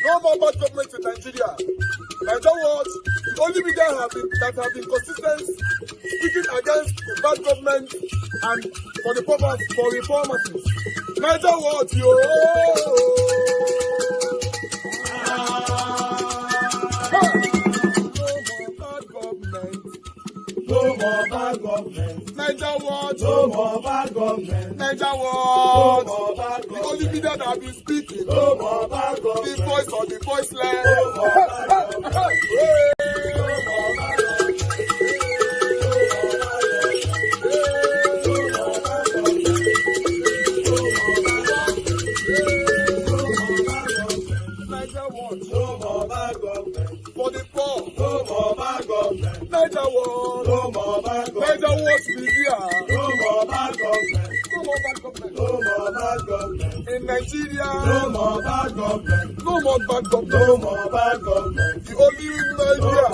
No more bad government in Nigeria. Nigeria what? The only media that have been consistent speaking against the bad government and for the purpose for reformers. Nigeria what, yo? No more bad government. Nigeria what? No more bad government. Nigeria what? No more bad government. The only media that have been speaking. No more bad government. The voice of the voiceless. No more bad government. For the poor, no more bad government. Nigeria what? No more bad government. Nigeria what be here? No more bad government. No more bad government. No more bad government. In Nigeria, no more bad government. No more bad government. No more bad government. The only media,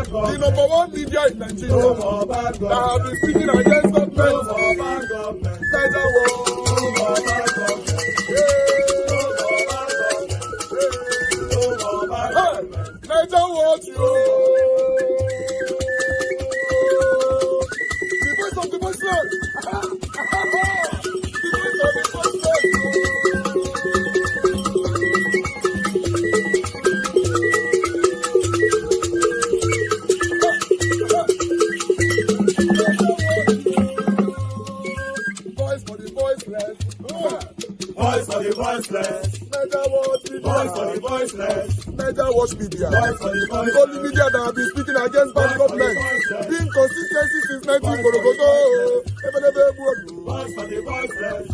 the number one media in Nigeria, no more bad government. That have been speaking against government. No more bad government. Nigeria what? No more bad government. Nigeria what, yo? The voice of the voiceless. The voice of the voiceless. Voice for the voiceless. Voice for the voiceless. Nigeria what? Voice for the voiceless. Nigeria watch media. The only media that have been speaking against bad government. Being consistency since 1944. Voice for the voiceless.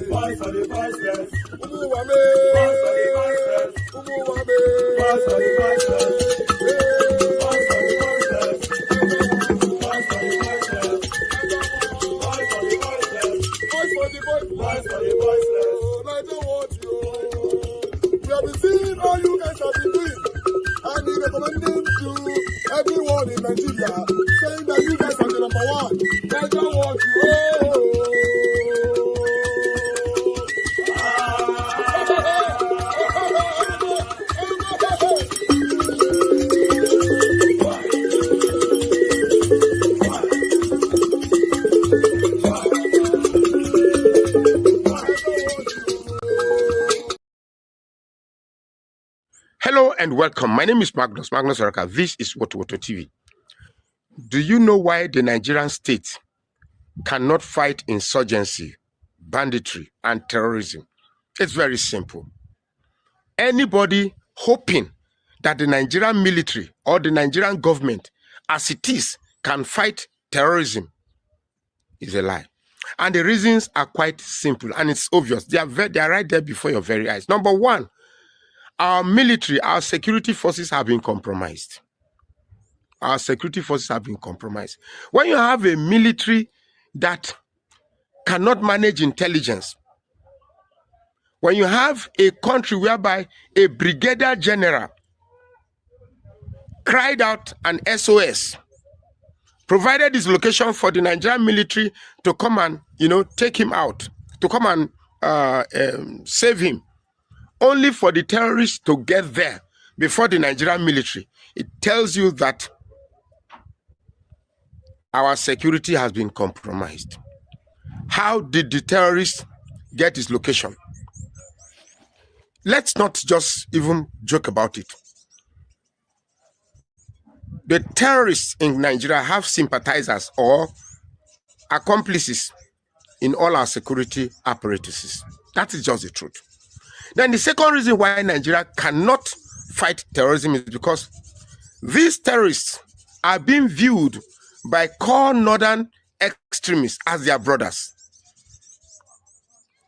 Voice for the voiceless. Umuwame. Voice for the voiceless. Umuwame. Voice for the voiceless. Voice for the voiceless. Voice for the voiceless. Voice for the voiceless. Voice for the voiceless. Voice for the voiceless. Nigeria watch you. We have been seeing all you guys have been doing, and we recommending to everyone in Nigeria, saying that you guys are the number one. Nigeria watch you. Hello and welcome. My name is Magnus Oraka. This is Woto TV. Do you know why the Nigerian state cannot fight insurgency, banditry, and terrorism? It's very simple. Anybody hoping that the Nigerian military or the Nigerian government, as it is, can fight terrorism is a lie. And the reasons are quite simple and it's obvious. They are right there before your very eyes. Number one, our military, our security forces have been compromised. Our security forces have been compromised. When you have a military that cannot manage intelligence, when you have a country whereby a brigadier general cried out an SOS, provided his location for the Nigerian military to come and, take him out, to come and save him, only for the terrorists to get there before the Nigerian military. It tells you that our security has been compromised. How did the terrorist get his location? Let's not just even joke about it. The terrorists in Nigeria have sympathizers or accomplices in all our security apparatuses. That is just the truth. Then the second reason why Nigeria cannot fight terrorism is because these terrorists are being viewed by core northern extremists as their brothers.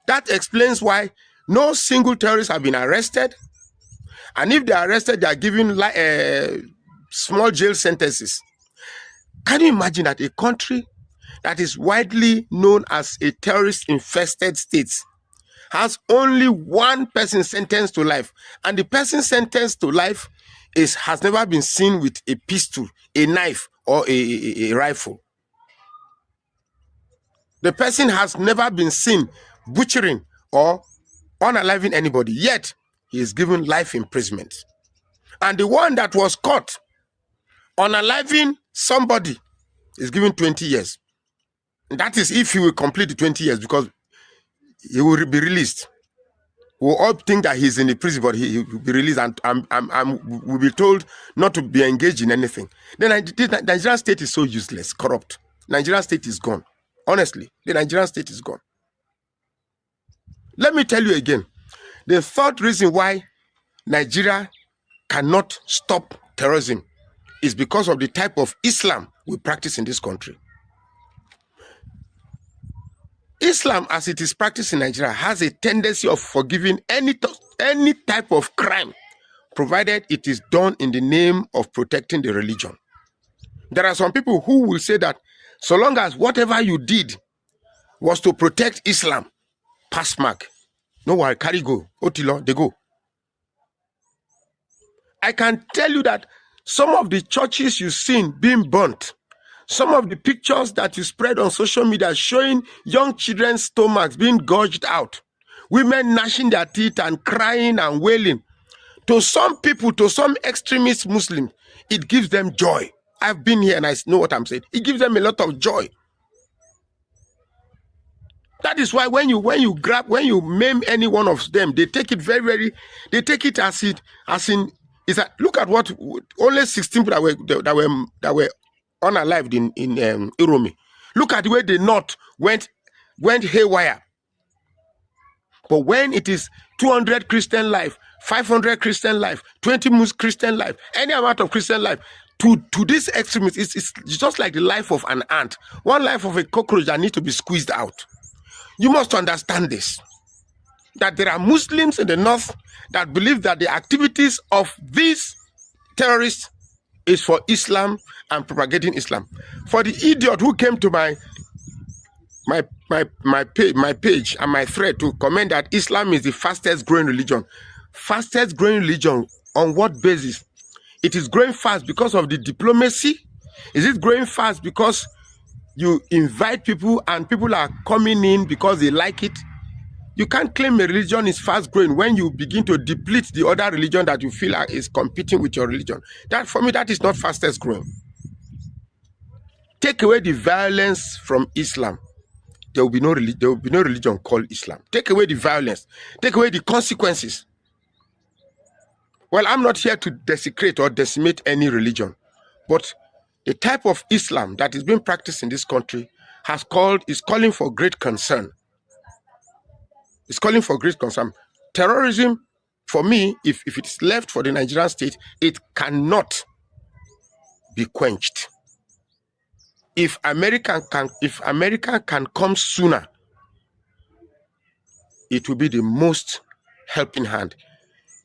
That explains why no single terrorist have been arrested. And if they are arrested, they are given small jail sentences. Can you imagine that a country that is widely known as a terrorist-infested state has only one person sentenced to life, and the person sentenced to life has never been seen with a pistol, a knife, or a rifle. The person has never been seen butchering or unaliving anybody, yet he is given life imprisonment. And the one that was caught unaliving somebody is given 20 years. That is if he will complete the 20 years, because he will be released. We'll all think that he's in the prison, but he will be released, and we'll be told not to be engaged in anything. Then the Nigerian state is so useless, corrupt. Nigerian state is gone. Honestly, the Nigerian state is gone. Let me tell you again, the third reason why Nigeria cannot stop terrorism is because of the type of Islam we practice in this country. Islam, as it is practiced in Nigeria, has a tendency of forgiving any type of crime, provided it is done in the name of protecting the religion. There are some people who will say that so long as whatever you did was to protect Islam, pass mark. No worry, carry go. Otilo, they go. I can tell you that some of the churches you've seen being burnt, some of the pictures that you spread on social media showing young children's stomachs being gouged out, women gnashing their teeth and crying and wailing, to some people, to some extremist Muslims, it gives them joy. I've been here and I know what I'm saying. It gives them a lot of joy. That is why when you maim any one of them, they take it they take it as in look at what only 16 people that were unalived in Uromi. Look at the way the North went haywire. But when it is 200 Christian life, 500 Christian life, 20 Christian life, any amount of Christian life, to this extremist, it's just like the life of an ant. One life of a cockroach that needs to be squeezed out. You must understand this, that there are Muslims in the North that believe that the activities of these terrorists is for Islam and propagating Islam. For the idiot who came to my page and my thread to comment that Islam is the fastest growing religion. Fastest growing religion on what basis? It is growing fast because of the diplomacy? Is it growing fast because you invite people and people are coming in because they like it? You can't claim a religion is fast growing when you begin to deplete the other religion that you feel is competing with your religion. That, for me, that is not fastest growing. Take away the violence from Islam, there will be no religion called Islam. Take away the violence, take away the consequences. Well, I'm not here to desecrate or decimate any religion, but the type of Islam that is being practiced in this country is calling for great concern. It's calling for great concern. Terrorism, for me, if it is left for the Nigerian state, it cannot be quenched. If America can come sooner, it will be the most helping hand.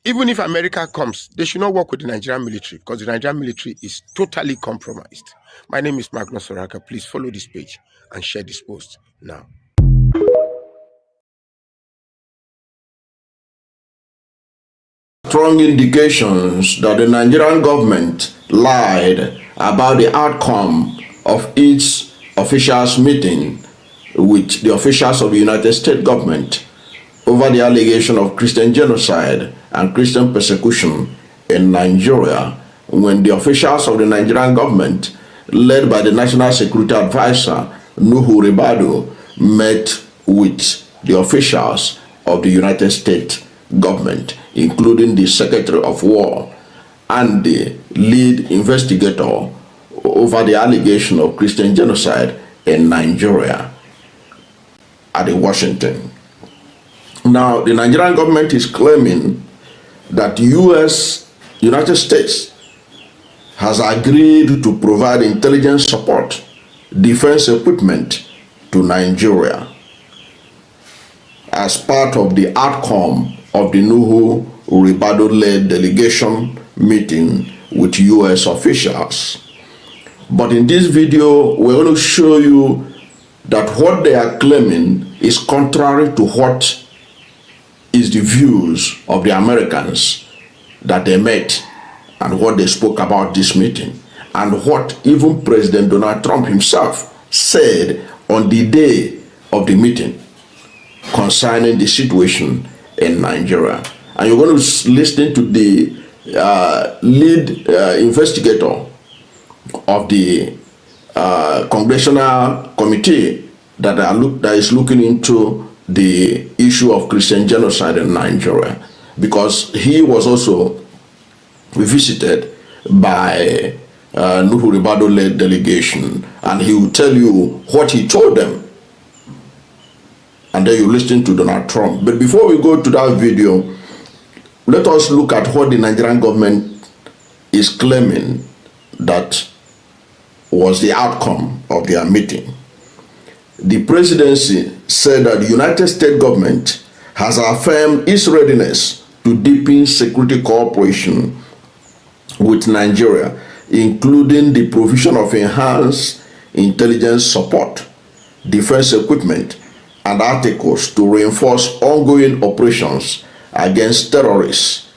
Even if America comes, they should not work with the Nigerian military, because the Nigerian military is totally compromised. My name is Magnus Oraka. Please follow this page and share this post now. Strong indications that the Nigerian government lied about the outcome of its officials' meeting with the officials of the United States government over the allegation of Christian genocide and Christian persecution in Nigeria, when the officials of the Nigerian government, led by the National Security Advisor, Nuhu Ribadu, met with the officials of the United States government, including the Secretary of War and the lead investigator over the allegation of Christian genocide in Nigeria at Washington. Now, the Nigerian government is claiming that United States has agreed to provide intelligence support, defense equipment to Nigeria as part of the outcome of the Nuhu Ribadu-led delegation meeting with U.S. officials. But in this video, we're going to show you that what they are claiming is contrary to what is the views of the Americans that they met and what they spoke about this meeting, and what even President Donald Trump himself said on the day of the meeting concerning the situation in Nigeria. and you're going to listen to the lead investigator of the congressional committee that is looking into the issue of Christian genocide in Nigeria, because he was also visited by Nuhu Ribado-led delegation, and he will tell you what he told them, and then you listen to Donald Trump. But before we go to that video, let us look at what the Nigerian government is claiming that was the outcome of their meeting. The presidency said that the United States government has affirmed its readiness to deepen security cooperation with Nigeria, including the provision of enhanced intelligence support, defense equipment, and articles to reinforce ongoing operations against terrorists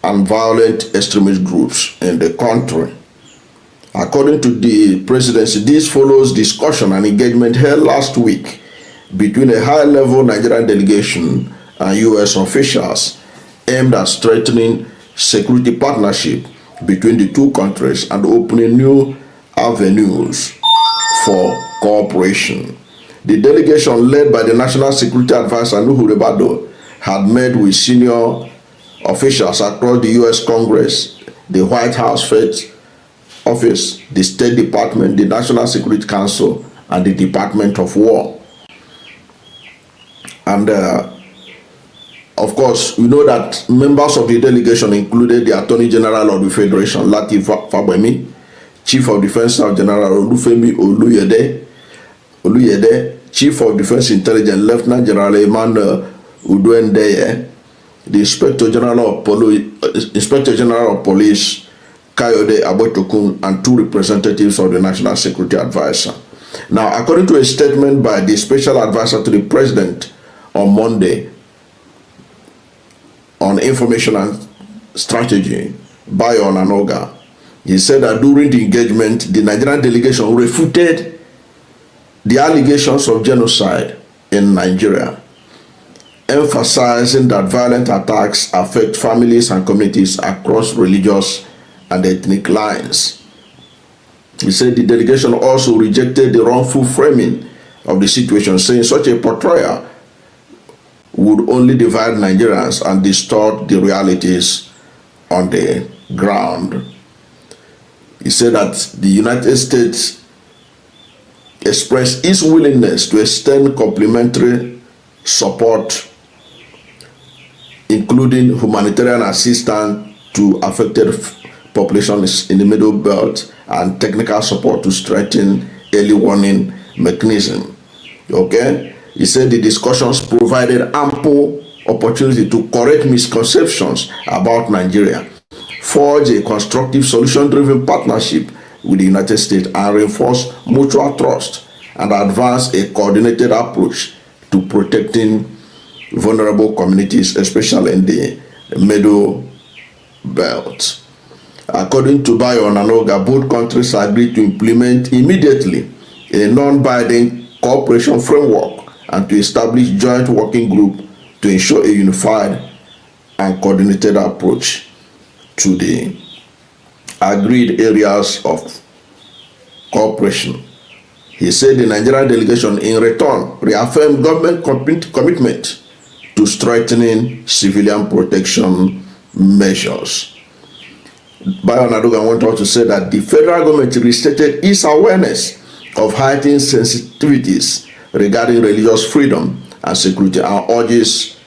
and violent extremist groups in the country. According to the presidency, this follows discussion and engagement held last week between a high-level Nigerian delegation and U.S. officials aimed at strengthening security partnership between the two countries and opening new avenues for cooperation. The delegation, led by the National Security Advisor Nuhu Ribado, had met with senior officials across the U.S. Congress, the White House Fed Office, the State Department, the National Security Council, and the Department of War. And of course, we know that members of the delegation included the Attorney General of the Federation, Lateef Fagbemi, Chief of Defense Staff General Olufemi Oluyede, Chief of Defense Intelligence Lieutenant General Emmanuel Uduendeye, the Inspector General of Police Kayode Abotokun, and two representatives of the National Security Advisor. Now, according to a statement by the Special Advisor to the President on Monday on Information and Strategy, Bayo Onanoga, he said that during the engagement, the Nigerian delegation refuted the allegations of genocide in Nigeria, emphasizing that violent attacks affect families and communities across religious and ethnic lines. He said the delegation also rejected the wrongful framing of the situation, saying such a portrayal would only divide Nigerians and distort the realities on the ground. He said that the United States expressed its willingness to extend complementary support, including humanitarian assistance to affected populations in the Middle Belt and technical support to strengthen early warning mechanism. Okay? He said the discussions provided ample opportunity to correct misconceptions about Nigeria, forge a constructive solution-driven partnership with the United States, and reinforce mutual trust and advance a coordinated approach to protecting vulnerable communities, especially in the Middle Belt. According to Bayo Onanoga, both countries agreed to implement immediately a non-binding cooperation framework and to establish joint working group to ensure a unified and coordinated approach to the agreed areas of cooperation. He said the Nigerian delegation in return reaffirmed government commitment to strengthening civilian protection measures. Bayo Onanoga went on to say that the federal government restated its awareness of heightened sensitivities regarding religious freedom and security, and urges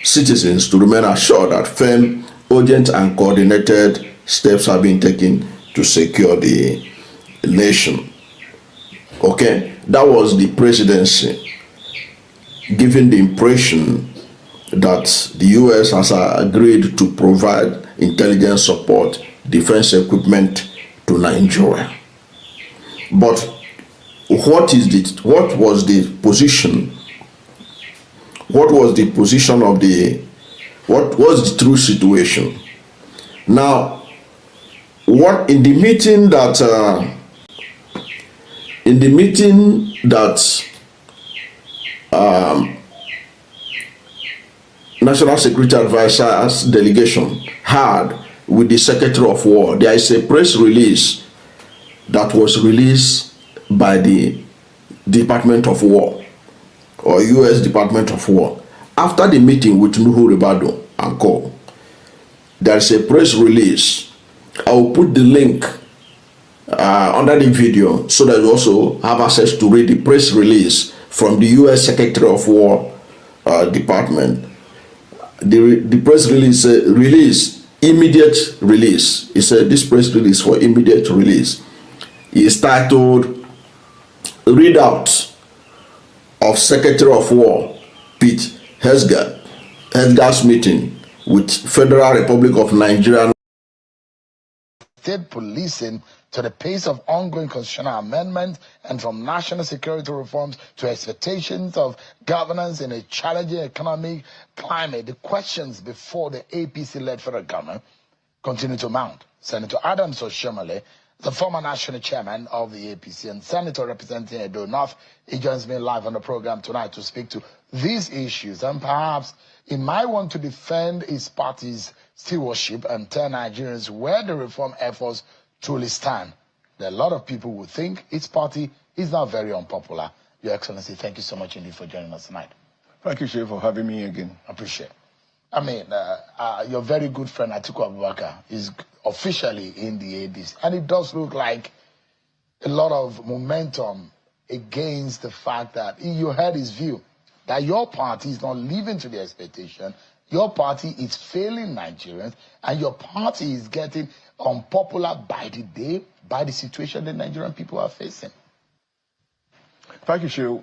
citizens to remain assured that firm, urgent, and coordinated steps have been taken to secure the nation. Okay, that was the presidency giving the impression that the U.S. has agreed to provide intelligence support, defense equipment to Nigeria. But what was the position the true situation? Now, what in the meeting that National Security Advisor's delegation had with the Secretary of War. There is a press release that was released by the Department of War or U.S. Department of War after the meeting with Nuhu Ribadu and co. There is a press release. I will put the link under the video so that you also have access to read the press release from the U.S. Secretary of War Department. The press release immediate release. It said this press release for immediate release is titled "Readout of Secretary of War Pete Hegseth's meeting with Federal Republic of Nigeria." State policing to the pace of ongoing constitutional amendment and from national security reforms to expectations of governance in a challenging economic climate, the questions before the APC-led federal government continue to mount. Senator Adams Oshomhole, the former national chairman of the APC and senator representing Edo North, he joins me live on the program tonight to speak to these issues, and perhaps he might want to defend his party's stewardship and tell Nigerians where the reform efforts truly stand. There are a lot of people who think his party is not very unpopular. Your Excellency, thank you so much indeed for joining us tonight. Thank you, Chief, for having me again. I appreciate it. I mean, your very good friend Atiku Abacha is officially in the ADC, and it does look like a lot of momentum against the fact that you heard his view that your party is not living to the expectation. Your party is failing Nigerians, and your party is getting unpopular by the day, by the situation the Nigerian people are facing. Thank you, Shehu.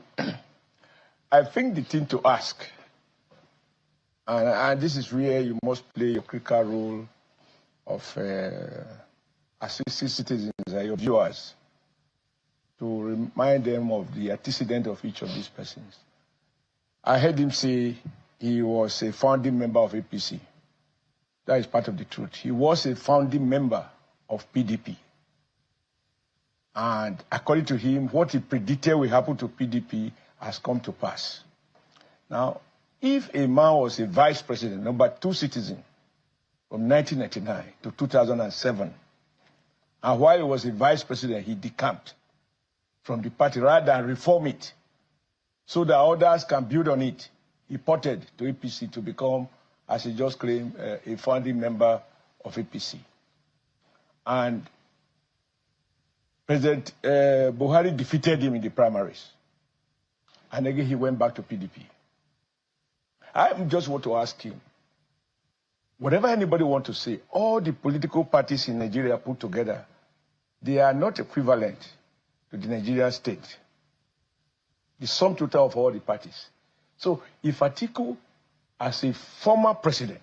I think the thing to ask, and this is where you must play your critical role of assisting citizens and your viewers, to remind them of the antecedent of each of these persons. I heard him say he was a founding member of APC. That is part of the truth. He was a founding member of PDP. And according to him, what he predicted will happen to PDP has come to pass. Now, if a man was a vice president, number 2 citizen, from 1999 to 2007, and while he was a vice president, he decamped from the party rather than reform it so that others can build on it, he ported to APC to become, as he just claimed, a founding member of APC. And President Buhari defeated him in the primaries. And again, he went back to PDP. I just want to ask him, whatever anybody wants to say, all the political parties in Nigeria put together, they are not equivalent to the Nigerian state. The sum total of all the parties. So if Atiku, as a former president,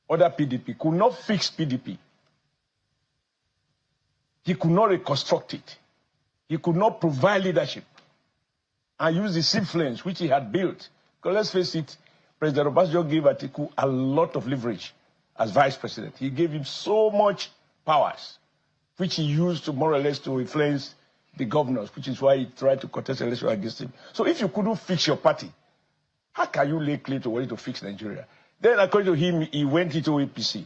other PDP, could not fix PDP, he could not reconstruct it, he could not provide leadership, and use the influence which he had built. Because let's face it, President Obasanjo gave Atiku a lot of leverage as vice president. He gave him so much powers, which he used to more or less to influence the governors, which is why he tried to contest election against him. So if you couldn't fix your party, how can you lay claim to wanting to fix Nigeria? Then according to him, he went into APC.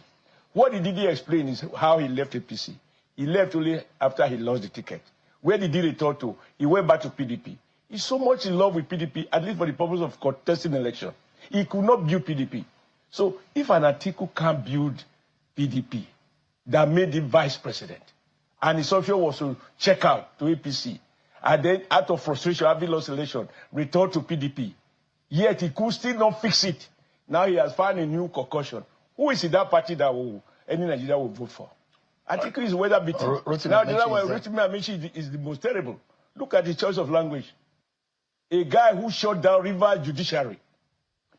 What he did explain is how he left APC. He left only after he lost the ticket. Where did he return to? He went back to PDP. He's so much in love with PDP, at least for the purpose of contesting election. He could not build PDP. So if an Atiku can't build PDP, that made him vice president, and his option was to check out to APC, and then out of frustration, having lost election, return to PDP, yet he could still not fix it. Now he has found a new concussion. Who is in that party that any Nigerian will vote for? Atiku is weather beaten. Now the other one, Rotimi is the most terrible. Look at the choice of language. A guy who shut down River Judiciary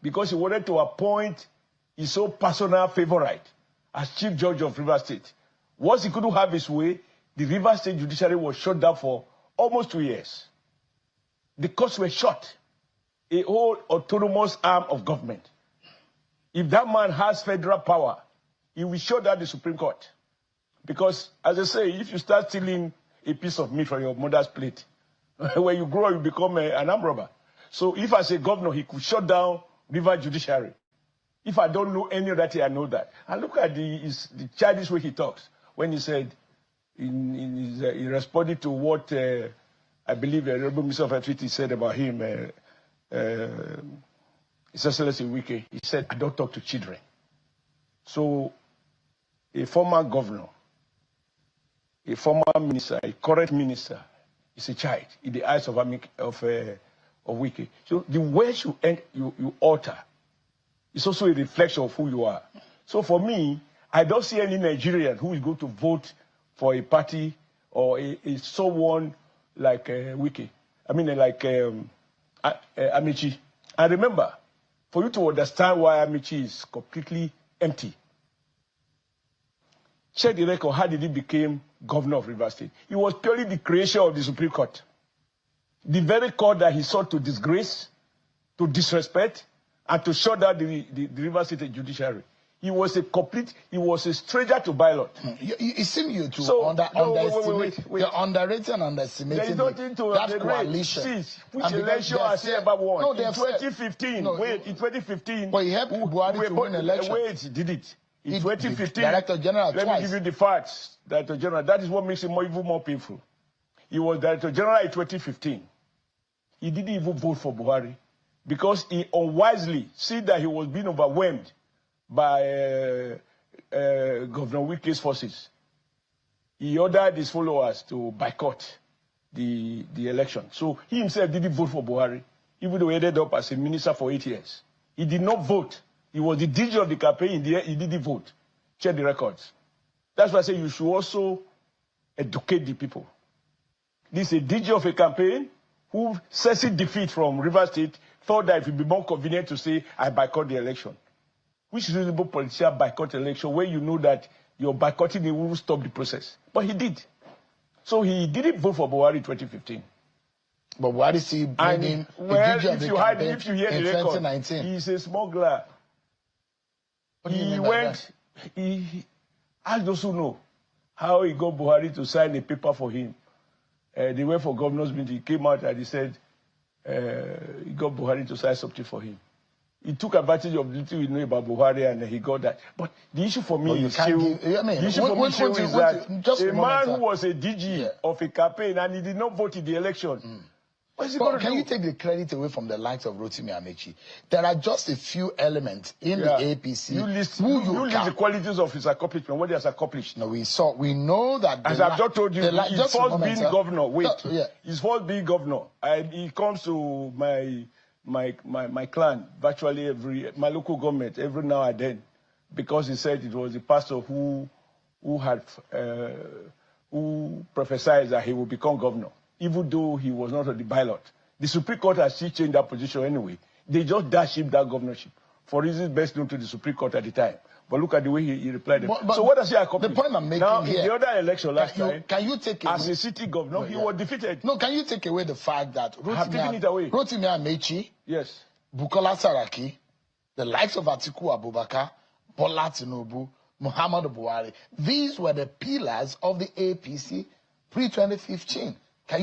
because he wanted to appoint his own personal favorite as chief judge of River State. Once he couldn't have his way, the River State Judiciary was shut down for almost 2 years. The courts were shut. A whole autonomous arm of government. If that man has federal power, he will shut down the Supreme Court. Because, as I say, if you start stealing a piece of meat from your mother's plate, when you grow, you become an armed robber. So if as a governor, he could shut down River Judiciary, If I don't know any other thing, I know that. And look at the childish way he talks when he said, he responded to what I believe the Honorable Minister of Electricity said about him, His Excellency Wike. He said, I don't talk to children. So a former governor, a former minister, a current minister is a child in the eyes of Wike. So the way you alter is also a reflection of who you are. So for me, I don't see any Nigerian who is going to vote for a party or a someone like Wike. I mean, like Amici. And remember, for you to understand why Amici is completely empty, check the record. How did he become governor of Rivers State? It was purely the creation of the Supreme Court. The very court that he sought to disgrace, to disrespect, and to shut down the Rivers State judiciary. He was a stranger to ballot. It seems you to underestimate. You're underrated and underestimating that coalition. Which election has he ever won? In 2015. In 2015. But he helped Buhari to win election. Wait, he did it. In 2015. Director General Let me give you the facts. Director General. That is what makes it even more painful. He was Director General in 2015. He didn't even vote for Buhari because he unwisely see that he was being overwhelmed by Governor Wike's forces. He ordered his followers to boycott the election. So he himself didn't vote for Buhari, even though he ended up as a minister for 8 years. He did not vote. He was the DG of the campaign. He didn't vote. Check the records. That's why I say you should also educate the people. This is a DG of a campaign who sensing defeat from Rivers State thought that it would be more convenient to say, I boycott the election. Which reasonable politician boycott election where you know that you're boycotting, it will stop the process. But he did. So he didn't vote for Buhari in 2015. But Buhari still bringing if you hear the record, he's a smuggler. He asked those who know how he got Buhari to sign a paper for him. They went for governor's meeting. He came out and he said he got Buhari to sign something for him. He took advantage of the little we know about Buhari and he got that. But the issue for me is that a man who was a DG of a campaign and he did not vote in the election. But can you take the credit away from the likes of Rotimi Amechi? There are just a few elements in the APC. You list the qualities of his accomplishment, what he has accomplished. No, we know that. As I've just told you, his first being governor. His first being governor. He comes to my clan, virtually my local government, every now and then, because he said it was the pastor who prophesied that he would become governor, even though he was not on the ballot. The Supreme Court has still changed that position anyway. They just dashed him that governorship for reasons best known to the Supreme Court at the time. But look at the way he replied. So what does he accomplish? The point I'm making now, here, in the other election last time, can you take away, as a city governor, he was defeated. No, can you take away the fact that Rotimi Amechi, yes, Bukola Saraki, the likes of Atiku Abubakar, Bola Tinubu, Muhammadu Buhari, these were the pillars of the APC pre-2015. Can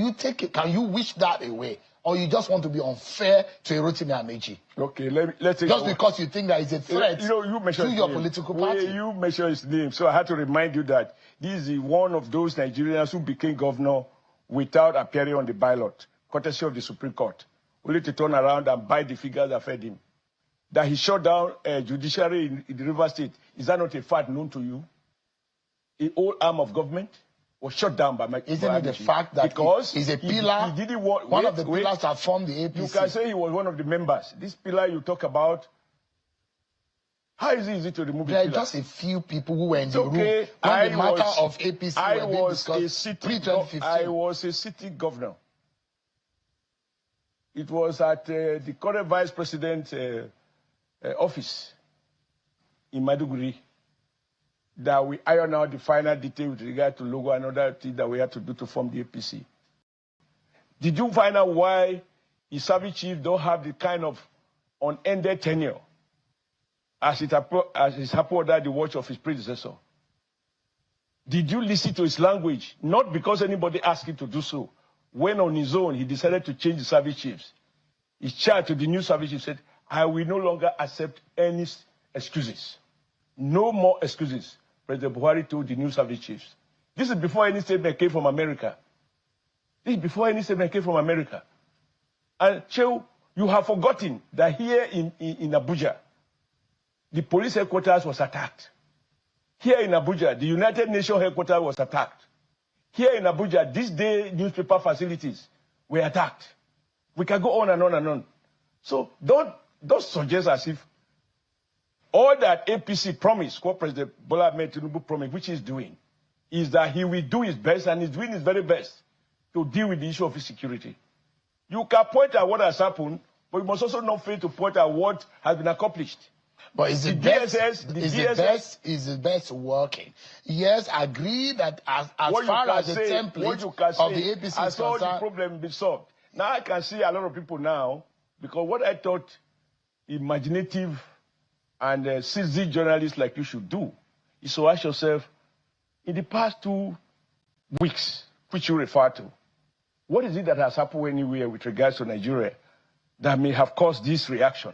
you wish that away? Or you just want to be unfair to Rotimi Amechi? Okay, let's take just because you think that is a threat to your political party. You mentioned his name, so I had to remind you that this is one of those Nigerians who became governor without appearing on the ballot, courtesy of the Supreme Court, only to turn around and buy the figures that fed him. That he shut down judiciary in the River State, is that not a fact known to you? A whole arm of government was shut down by Mike. Isn't it the fact that because he's a pillar, he didn't want, one of the pillars that formed the APC? You can say he was one of the members. This pillar you talk about, how easy to remove the pillar? There are just a few people who were in the room when the matter of APC I was a city governor. It was at the current vice president office in Maiduguri that we iron out the final detail with regard to logo and other things that we had to do to form the APC. Did you find out why the service chief don't have the kind of unended tenure as it happened under the watch of his predecessor? Did you listen to his language? Not because anybody asked him to do so. When on his own, he decided to change the service chiefs. His charge to the new service chief said, I will no longer accept any excuses. No more excuses, President Buhari told the new service chiefs. This is before any statement came from America. This is before any statement came from America. And Chew, you have forgotten that here in Abuja, the police headquarters was attacked. Here in Abuja, the United Nations headquarters was attacked. Here in Abuja, this day newspaper facilities were attacked. We can go on and on and on. So don't suggest as if all that APC promised, what President Bola Ahmed Tinubu promised, which he's doing, is that he will do his best, and he's doing his very best to deal with the issue of insecurity. You can point at what has happened, but you must also not fail to point at what has been accomplished. But is the best working? Yes, I agree that as far as the template of the APC is concerned, I saw the problem be solved. Now I can see a lot of people now, because what I thought imaginative and seasoned journalists like you should do is to ask yourself, in the past 2 weeks, which you refer to, what is it that has happened anywhere with regards to Nigeria that may have caused this reaction?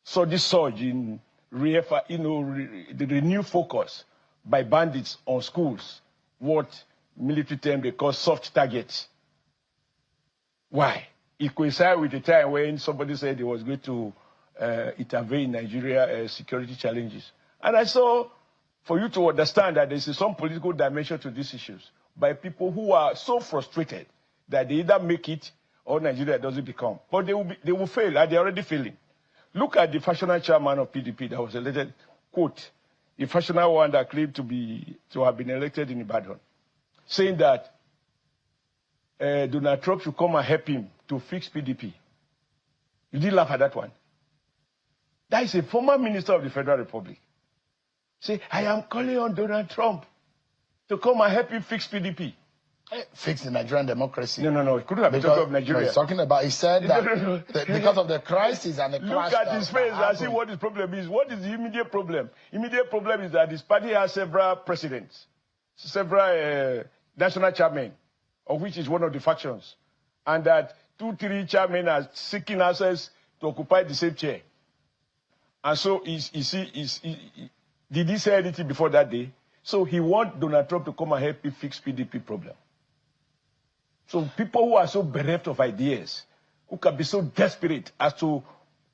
So this surge in the renewed focus by bandits on schools, what military term they call soft targets. Why? It coincided with the time when somebody said he was going to intervene in Nigeria security challenges. And I saw, for you to understand that there's some political dimension to these issues by people who are so frustrated that they either make it or Nigeria doesn't become. But they will fail, and they're already failing. Look at the fashionable chairman of PDP that was elected, quote, the fashionable one that claimed to have been elected in Ibadan, saying that Donald Trump should come and help him to fix PDP. You did laugh at that one. That is a former minister of the Federal Republic. Say, I am calling on Donald Trump to come and help him fix PDP. Fix the Nigerian democracy. No. He couldn't have been talking of Nigeria. No, he's talking about, he said that because of the crisis and the clash. Look at his face and see what his problem is. What is the immediate problem? Immediate problem is that his party has several presidents, several national chairmen, of which is one of the factions, and that 2, 3 chairmen are seeking access to occupy the same chair. And so, did he say anything before that day? So he wants Donald Trump to come and help him fix PDP problem. So people who are so bereft of ideas, who can be so desperate as to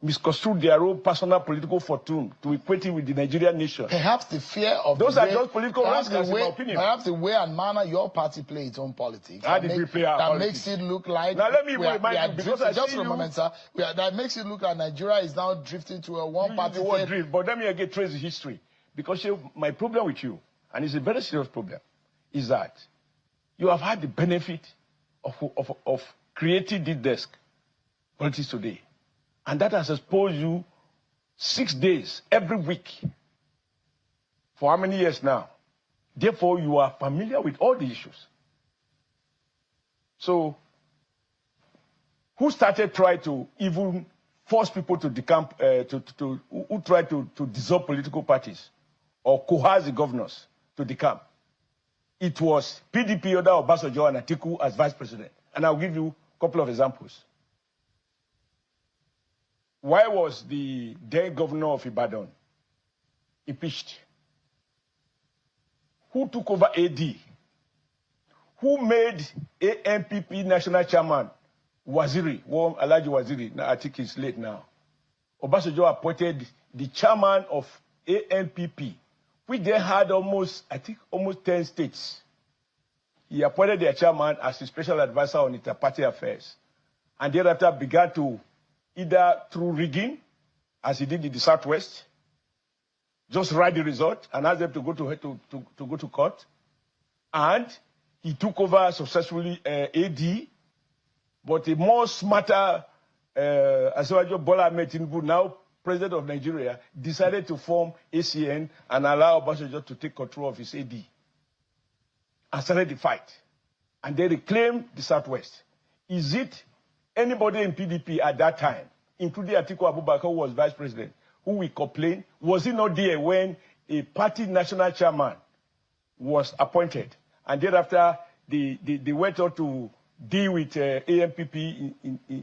misconstrue their own personal political fortune to equate it with the Nigerian nation. Perhaps the fear of those are just political rascals, in my opinion. Perhaps the way and manner your party plays its own politics. How did we play our politics? Makes it look like. Now let me remind you, because I just see for a moment, sir. That makes it look like Nigeria is now drifting to a one-party state. Drift, but let me again trace the history, because my problem with you, and it's a very serious problem, is that you have had the benefit of creating this desk, Politics Today. And that has exposed you 6 days every week for how many years now? Therefore, you are familiar with all the issues. So, who started trying to even force people to decamp, who tried to dissolve political parties or coerce the governors to decamp? It was PDP under Obasanjo and Atiku as vice president. And I'll give you a couple of examples. Why was the then governor of Ibadan impeached? Who took over AD? Who made ANPP national chairman Waziri, Alhaji Waziri? Now, I think he's late now. Obasanjo appointed the chairman of ANPP, which they had almost 10 states. He appointed their chairman as a special advisor on inter-party affairs. And thereafter began to, either through rigging, as he did in the Southwest, just write the result and ask them to go to court. And he took over successfully AD, but a more smarter Asiwaju Bola Ahmed Tinubu, now president of Nigeria, decided to form ACN and allow Obasanjo to take control of his AD. And started the fight. And they reclaimed the Southwest. Is it anybody in PDP at that time, including Atiku Abubakar, who was vice president, who will complain? Was he not there when a party national chairman was appointed? And thereafter, they went on to deal with ANPP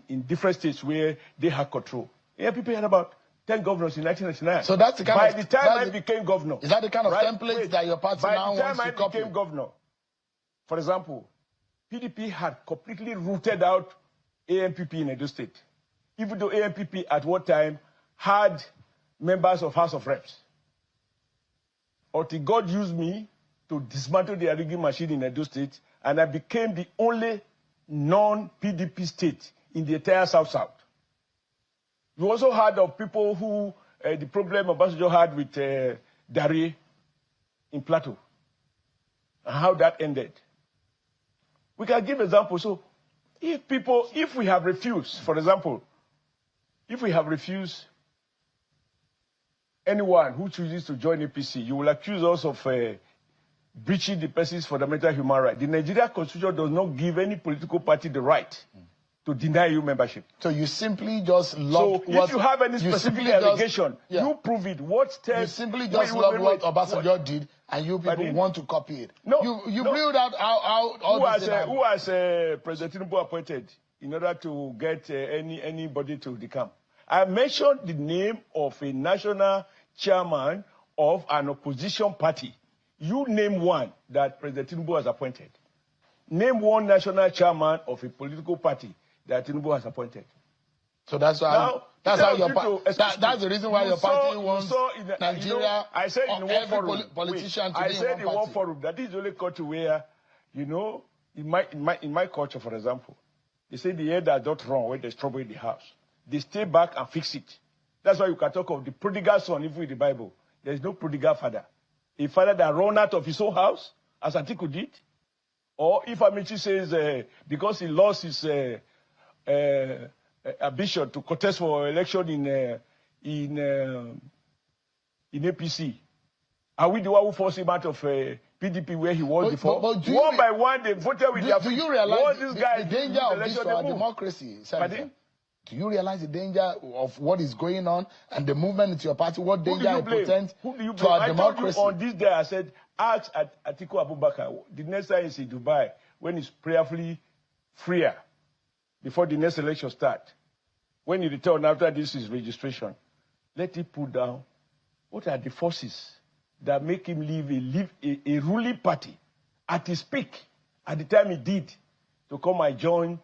in different states where they had control. ANPP had about 10 governors in 1999. So that's the kind by of... the time I became governor. Is that the kind of right? template that your party now wants to copy? By the time I became governor, for example, PDP had completely rooted out AMPP in Edo State. Even though AMPP at one time had members of House of Reps. Until God used me to dismantle the rigging machine in Edo State, and I became the only non-PDP state in the entire South-South. We also heard of people who, the problem Obasanjo had with Dari in Plateau, and how that ended. We can give examples. So, if we have refused, for example, if we have refused anyone who chooses to join APC, you will accuse us of breaching the person's fundamental human right. The Nigerian Constitution does not give any political party the right to deny you membership. So you simply just love if you have any specific allegation, you prove it. What steps? You simply just love what Obasanjo did, and you people want to copy it. No, you ruled out how who has President Tinubu appointed in order to get anybody to the camp? I mentioned the name of a national chairman of an opposition party. You name one that President Tinubu has appointed. Name one national chairman of a political party that Tinubu has appointed. So that's why that's the reason why your party wants Nigeria. I said in one forum, politician to I be said in one party. forum that is the only country where, in my culture, for example, they say the head does not run when there's trouble in the house. They stay back and fix it. That's why you can talk of the prodigal son, even in the Bible. There is no prodigal father. A father that run out of his own house, as Atiku did. Or if Amici says, because he lost his ambition to contest for election in APC, are we the one who forced him out of PDP where he was before? But one by one, they voted with their feet. Do you realize the danger of this for our democracy, Senator? Do you realize the danger of what is going on and the movement into your party? What danger it presents to our democracy? On this day, I said, ask Atiku Abubakar the next time he's in Dubai, when he's prayerfully freer, before the next election starts, when he returns after this is registration, let him put down what are the forces that make him leave a ruling party at his peak, at the time he did, to come and join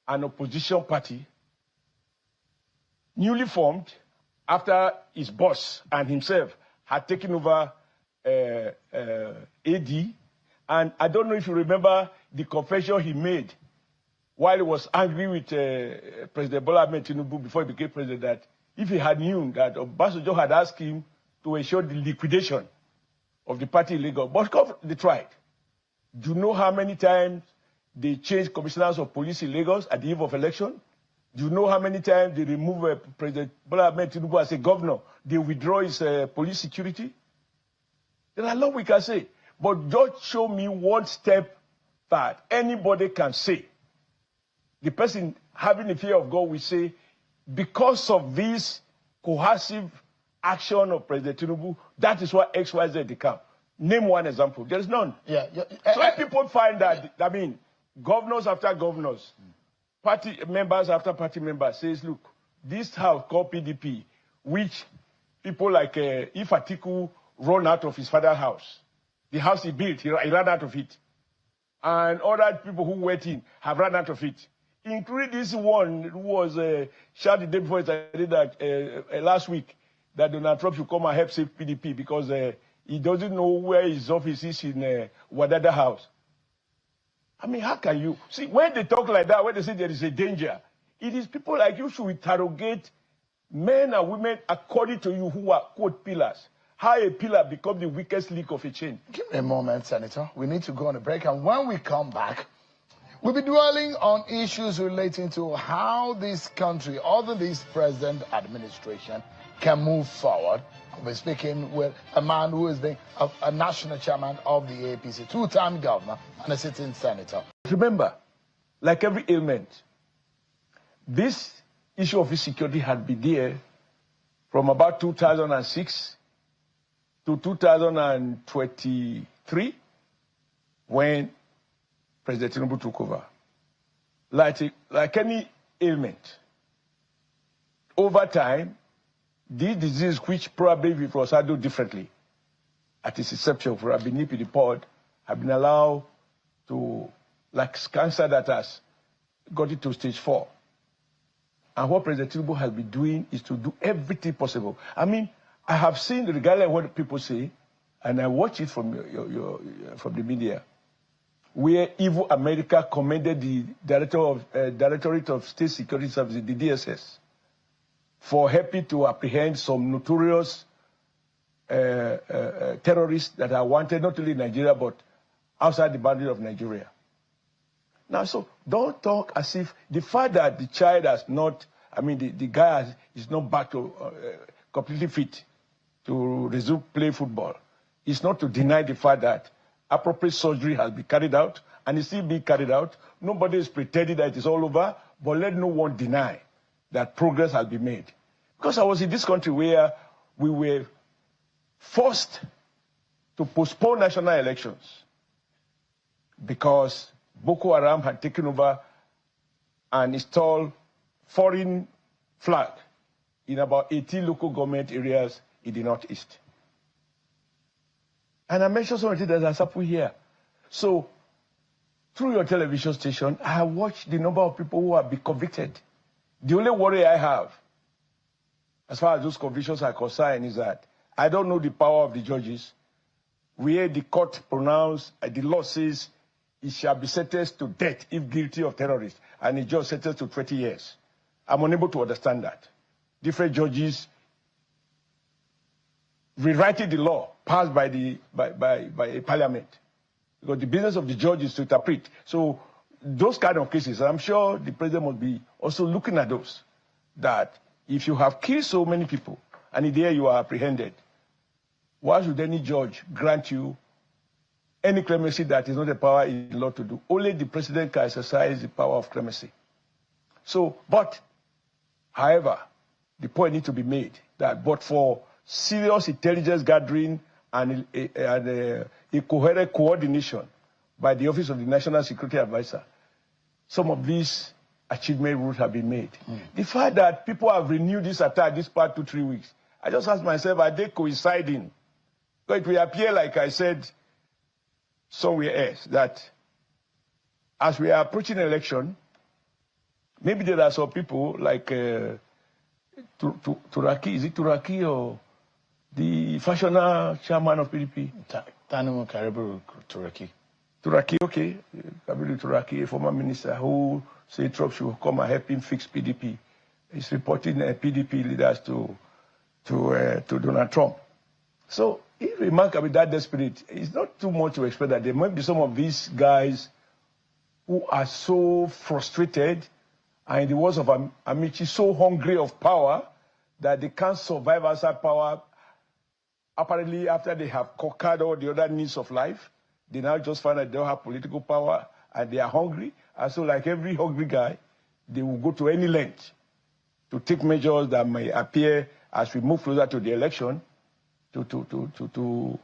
an opposition party newly formed after his boss and himself had taken over AD. And I don't know if you remember the confession he made while he was angry with President Bola Ahmed Tinubu before he became president, that if he had known that Obasanjo had asked him to ensure the liquidation of the party in Lagos, but they tried. Do you know how many times they changed commissioners of police in Lagos at the eve of election? Do you know how many times they remove President Bola Ahmed Tinubu as a governor? They withdraw his police security? There are a lot we can say. But just show me one step that anybody can say. The person having the fear of God will say, because of this coercive action of President Tinubu, that is why XYZ they come. Name one example. There is none. So if people find that, I mean, governors after governors, party members after party members says, look, this house called PDP, which people like, if Atiku run out of his father's house, the house he built, he ran out of it. And other people who went in have run out of it. Including this one who was shot the day before it did that last week, that Donald Trump should come and help save PDP because he doesn't know where his office is in Wadada House. I mean, how can you? See, when they talk like that, when they say there is a danger, it is people like you should interrogate men and women according to you who are, quote, pillars. How a pillar becomes the weakest link of a chain. Give me a moment, Senator. We need to go on a break. And when we come back, we'll be dwelling on issues relating to how this country, other this present administration, can move forward. We're speaking with a man who is a national chairman of the APC, two-time governor, and a sitting senator. Remember, like every ailment, this issue of insecurity had been there from about 2006 to 2023, when President Tinubu took over. Like any ailment, over time, this disease, which probably if it was handled differently, at its inception, would have been nipped in the bud, have been allowed to, like cancer that has got it to stage 4. And what President Tinubu has been doing is to do everything possible. I mean, I have seen, regardless of what people say, and I watch it from from the media, where evil America commended the Directorate of State Security Services, the DSS, for helping to apprehend some notorious terrorists that are wanted not only in Nigeria but outside the boundary of Nigeria. Now, so don't talk as if the fact that the child has not, I mean, the guy is not back to completely fit to resume play football. It's not to deny the fact that appropriate surgery has been carried out and it's still being carried out. Nobody is pretending that it is all over, but let no one deny that progress has been made. Because I was in this country where we were forced to postpone national elections because Boko Haram had taken over and installed foreign flag in about 18 local government areas in the Northeast. And I mentioned some of the things that has happened here. So, through your television station, I have watched the number of people who have been convicted. The only worry I have, as far as those convictions are concerned, is that I don't know the power of the judges. Where the court pronounced, the law says, it shall be sentenced to death if guilty of terrorist, and the judge sentenced to 20 years. I'm unable to understand that. Different judges rewriting the law passed by a parliament. Because the business of the judge is to interpret. So those kind of cases, I'm sure the president must be also looking at those. That if you have killed so many people, and there you are apprehended, why should any judge grant you any clemency that is not a power in law to do? Only the president can exercise the power of clemency. So, but, however, the point needs to be made that but for serious intelligence gathering and a coherent coordination by the Office of the National Security Advisor, some of these achievements would have been made. The fact that people have renewed this attack this past 2-3 weeks, I just asked myself, are they coinciding? Because it will appear, like I said somewhere else, that as we are approaching an election, maybe there are some people like Turaki, is it Turaki or the fashioner chairman of PDP? Tinubu Karibu Turaki. Turaki, okay. Kabiru Turaki, a former minister who said Trump should come and help him fix PDP. He's reporting PDP leaders to Donald Trump. So, if remarkably that desperate, it's not too much to expect that there might be some of these guys who are so frustrated and in the words of Amici, so hungry of power that they can't survive outside power. Apparently, after they have conquered all the other needs of life, they now just find that they don't have political power and they are hungry. And so, like every hungry guy, they will go to any length to take measures that may appear as we move closer to the election to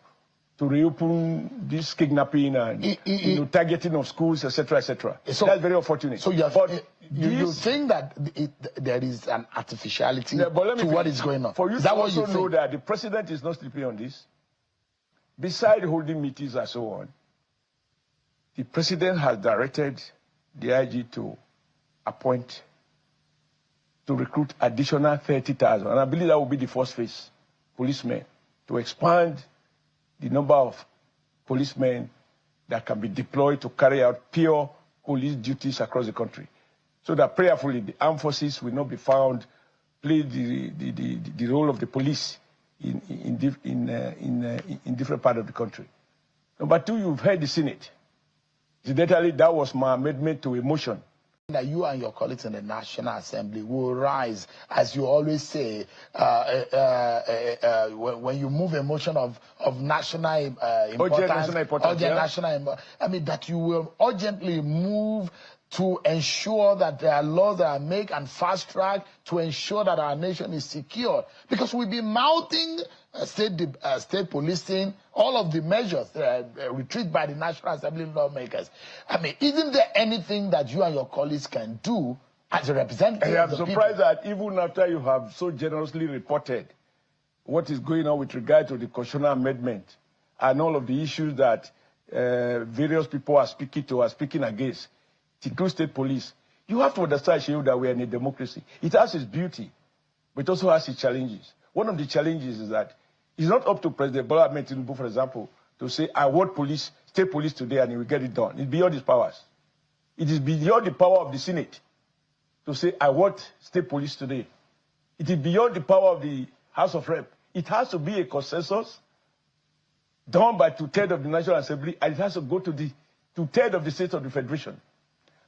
reopen this kidnapping and targeting of schools, etc., etc. So that's very unfortunate. So you think that there is an artificiality to what is going on? For you to also know that the president is not sleeping on this. Besides holding meetings and so on, the president has directed the IG to appoint, to recruit additional 30,000. And I believe that will be the first phase, policemen, to expand the number of policemen that can be deployed to carry out pure police duties across the country. So that prayerfully the armed forces will not be found play the role of the police in different parts of the country. Number two, you've heard the Senate. Incidentally, that was my amendment to a motion. That you and your colleagues in the National Assembly will rise, as you always say, when you move a motion of national importance, I mean, that you will urgently move to ensure that there are laws that are made and fast track to ensure that our nation is secure. Because we've been mouthing state policing, all of the measures retreat by the National Assembly lawmakers. I mean, isn't there anything that you and your colleagues can do as a representative of the people? I'm surprised that even after you have so generously reported what is going on with regard to the constitutional amendment and all of the issues that various people are speaking against, Tinubu State Police, you have to understand, Shehu, that we are in a democracy. It has its beauty, but it also has its challenges. One of the challenges is that it's not up to President Bola Ahmed Tinubu, for example, to say, I want police, state police today, and he will get it done. It's beyond his powers. It is beyond the power of the Senate to say, I want state police today. It is beyond the power of the House of Rep. It has to be a consensus done by 2/3 of the National Assembly, and it has to go to the 2/3 of the states of the Federation.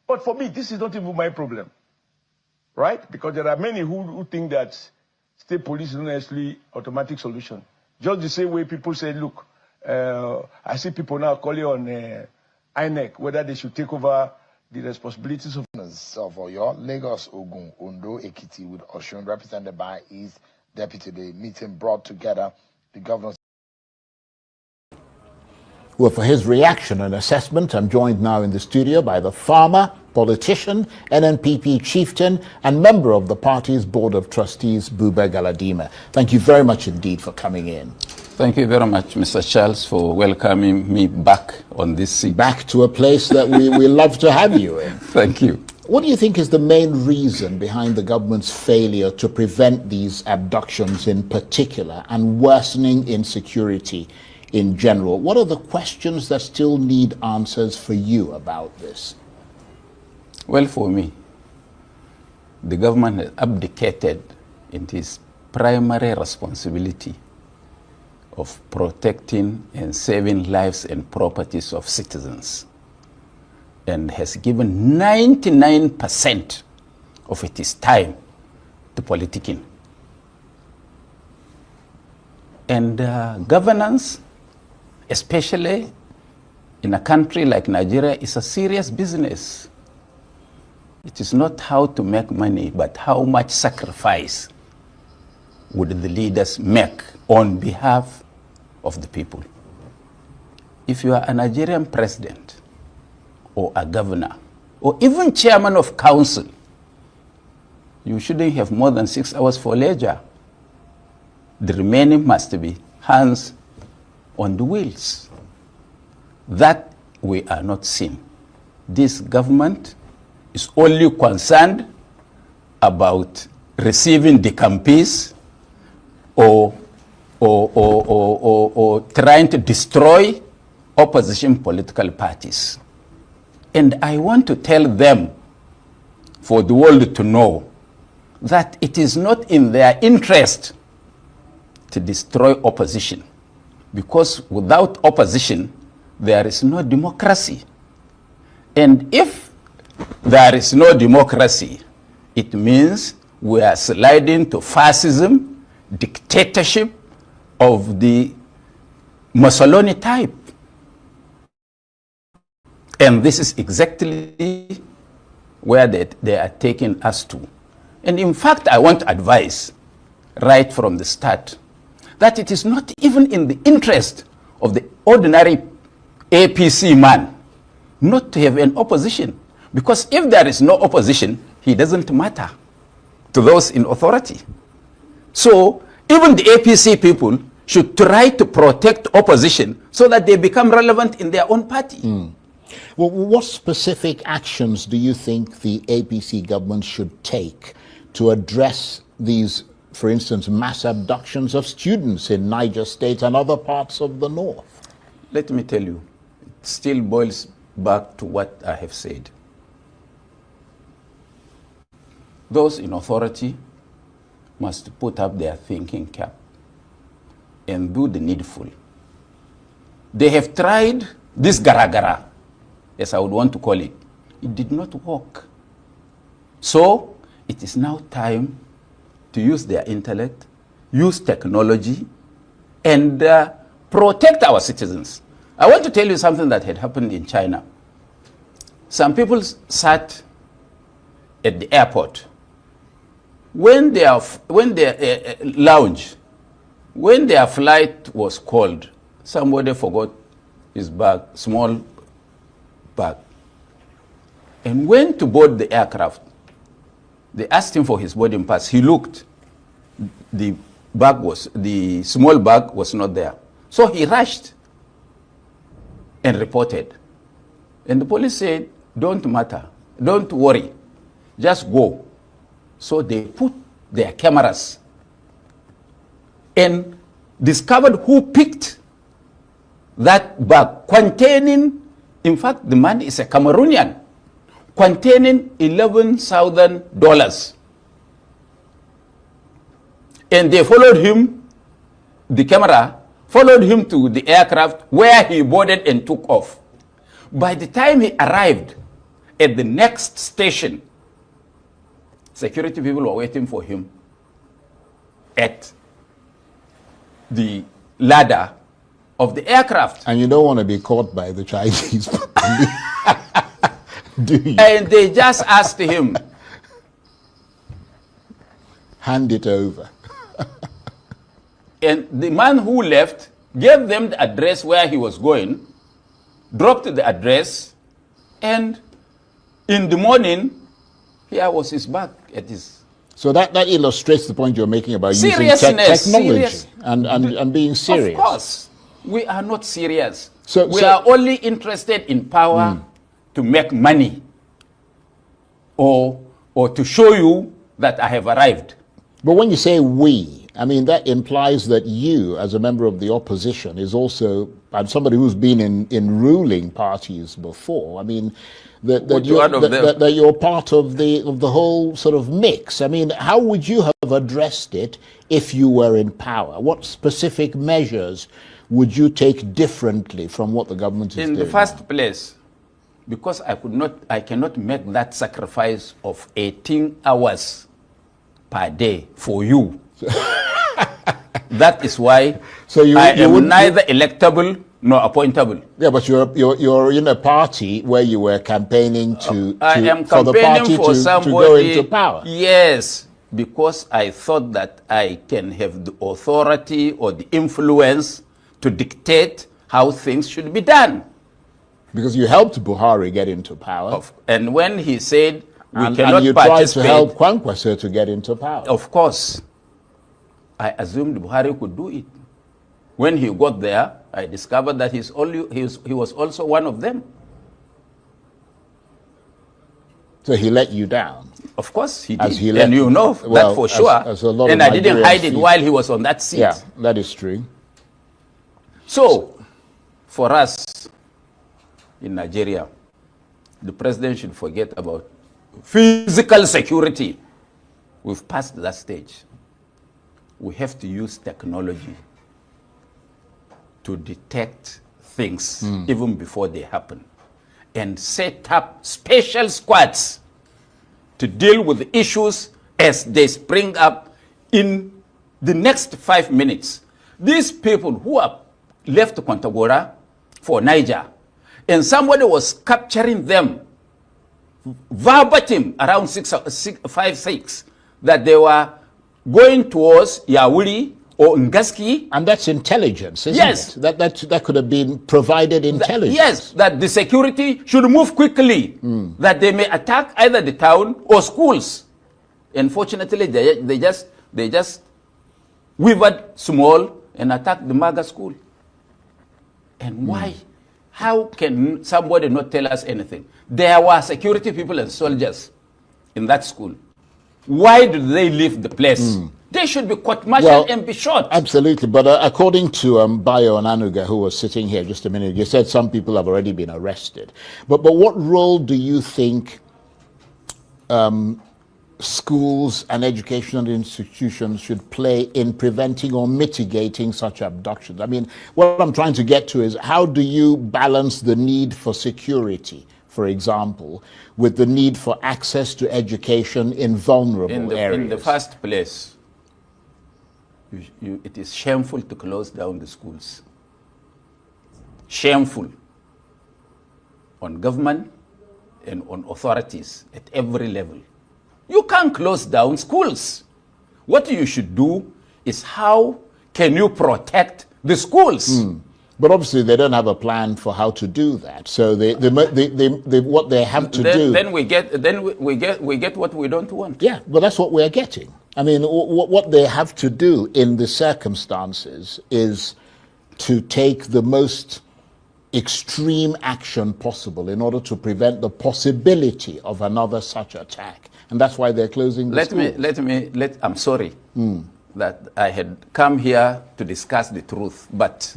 But for me, this is not even my problem, right? Because there are many who think that state police is not necessarily automatic solution. Just the same way people say, look, I see people now calling on INEC whether they should take over the responsibilities of Oyo, Lagos, Ogun, Ondo, Ekiti, with Oshun represented by his deputy. The meeting brought together the governors. Well, for his reaction and assessment, I'm joined now in the studio by the farmer, politician, NNPP chieftain, and member of the party's Board of Trustees, Buba Galadima. Thank you very much indeed for coming in. Thank you very much, Mr. Charles, for welcoming me back on this seat. Back to a place that we love to have you in. Thank you. What do you think is the main reason behind the government's failure to prevent these abductions in particular and worsening insecurity in general? What are the questions that still need answers for you about this? Well, for me, the government has abdicated in its primary responsibility of protecting and saving lives and properties of citizens, and has given 99% of its time to politicking. And governance, especially in a country like Nigeria, is a serious business. It is not how to make money, but how much sacrifice would the leaders make on behalf of the people. If you are a Nigerian president or a governor or even chairman of council, you shouldn't have more than 6 hours for leisure. The remaining must be hands on the wheels. That we are not seeing. This government is only concerned about receiving the campees or trying to destroy opposition political parties. And I want to tell them, for the world to know, that it is not in their interest to destroy opposition, because without opposition, there is no democracy. And if there is no democracy, it means we are sliding to fascism, dictatorship of the Mussolini type. And this is exactly where they are taking us to. And in fact, I want to advise right from the start that it is not even in the interest of the ordinary APC man not to have an opposition. Because if there is no opposition, he doesn't matter to those in authority. So even the APC people should try to protect opposition so that they become relevant in their own party. Well, what specific actions do you think the APC government should take to address these, for instance, mass abductions of students in Niger State and other parts of the north? Let me tell you, it still boils back to what I have said. Those in authority must put up their thinking cap and do the needful. They have tried this garagara, as I would want to call it. It did not work. So it is now time to use their intellect, use technology, and protect our citizens. I want to tell you something that had happened in China. Some people sat at the airport. When their lounge, when their flight was called, somebody forgot his bag, small bag, and went to board the aircraft. They asked him for his boarding pass. He looked. The the small bag was not there. So he rushed and reported. And the police said, don't matter, don't worry, just go. So they put their cameras and discovered who picked that bag containing, in fact, the man is a Cameroonian, containing $11,000. And they followed him, the camera followed him to the aircraft where he boarded and took off. By the time he arrived at the next station, security people were waiting for him at the ladder of the aircraft. And you don't want to be caught by the Chinese, do you? And they just asked him, hand it over. and the man who left gave them the address where he was going, dropped the address, and in the morning, here was his bag at his. So that illustrates the point you're making about using technology and being serious. Of course. We are not serious. We are only interested in power to make money or to show you that I have arrived. But when you say we, I mean, that implies that you, as a member of the opposition, is also somebody who's been in ruling parties before. I mean, that you're part of the whole sort of mix. I mean, how would you have addressed it if you were in power? What specific measures would you take differently from what the government is doing? In the first place, because I cannot make that sacrifice of 18 hours per day for you. That is why I am neither electable nor appointable. Yeah, but you're in a party where you were campaigning for the party to go into power. Yes, because I thought that I can have the authority or the influence to dictate how things should be done. Because you helped Buhari get into power. And when he said we cannot and you participate, tried to help Kwankwasa to get into power. Of course, I assumed Buhari could do it. When he got there, I discovered that he was also one of them. So he let you down. Of course he did. And you know that for sure. And I didn't hide it while he was on that seat. Yeah, that is true. So, for us in Nigeria, the president should forget about physical security. We've passed that stage. We have to use technology to detect things even before they happen, and set up special squads to deal with the issues as they spring up in the next 5 minutes. These people who are left Kontagora for Niger, and somebody was capturing them verbatim around 5-6 that they were going towards Yauri or Ngaski. And that's intelligence, isn't it? That could have been provided intelligence. Yes, that the security should move quickly, that they may attack either the town or schools. Unfortunately, they just wavered small and attacked the Maga school. And why? How can somebody not tell us anything? There were security people and soldiers in that school. Why did they leave the place? They should be court-martialed and be shot. Absolutely. But according to Bayo Onanuga, who was sitting here just a minute, you said some people have already been arrested. But what role do you think schools and educational institutions should play in preventing or mitigating such abductions? I mean, what I'm trying to get to is, how do you balance the need for security, for example, with the need for access to education in vulnerable areas? In the first place, it is shameful to close down the schools. Shameful on government and on authorities at every level. You can't close down schools. What you should do is, how can you protect the schools? But obviously they don't have a plan for how to do that. So what they have to do. Then we get what we don't want. Yeah, but that's what we're getting. I mean, what they have to do in the circumstances is to take the most extreme action possible in order to prevent the possibility of another such attack. And that's why they're closing the schools. I'm sorry that I had come here to discuss the truth, but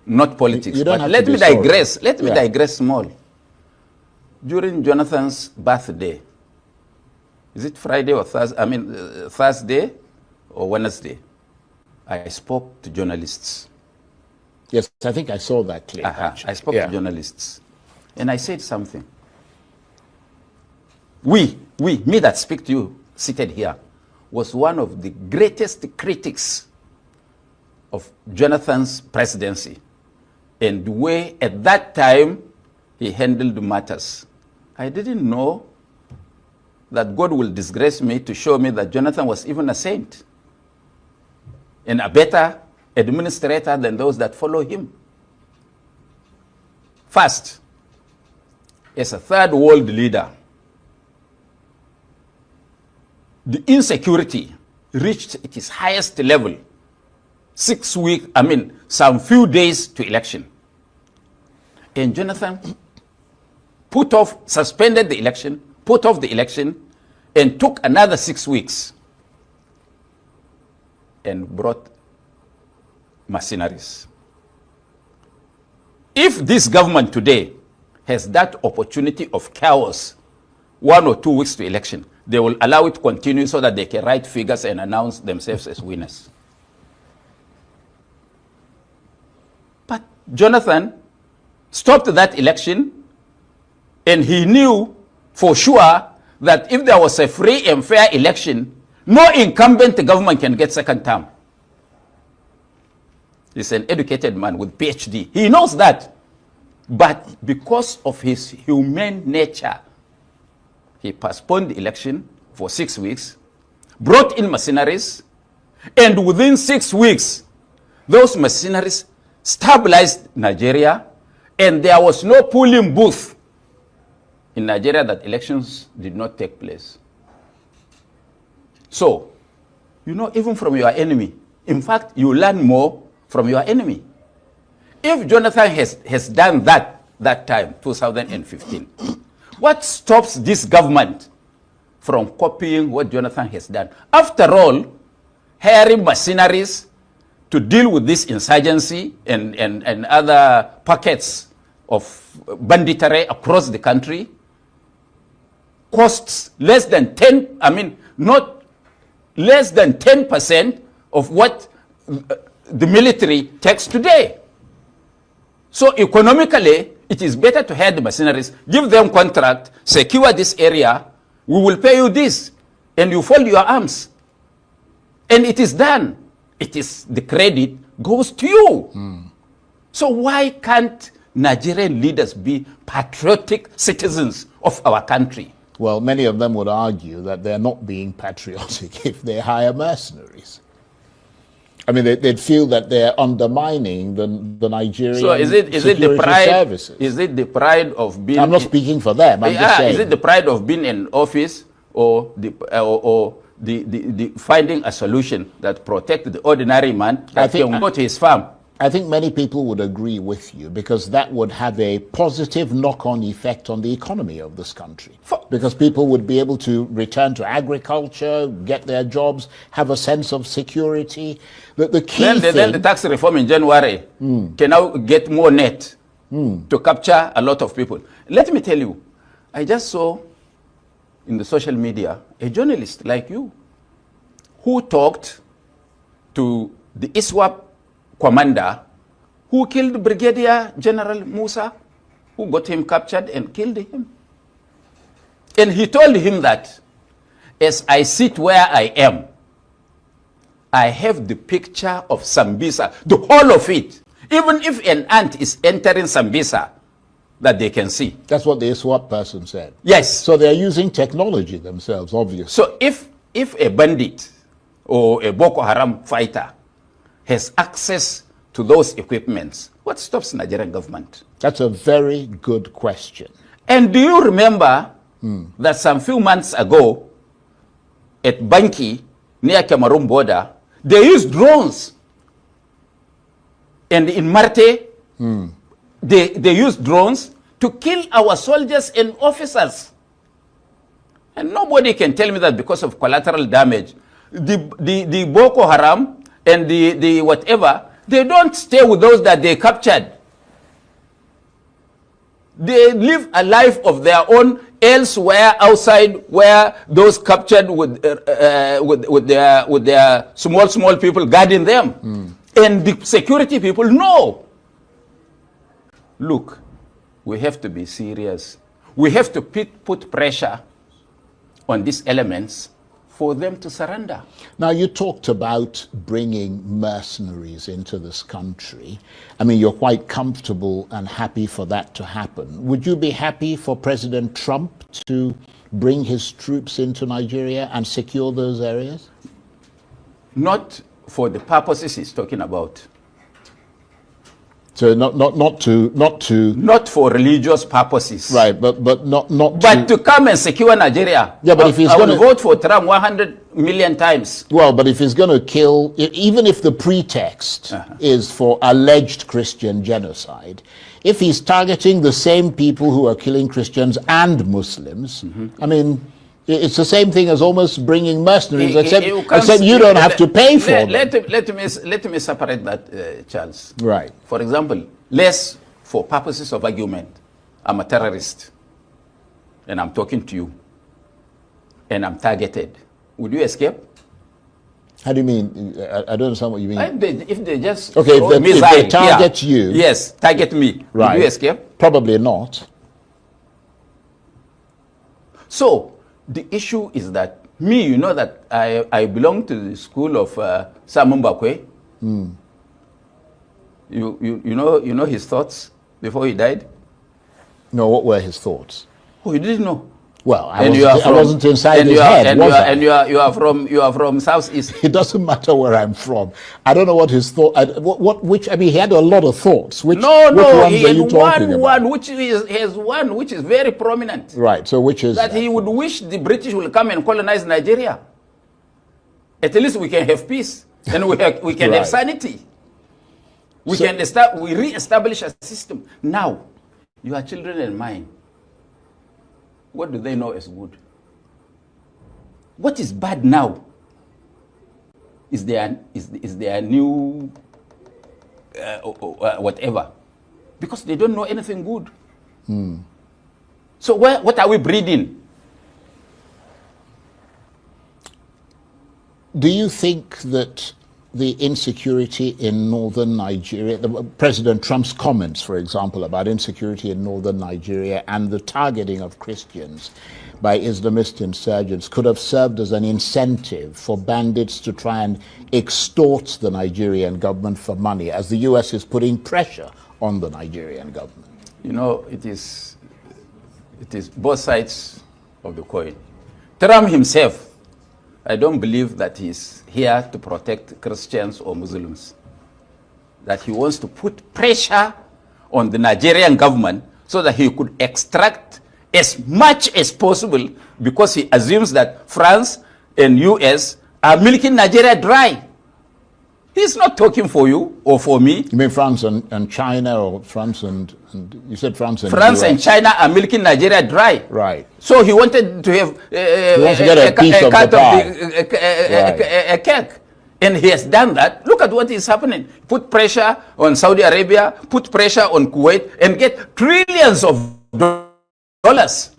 not politics. You don't but have let to me be sorry. digress. Let me digress small. During Jonathan's birthday, is it Friday or Thursday? I mean, Thursday or Wednesday, I spoke to journalists. Yes, I think I saw that clip. I spoke to journalists, and I said something. Me that speak to you, seated here, was one of the greatest critics of Jonathan's presidency and the way at that time he handled matters. I didn't know that God will disgrace me to show me that Jonathan was even a saint and a better administrator than those that follow him. First, as a third world leader, the insecurity reached its highest level some few days to election. And Jonathan suspended the election, put off the election, and took another 6 weeks and brought mercenaries. If this government today has that opportunity of chaos 1 or 2 weeks to election, they will allow it to continue so that they can write figures and announce themselves as winners. But Jonathan stopped that election, and he knew for sure that if there was a free and fair election, no incumbent government can get second term. He's an educated man with PhD. He knows that. But because of his humane nature, he postponed the election for 6 weeks, brought in mercenaries, and within 6 weeks, those mercenaries stabilized Nigeria, and there was no polling booth in Nigeria that elections did not take place. So, even from your enemy, in fact, you learn more from your enemy. If Jonathan has done that time, 2015, what stops this government from copying what Jonathan has done? After all, hiring mercenaries to deal with this insurgency and other pockets of banditry across the country costs less than 10% of what the military takes today. So economically, it is better to hire the mercenaries, give them contract, secure this area, we will pay you this, and you fold your arms. And it is done. The credit goes to you. So why can't Nigerian leaders be patriotic citizens of our country? Well, many of them would argue that they're not being patriotic if they hire mercenaries. I mean, they'd feel that they're undermining the Nigerian security services. Is it the pride of being... I'm not speaking for them, I'm just saying. Is it the pride of being in office or the finding a solution that protects the ordinary man that can go to his farm? I think many people would agree with you, because that would have a positive knock-on effect on the economy of this country. Because people would be able to return to agriculture, get their jobs, have a sense of security. The key then the tax reform in January can now get more net to capture a lot of people. Let me tell you, I just saw in the social media a journalist like you who talked to the ISWAP commander who killed Brigadier General Musa, who got him captured and killed him. And he told him that, as I sit where I am, I have the picture of Sambisa, the whole of it. Even if an ant is entering Sambisa, that they can see. That's what the ISWAP person said. Yes. So they're using technology themselves, obviously. So if a bandit or a Boko Haram fighter has access to those equipments, what stops the Nigerian government? That's a very good question. And do you remember that some few months ago at Banki, near Cameroon border, they use drones. And in Marte, they use drones to kill our soldiers and officers. And nobody can tell me that because of collateral damage. The Boko Haram and the whatever, they don't stay with those that they captured. They live a life of their own elsewhere outside where those captured with their small people guarding them. And the security people know. Look, we have to be serious. We have to put pressure on these elements for them to surrender. Now, you talked about bringing mercenaries into this country. I mean, you're quite comfortable and happy for that to happen. Would you be happy for President Trump to bring his troops into Nigeria and secure those areas? Not for the purposes he's talking about. So not for religious purposes. Right, but not But to come and secure Nigeria. Yeah, but if he's going to vote for Trump 100 million times. Well, but if he's going to kill, even if the pretext is for alleged Christian genocide, if he's targeting the same people who are killing Christians and Muslims, I mean, it's the same thing as almost bringing mercenaries, except you don't have to pay for them. Let me separate that, Charles. Right. For example, let's, for purposes of argument, I'm a terrorist, and I'm talking to you, and I'm targeted. Would you escape? How do you mean? I don't understand what you mean. If they just if they target you, yes, target me. Right. Would you escape? Probably not. So the issue is that me, you know that I belong to the school of Simon Bakwe. You know his thoughts before he died? No, what were his thoughts? Oh, you didn't know? Well, I wasn't inside his head, was I? And you are from Southeast. It doesn't matter where I'm from. I don't know what his thought. I mean, he had a lot of thoughts. Which ones are you talking about? He has one which is very prominent. Right. So which is that he would wish the British will come and colonize Nigeria. At least we can have peace and we can have sanity. We re-establish a system. Now, your children and mine, what do they know as good? What is bad now is their new whatever, because they don't know anything good. So what are we breeding? Do you think that the insecurity in northern Nigeria, President Trump's comments, for example, about insecurity in northern Nigeria and the targeting of Christians by Islamist insurgents could have served as an incentive for bandits to try and extort the Nigerian government for money, as the US is putting pressure on the Nigerian government? You know, it is both sides of the coin. Trump himself, I don't believe that he's here to protect Christians or Muslims. That he wants to put pressure on the Nigerian government so that he could extract as much as possible, because he assumes that France and US are milking Nigeria dry. He's not talking for you or for me. You mean France and China, or France and you said France and France and China are milking Nigeria dry. Right. So he wanted to have a piece of the pie. A cake. And he has done that. Look at what is happening. Put pressure on Saudi Arabia, put pressure on Kuwait, and get trillions of dollars.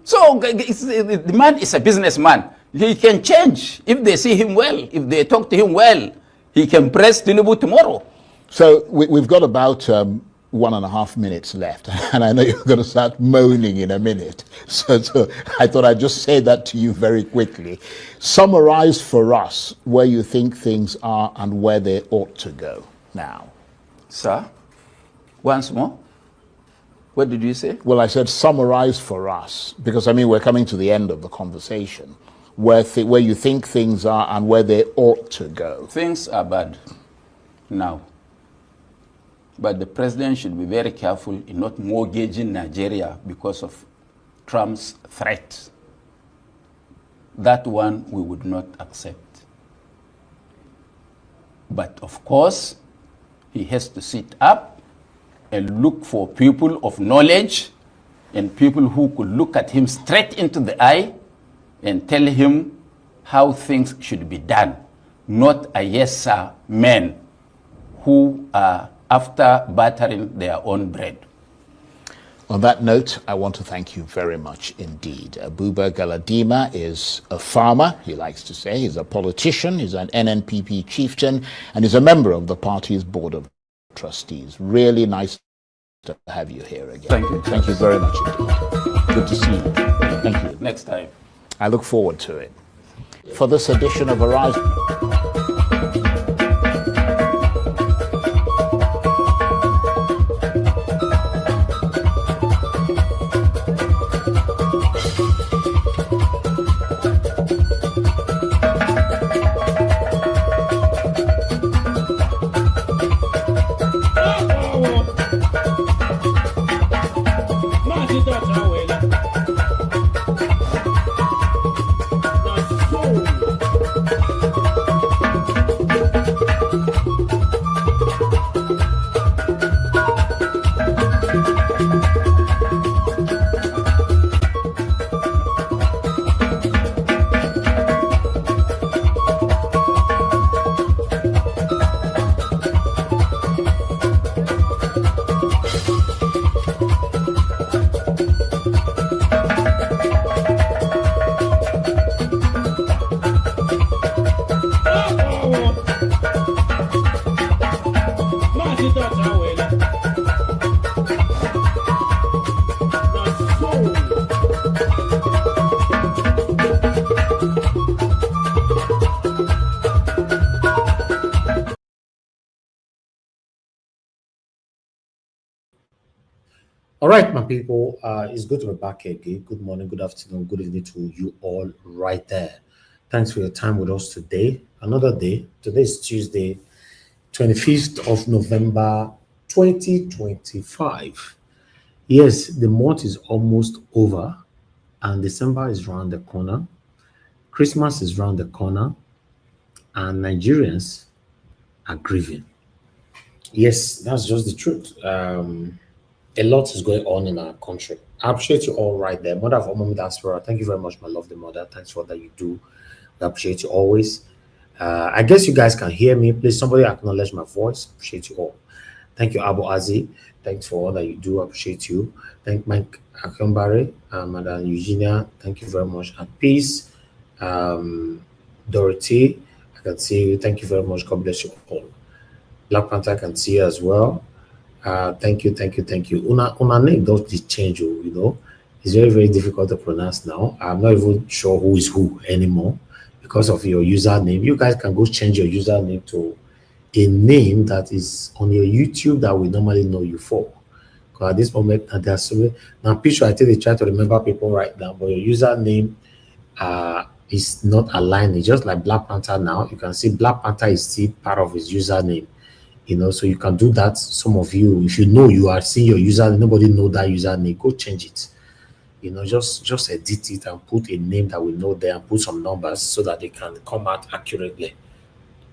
So the man is a businessman. He can change if they see him well, if they talk to him well. He can press Tinubu tomorrow. So we've got about 1.5 minutes left, and I know you're going to start moaning in a minute. So I thought I'd just say that to you very quickly. Summarize for us where you think things are and where they ought to go now. Sir, once more. What did you say? Well, I said summarize for us, because I mean we're coming to the end of the conversation. Where you think things are and where they ought to go. Things are bad now. But the president should be very careful in not mortgaging Nigeria because of Trump's threat. that one we would not accept. But of course, he has to sit up and look for people of knowledge and people who could look at him straight into the eye and tell him how things should be done, not a yes sir men who are after battering their own bread. On that note, I want to thank you very much indeed. Abuba Galadima is a farmer, he likes to say. He's a politician, he's an NNPP chieftain, and he's a member of the party's board of trustees. Really nice to have you here again. Thank you. Thank you very much indeed. Good to see you. Thank you. Next time. I look forward to it. For this edition of Arise. All right, my people, it's good to be back again. Good morning, good afternoon, good evening to you all right there. Thanks for your time with us today. Another day. Today is Tuesday, 25th of November, 2025. Yes, the month is almost over and December is around the corner. Christmas is around the corner and Nigerians are grieving. Yes, that's just the truth. A lot is going on in our country. I appreciate you all right there. Mother of Omami Diaspora, thank you very much, my lovely mother. Thanks for all that you do. I appreciate you always. I guess you guys can hear me. Please, somebody acknowledge my voice. Appreciate you all. Thank you, Abu Azi. Thanks for all that you do. I appreciate you. Thank Mike Akambare, Madam Eugenia. Thank you very much. And peace. Dorothy, I can see you. Thank you very much. God bless you all. Black Panther, I can see you as well. Thank you. Una name does change, you know. It's very, very difficult to pronounce now. I'm not even sure who is who anymore because of your username. You guys can go change your username to a name that is on your YouTube that we normally know you for. Because at this moment, there's so many. Now, picture, I think they try to remember people right now, but your username is not aligned. It's just like Black Panther now. You can see Black Panther is still part of his username. You know, so you can do that. Some of you, if you know you are seeing your username, nobody know that username, go change it. You know, just edit it and put a name that we know there and put some numbers so that they can come out accurately.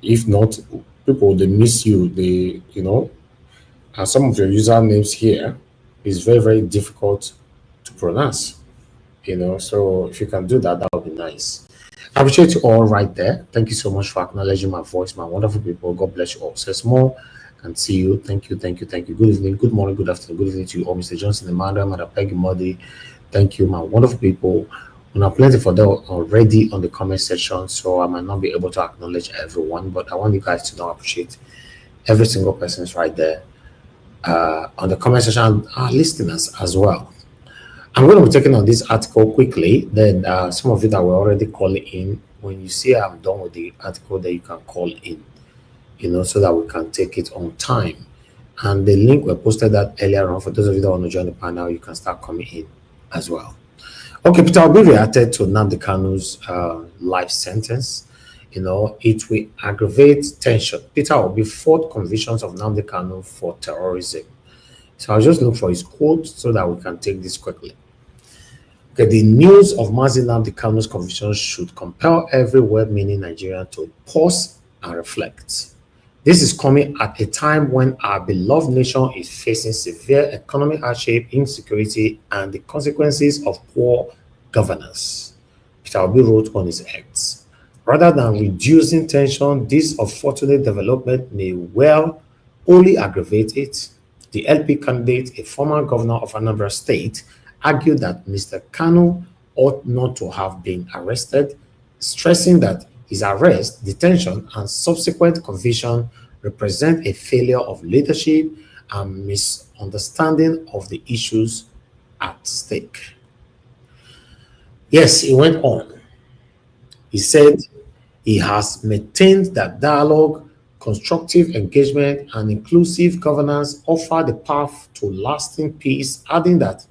If not, people, they miss you. They, you know, and some of your usernames here is very, very difficult to pronounce. You know, so if you can do that, that would be nice. I appreciate you all right there. Thank you so much for acknowledging my voice, my wonderful people. God bless you all. Says more. Can see you. Thank you. Good evening, good morning, good afternoon, good evening to you all. Mr. Johnson, Amanda, Madam Peggy Modi. Thank you, my wonderful people. We have plenty for them already on the comment section, so I might not be able to acknowledge everyone, but I want you guys to know I appreciate every single person is right there on the comment section, our listeners as well. I'm going to be taking on this article quickly. Then some of you that were already calling in, when you see I'm done with the article, that you can call in, you know, so that we can take it on time. And the link we posted that earlier on. For those of you that want to join the panel, you can start coming in as well. Okay, Peter Obi reacted to Nnamdi Kanu's life sentence. You know, it will aggravate tension. Peter Obi fought convictions of Nnamdi Kanu for terrorism. So I'll just look for his quote so that we can take this quickly. Okay, the news of Mazi Nnamdi Kanu's conviction should compel every well-meaning Nigerian to pause and reflect. This is coming at a time when our beloved nation is facing severe economic hardship, insecurity, and the consequences of poor governance. Peter Obi wrote on his X. Rather than reducing tension, this unfortunate development may well only aggravate it. The LP candidate, a former governor of Anambra State, argued that Mr. Kanu ought not to have been arrested, stressing that his arrest, detention, and subsequent conviction represent a failure of leadership and misunderstanding of the issues at stake. Yes, he went on. He said he has maintained that dialogue, constructive engagement, and inclusive governance offer the path to lasting peace, adding that,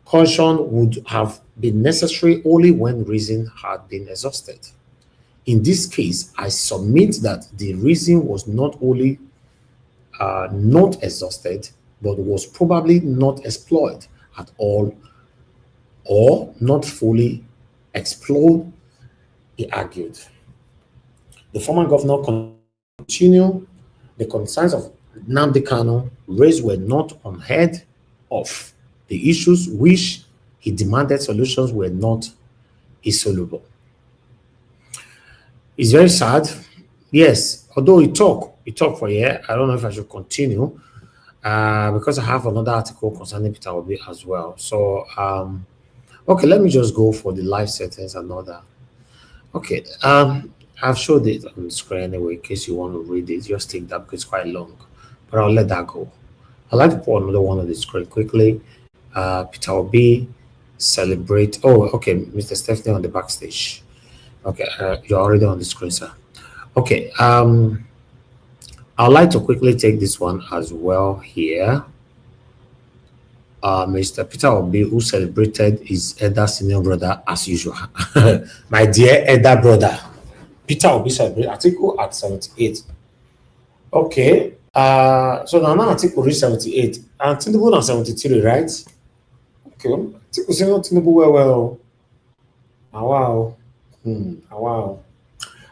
caution would have been necessary only when reason had been exhausted. In this case, I submit that the reason was not only not exhausted, but was probably not explored at all or not fully explored, he argued. The former governor continued, the concerns of Nnamdi Kanu raised were not unheard of. The issues which he demanded solutions were not insoluble. It's very sad. Yes, although he talked for a year. I don't know if I should continue because I have another article concerning Peter Obi as well. So, okay, let me just go for the life sentence and all that. Okay, I've showed it on the screen anyway, in case you want to read it. Just take that because it's quite long, but I'll let that go. I'd like to put another one on the screen quickly. Peter Obi celebrate. Oh, okay, Mr. Stephanie on the backstage. Okay, you're already on the screen, sir. Okay, I'd like to quickly take this one as well here. Mr. Peter Obi, who celebrated his elder senior brother as usual. My dear elder brother, Peter Obi celebrated Atiku at 78. Okay, so now Atiku reached 78, and Tinubu now 73, right? Okay, Atiku senior Tinubu well. Wow. Wow.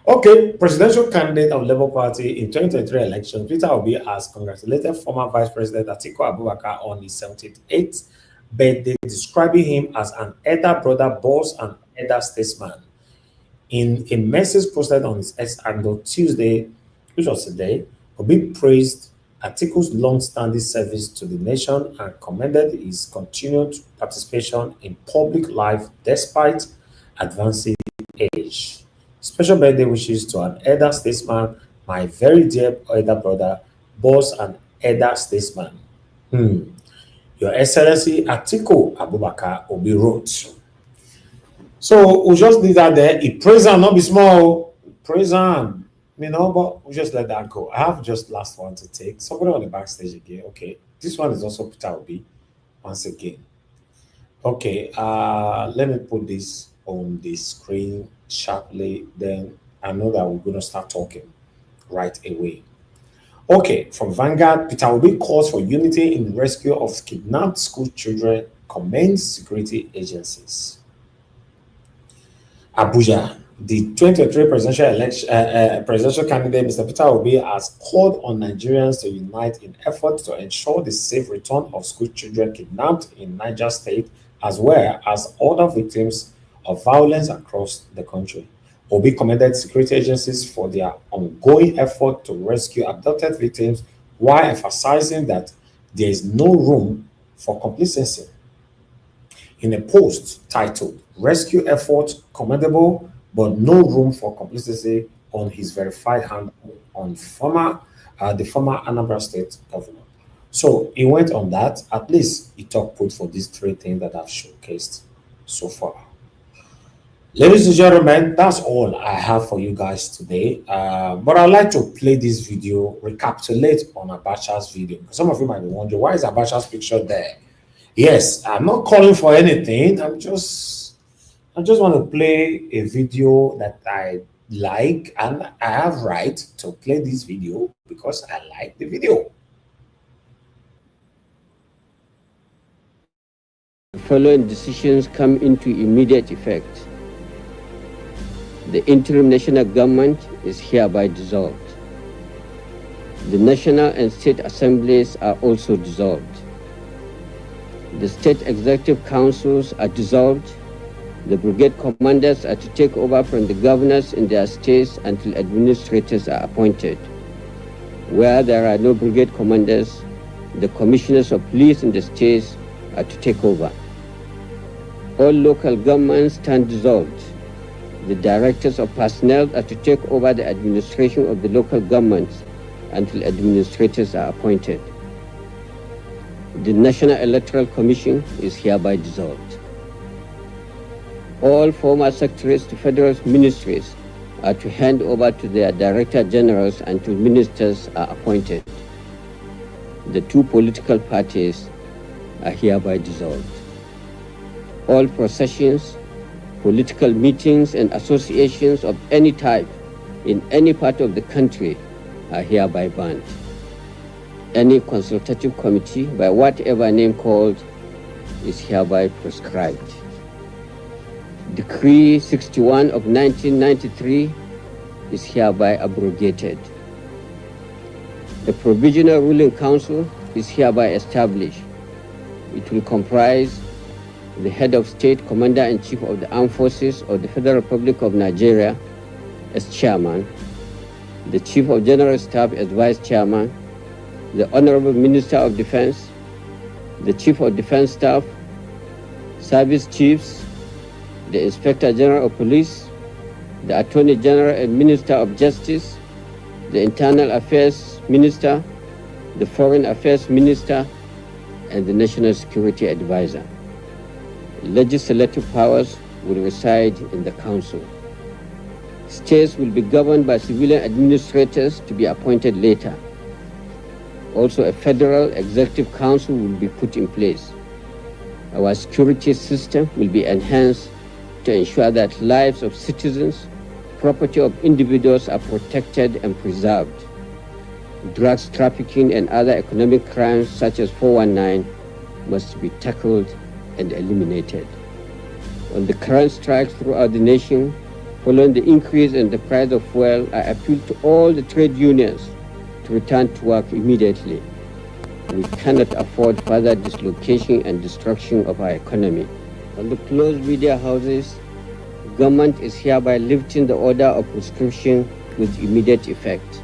Okay, presidential candidate of Labour Party in 2023 election, Peter Obi has congratulated former Vice President Atiku Abubakar on his 78th birthday, describing him as an elder brother, boss, and elder statesman. In a message posted on his X handle Tuesday, which was today, Obi praised Atiku's long-standing service to the nation and commended his continued participation in public life despite advancing age. Special birthday wishes to an elder statesman, my very dear elder brother, boss, and elder statesman. Your Excellency Atiku Abubakar Obi wrote. So we'll just leave that there. He praise him, not be small. Praise him, but we'll just let that go. I have just last one to take. Somebody on the backstage again. Okay, this one is also Peter Obi once again. Okay, let me put this on the screen sharply, then I know that we're going to start talking right away. Okay, from Vanguard, Peter Obi calls for unity in the rescue of kidnapped school children, commends security agencies. Abuja, the 2023 presidential candidate, Mr. Peter Obi, has called on Nigerians to unite in efforts to ensure the safe return of school children kidnapped in Niger State, as well as other victims of violence across the country. Obi commended security agencies for their ongoing effort to rescue abducted victims while emphasizing that there is no room for complacency. In a post titled Rescue Effort Commendable but No Room for Complacency on his verified handle on the former Anambra State governor. So he went on that. At least he talked put for these three things that I've showcased so far. Ladies and gentlemen, that's all I have for you guys today. But I'd like to play this video, recapitulate on Abacha's video. Some of you might be wondering, why is Abacha's picture there? Yes, I'm not calling for anything. I just want to play a video that I like, and I have right to play this video because I like the video. The following decisions come into immediate effect. The interim national government is hereby dissolved. The national and state assemblies are also dissolved. The state executive councils are dissolved. The brigade commanders are to take over from the governors in their states until administrators are appointed. Where there are no brigade commanders, the commissioners of police in the states are to take over. All local governments stand dissolved. The directors of personnel are to take over the administration of the local governments until administrators are appointed. The National Electoral Commission is hereby dissolved. All former secretaries to federal ministries are to hand over to their director generals until ministers are appointed. The two political parties are hereby dissolved. All processions, political meetings, and associations of any type in any part of the country are hereby banned. Any consultative committee, by whatever name called, is hereby proscribed. Decree 61 of 1993 is hereby abrogated. The Provisional Ruling Council is hereby established. It will comprise the head of state, commander-in-chief of the armed forces of the Federal Republic of Nigeria as chairman, the chief of general staff as vice chairman, the honorable minister of defense, the chief of defense staff, service chiefs, the inspector general of police, the attorney general and minister of justice, the internal affairs minister, the foreign affairs minister, and the national security advisor. Legislative powers will reside in the council. States will be governed by civilian administrators to be appointed later. Also, a federal executive council will be put in place. Our security system will be enhanced to ensure that lives of citizens, property of individuals are protected and preserved. Drugs trafficking and other economic crimes such as 419 must be tackled and eliminated. On the current strikes throughout the nation, following the increase in the price of fuel, I appeal to all the trade unions to return to work immediately. We cannot afford further dislocation and destruction of our economy. On the closed media houses, government is hereby lifting the order of proscription with immediate effect.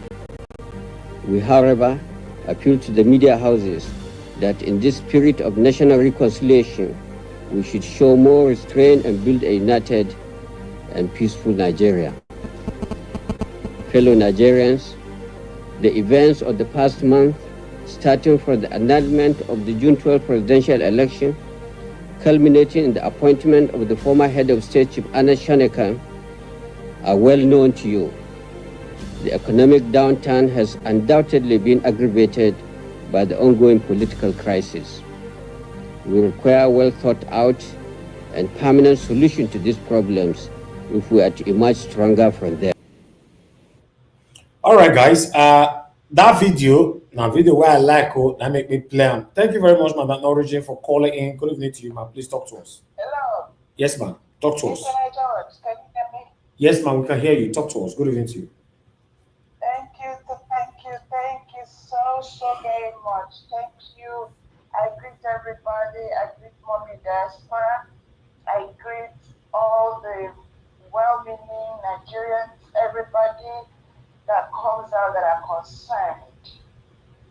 We, however, appeal to the media houses that in this spirit of national reconciliation, we should show more restraint and build a united and peaceful Nigeria. Fellow Nigerians, the events of the past month, starting from the annulment of the June 12 presidential election, culminating in the appointment of the former head of state, Chief Anas Shanekan, are well known to you. The economic downturn has undoubtedly been aggravated by the ongoing political crisis. We require a well thought out and permanent solution to these problems if we are to emerge stronger from them. All right, guys. That video, now video where I like that make me play. Thank you very much, Madam Origin, for calling in. Good evening to you, ma'am. Please talk to us. Hello. Yes, ma'am. Talk to us. Can you hear me? Yes, ma'am. We can hear you. Talk to us. Good evening to you. Thank you so very much. Thank you. I greet everybody. I greet Mommy Diaspora. I greet all the well-meaning Nigerians, everybody that comes out that are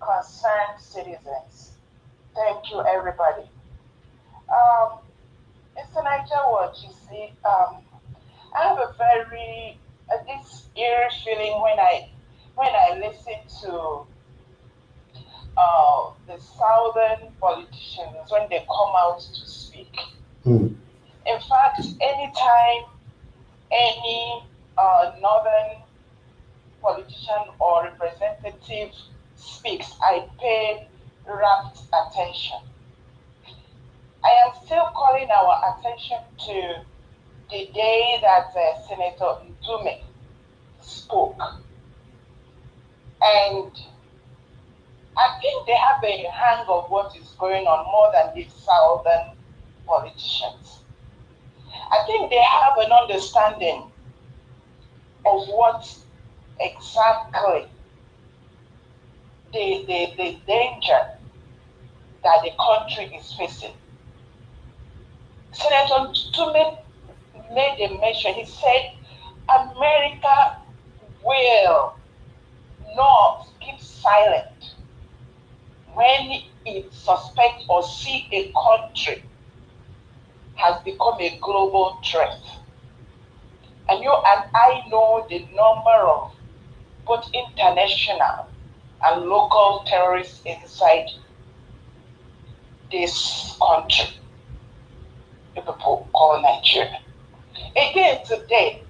concerned citizens. Thank you, everybody. Mr. Niger Watch, you see, I have a very this eerie feeling when I listen to the southern politicians when they come out to speak. In fact, anytime any northern politician or representative speaks, I pay rapt attention. I am still calling our attention to the day that Senator Ndume spoke. And I think they have a hang of what is going on more than the southern politicians. I think they have an understanding of what exactly the danger that the country is facing. Senator Tume made a mention. He said, America will not keep silent when it suspects or see a country has become a global threat. And you and I know the number of both international and local terrorists inside this country, the people call Nigeria. Again, today,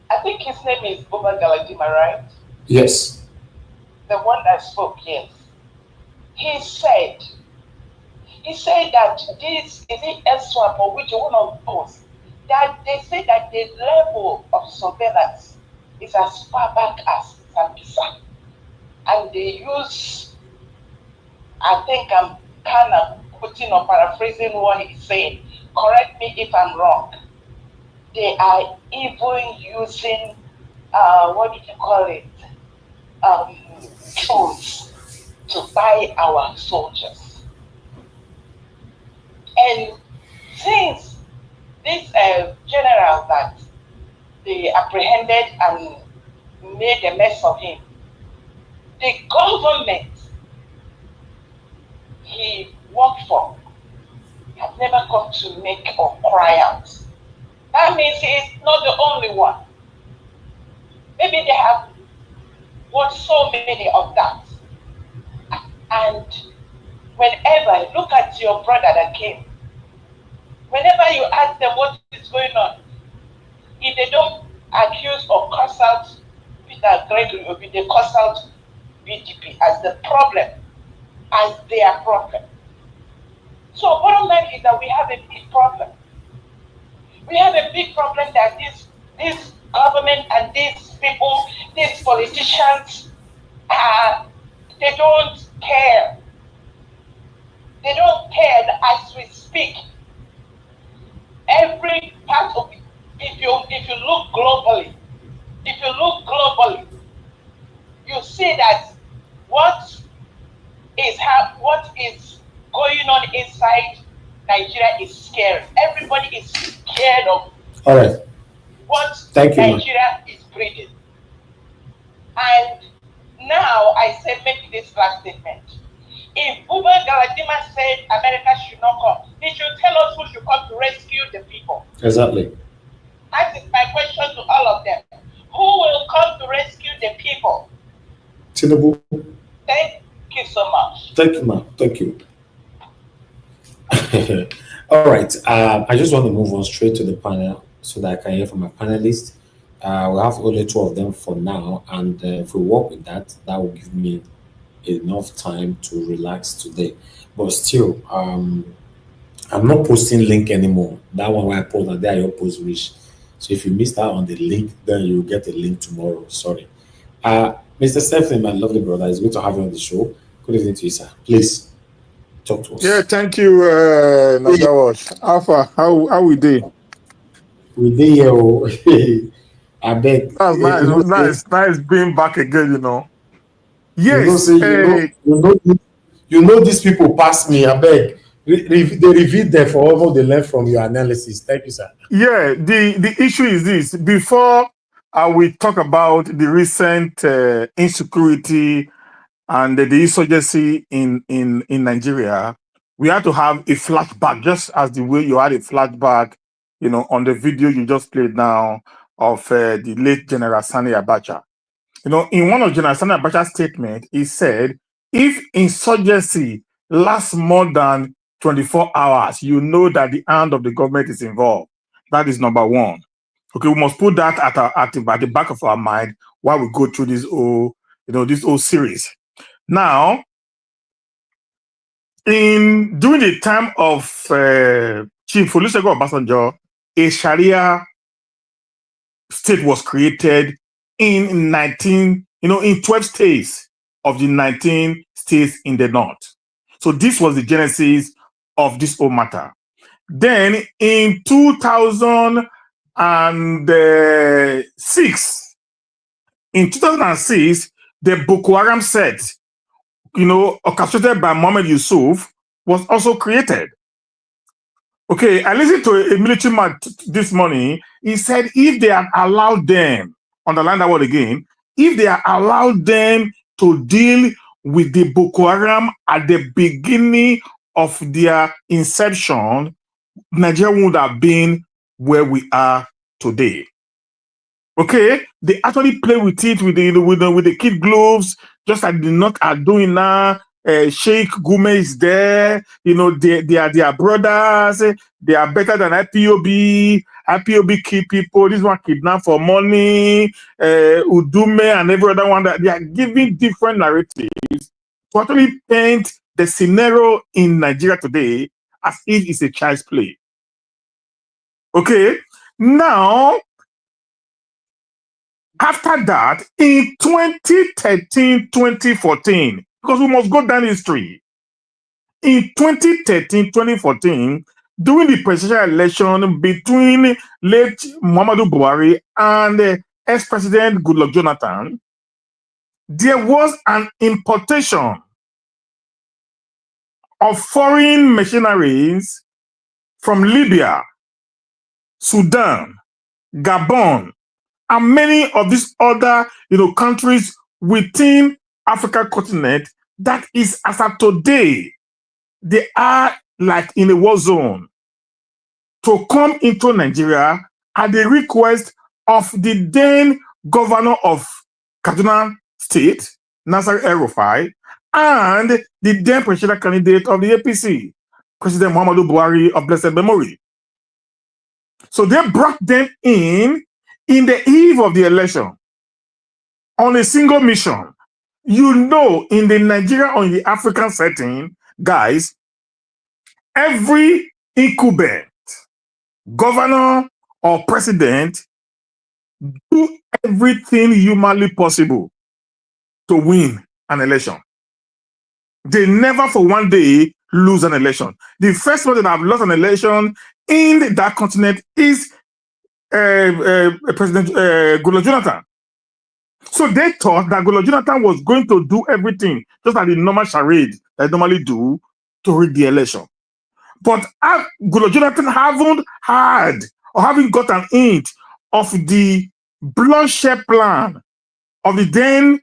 I think his name is Buba Galadima, right? Yes. The one that spoke, yes. He said that this is it SWAP or which one of those, that they say that the level of surveillance is as far back as Sambisa. And they use, I think I'm kind of putting or paraphrasing what he's saying. Correct me if I'm wrong. They are even using, what do you call it, tools to buy our soldiers. And since this general that they apprehended and made a mess of him, the government he worked for have never come to make or cry out. That means he's not the only one. Maybe they have watched so many of that. And whenever, look at your brother that came, whenever you ask them what is going on, if they don't accuse or curse out Peter Gregory, they curse out BDP as the problem, as their problem. So bottom line is that we have a big problem. We have a big problem that this government and these people, these politicians, they don't care. They don't care that as we speak. Every part of it, if you look globally, you see that what is going on inside Nigeria is scary. Everybody is scared of what Nigeria is breeding. And now I say make this last statement. If Buba Galadima said America should not come, he should tell us who should come to rescue the people. Exactly. That is my question to all of them. Who will come to rescue the people? Tinubu. Thank you so much. Thank you, ma'am. Thank you. All right. I just want to move on straight to the panel so that I can hear from my panelists. We have only 2 of them for now, and if we work with that, that will give me enough time to relax today. But still, I'm not posting link anymore. That one where I post and there your post reach. So if you missed out on the link, then you'll get a link tomorrow. Sorry. Mr. Stephen, my lovely brother, it's good to have you on the show. Good evening to you, sir. Please talk to us. Yeah, thank you, Nagawash. Alpha, how we do? We did here. I beg. That's nice being back again, you know. Yes. You know these people pass me. I beg. They reviewed them for all they learned from your analysis. Thank you, sir. Yeah, the issue is this. Before we talk about the recent insecurity and the insurgency in Nigeria, we have to have a flashback, just as the way you had a flashback, you know, on the video you just played now of the late General Sani Abacha. You know, in one of General Sani Abacha's statements, he said, if insurgency lasts more than 24 hours, you know that the hand of the government is involved. That is number one. Okay, we must put that at the back of our mind while we go through this whole series. Now, during the time of Chief Olusegun Obasanjo, a Sharia state was created in 12 states of the 19 states in the north. So this was the genesis of this whole matter. Then in 2006, the Boko Haram set, orchestrated by Mohammed Yusuf, was also created. Okay, I listened to a military man this morning. He said if they had allowed them, underline that word again, if they had allowed them to deal with the Boko Haram at the beginning of their inception, Nigeria would have been where we are today. Okay, they actually play with it with the kid gloves, just like the North are doing now. Sheikh Gume is there. They are their brothers. They are better than IPOB. IPOB keep people. This one kidnap for money. Udume and every other one that they are giving different narratives to actually paint the scenario in Nigeria today as if it's a child's play. Okay, now, after that, in 2013, 2014, because we must go down history, in 2013, 2014, during the presidential election between late Muhammadu Buhari and ex-president Goodluck Jonathan, there was an importation of foreign mercenaries from Libya, Sudan, Gabon, and many of these other countries within African continent that is, as of today, they are like in a war zone to come into Nigeria at the request of the then governor of Kaduna State, Nasir El-Rufai, and the then presidential candidate of the APC, President Muhammadu Buhari of blessed memory. So they brought them in the eve of the election on a single mission. In the Nigeria or in the African setting, guys, every incumbent, governor or president do everything humanly possible to win an election. They never for one day lose an election. The first one that have lost an election in that continent is President Goodluck Jonathan. So they thought that Goodluck Jonathan was going to do everything, just like the normal charade that they normally do, to rig the election. But Goodluck Jonathan haven't got an hint of the bloodshed plan of the then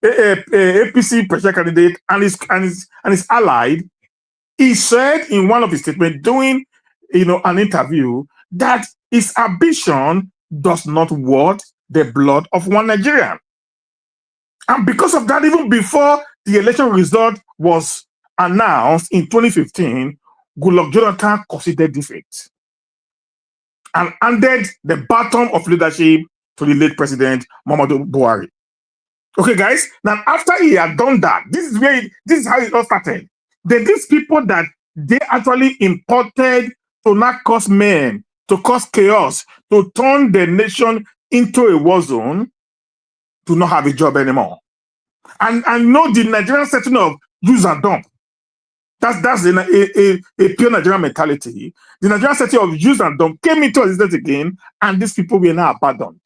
APC presidential candidate and his allied. He said in one of his statements during an interview that his ambition does not want the blood of one Nigerian. And because of that, even before the election result was announced in 2015, Goodluck Jonathan conceded defeat and handed the baton of leadership to the late President Muhammadu Buhari. Okay, guys, now after he had done that, this is how it all started. Then these people that they actually imported to not cause men, to cause chaos, to turn the nation into a war zone, do not have a job anymore. And know the Nigerian setting of use and dump. That's a pure Nigerian mentality. The Nigerian setting of use and dump came into existence again, and these people were now abandoned.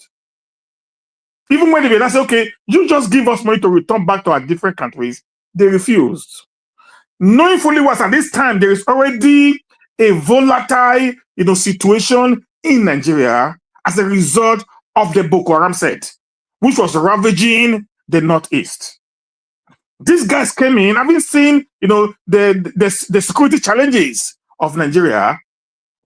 Even when they were say, okay, you just give us money to return back to our different countries, they refused. Knowing fully well at this time there is already a volatile, situation in Nigeria as a result of the Boko Haram set, which was ravaging the Northeast. These guys came in, having seen, the security challenges of Nigeria,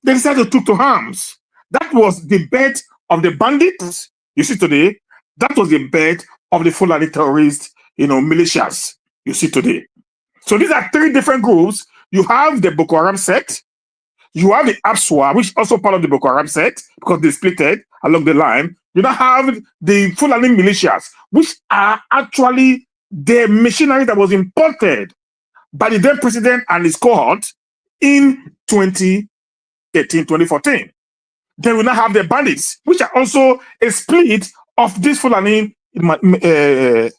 they decided to take to arms. That was the bed of the bandits you see today. That was the bed of the Fulani terrorist, militias you see today. So these are three different groups. You have the Boko Haram sect. You have the APSWA, which is also part of the Boko Haram sect, because they splitted along the line. You now have the Fulani militias, which are actually the machinery that was imported by the then president and his cohort in 2013, 2014. Then we now have the bandits, which are also a split of this Fulani militia,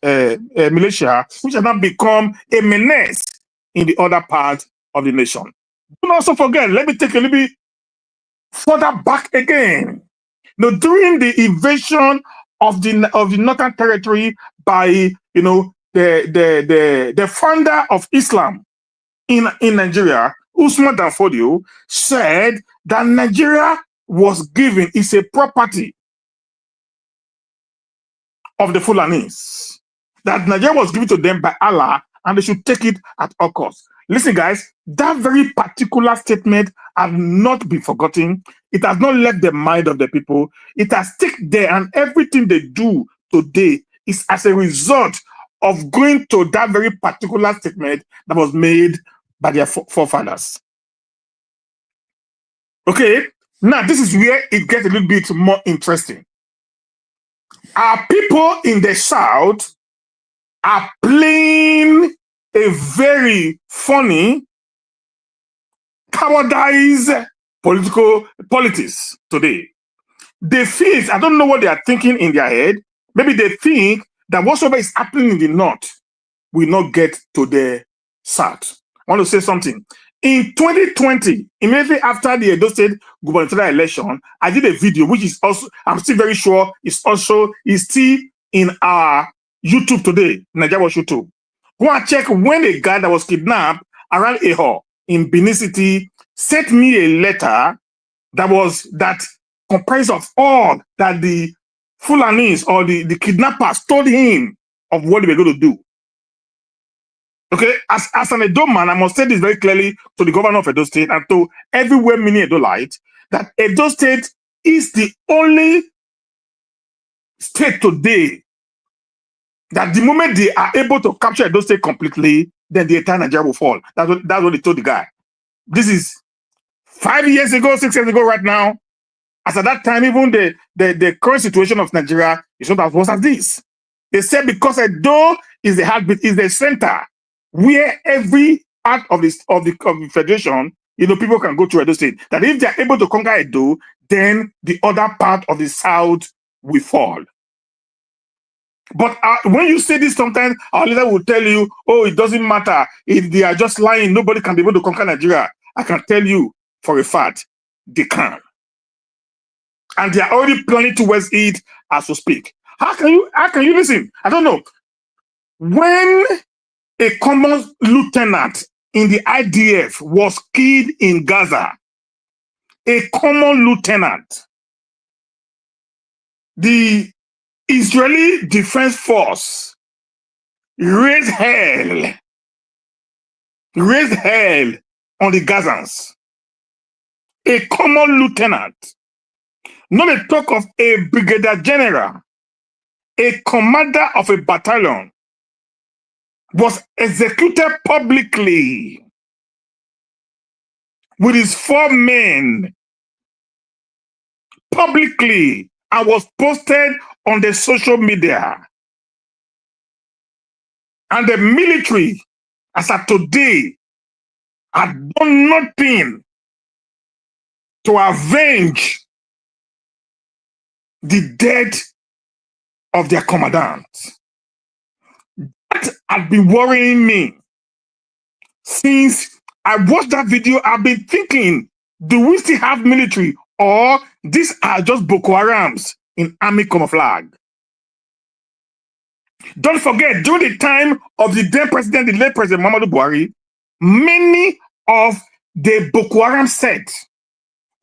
which has now become a menace in the other part of the nation. Don't also forget, let me take a little bit further back again. During the invasion of the Northern Territory by the founder of Islam in Nigeria, Usman Dan Fodio, said that Nigeria was given is a property of the Fulanis. That Nigeria was given to them by Allah and they should take it at all costs. Listen, guys, that very particular statement has not been forgotten. It has not left the mind of the people. It has stuck there, and everything they do today is as a result of going to that very particular statement that was made by their forefathers. Okay, now this is where it gets a little bit more interesting. Our people in the South are playing a very funny, cowardized politics today. They feel, I don't know what they are thinking in their head. Maybe they think that whatsoever is happening in the North will not get to the South. I want to say something. In 2020, immediately after the Edo State gubernatorial election, I did a video, which is also, I'm still very sure, is still in our YouTube today, Nigeria Watch YouTube. Go and check when a guy that was kidnapped around Eho in Benin City sent me a letter that comprised of all that the Fulanis or the kidnappers told him of what they were going to do. Okay, as an Edo man, I must say this very clearly to the governor of Edo State and to every well-meaning Edoite, that Edo State is the only state today that the moment they are able to capture Edo State completely, then the entire Nigeria will fall. That's what they told the guy. This is 5 years ago, 6 years ago right now. As at that time, even the current situation of Nigeria is not as worse as this. They said because Edo is the heartbeat, is the center where every part of the federation, people can go to Edo State. That if they are able to conquer Edo, then the other part of the South will fall. But when you say this, sometimes our leader will tell you, oh, it doesn't matter. If they are just lying, nobody can be able to conquer Nigeria. I can tell you for a fact, they can. And they are already planning towards it as we speak. How can you listen? I don't know. When a common lieutenant in the IDF was killed in Gaza, a common lieutenant, the Israeli Defense Force raised hell on the Gazans. A common lieutenant, not a talk of a brigadier general, a commander of a battalion, was executed publicly with his 4 men publicly and was posted on the social media. And the military, as of today, had done nothing to avenge the death of their commandant. That had been worrying me since I watched that video. I've been thinking, do we still have military, or these are just Boko Harams in army camouflage? Don't forget, during the time of the then president, the late President Muhammadu Buhari, many of the Boko Haram sect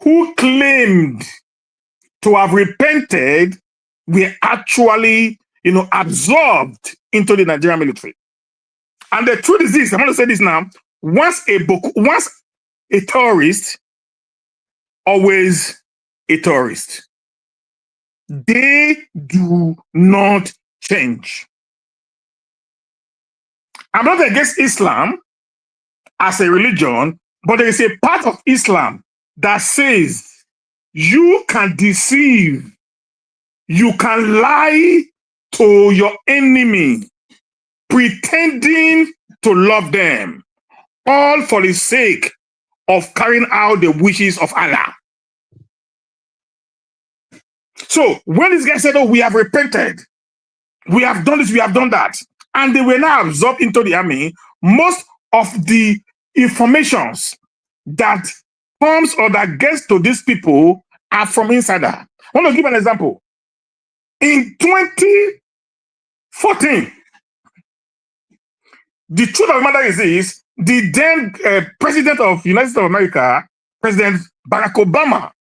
who claimed to have repented were actually, absorbed into the Nigerian military. And the truth is this, I'm going to say this now, once a terrorist, always a terrorist. They do not change. I'm not against Islam as a religion, but there is a part of Islam that says you can deceive, you can lie to your enemy, pretending to love them, all for the sake of carrying out the wishes of Allah. So when this guy said, oh, we have repented, we have done this, we have done that, and they were now absorbed into the army, most of the informations that comes or that gets to these people are from insider. I want to give an example. In 2014, the truth of the matter is this, the then president of the United States of America, President Barack Obama,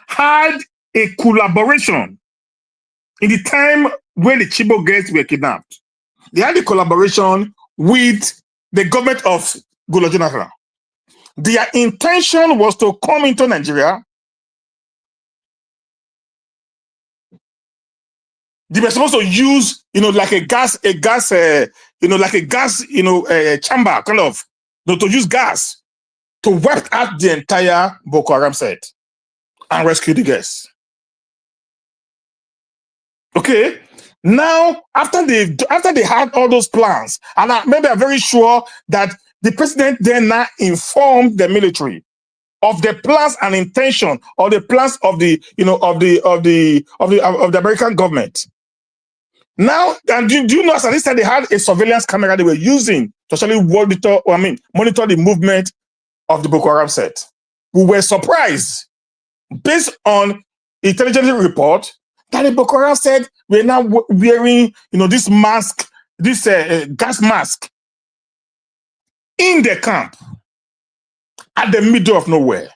had a collaboration in the time when the Chibok girls were kidnapped. They had a collaboration with the government of Goodluck Jonathan. Their intention was to come into Nigeria. They were supposed to use, like a gas, chamber, kind of, to use gas to wipe out the entire Boko Haram set and rescue the girls. Okay. Now, after they had all those plans, and maybe I'm very sure that the president then now informed the military of the plans and intention, or the plans of the American government. Now, and do you know, at this time they had a surveillance camera they were using to actually monitor the movement of the Boko Haram set. We were surprised, based on intelligence report, that the Boko Haram said we're now wearing, this mask, this gas mask in the camp at the middle of nowhere.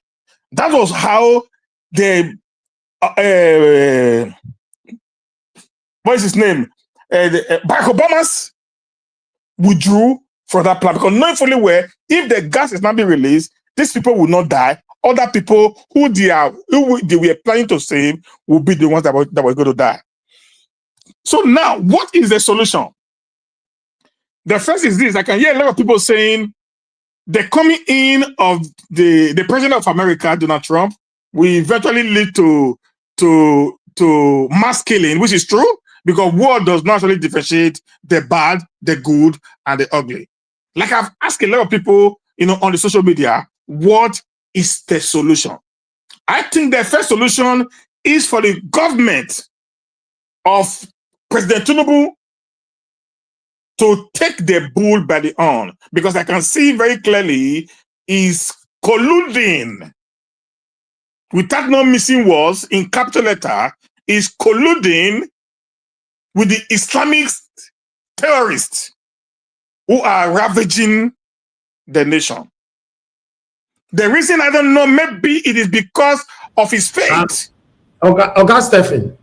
That was how the what is his name? Barack Obama's withdrew from that plan, because knowing fully well, if the gas is not being released, these people will not die. Other people who they were planning to save will be the ones that were going to die. So now, what is the solution? The first is this: I can hear a lot of people saying the coming in of the president of America, Donald Trump, will eventually lead to mass killing, which is true, because war does not actually differentiate the bad, the good, and the ugly. Like I've asked a lot of people, on the social media, what is the solution? I think the first solution is for the government of President Tinubu to take the bull by the horn, because I can see very clearly is colluding, without no missing words, in capital letter, is colluding with the Islamic terrorists who are ravaging the nation. The reason I don't know, maybe it is because of his faith. Okay, Stephen.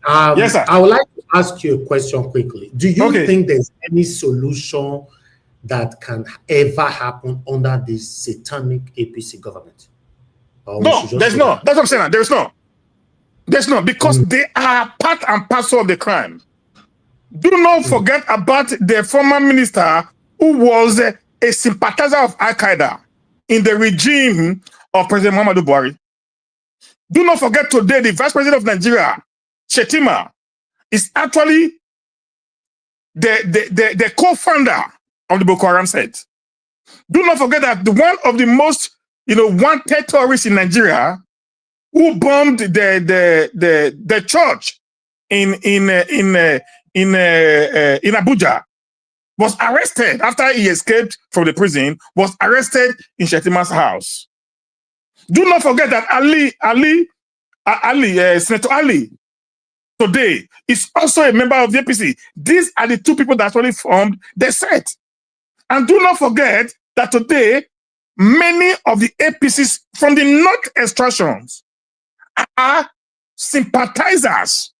Yes, sir. I would like to ask you a question quickly. Do you think there's any solution that can ever happen under this satanic APC government? No, there's not. That's what I'm saying. There's not. There's not, because they are part and parcel of the crime. Do not forget about the former minister who was a sympathizer of Al-Qaeda in the regime of President Muhammadu Buhari. Do not forget today the vice president of Nigeria, Shetima, is actually the co-founder of the Boko Haram set. Do not forget that one of the most wanted terrorists in Nigeria, who bombed the church in Abuja, was arrested after he escaped from the prison, was arrested in Shetima's house. Do not forget that Senator Ali today is also a member of the APC. These are the two people that actually formed the set. And do not forget that today, many of the APCs from the North extractions are sympathizers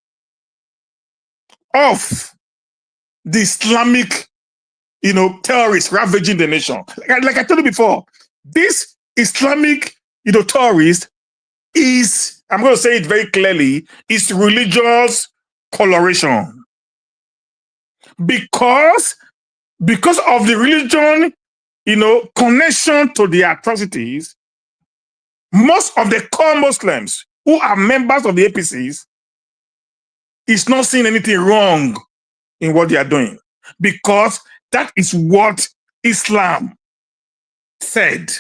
of the Islamic, terrorists ravaging the nation. Like I told you before, this Islamic, terrorist is, I'm going to say it very clearly, is religious coloration. Because of the religion, connection to the atrocities, most of the core Muslims who are members of the APCs is not seeing anything wrong in what they are doing, because that is what Islam said.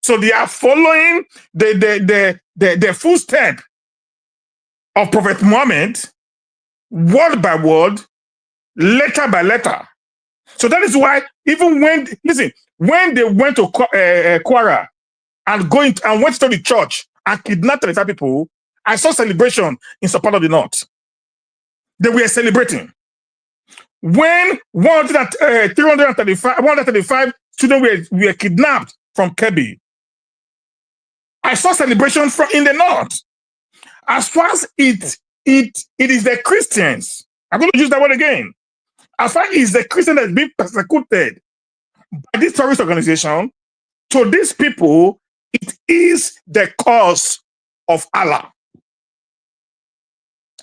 So they are following the footstep of Prophet Muhammad, word by word, letter by letter. So that is why, even when they went to Kwara and went to the church and kidnapped 35 people, I saw celebration in support of the North. They were celebrating. When 135 students were kidnapped from Kebbi, I saw celebration in the North. As far as it is the Christians, I'm going to use that word again. As far as the Christian that's being persecuted by this terrorist organization, to these people, it is the cause of Allah.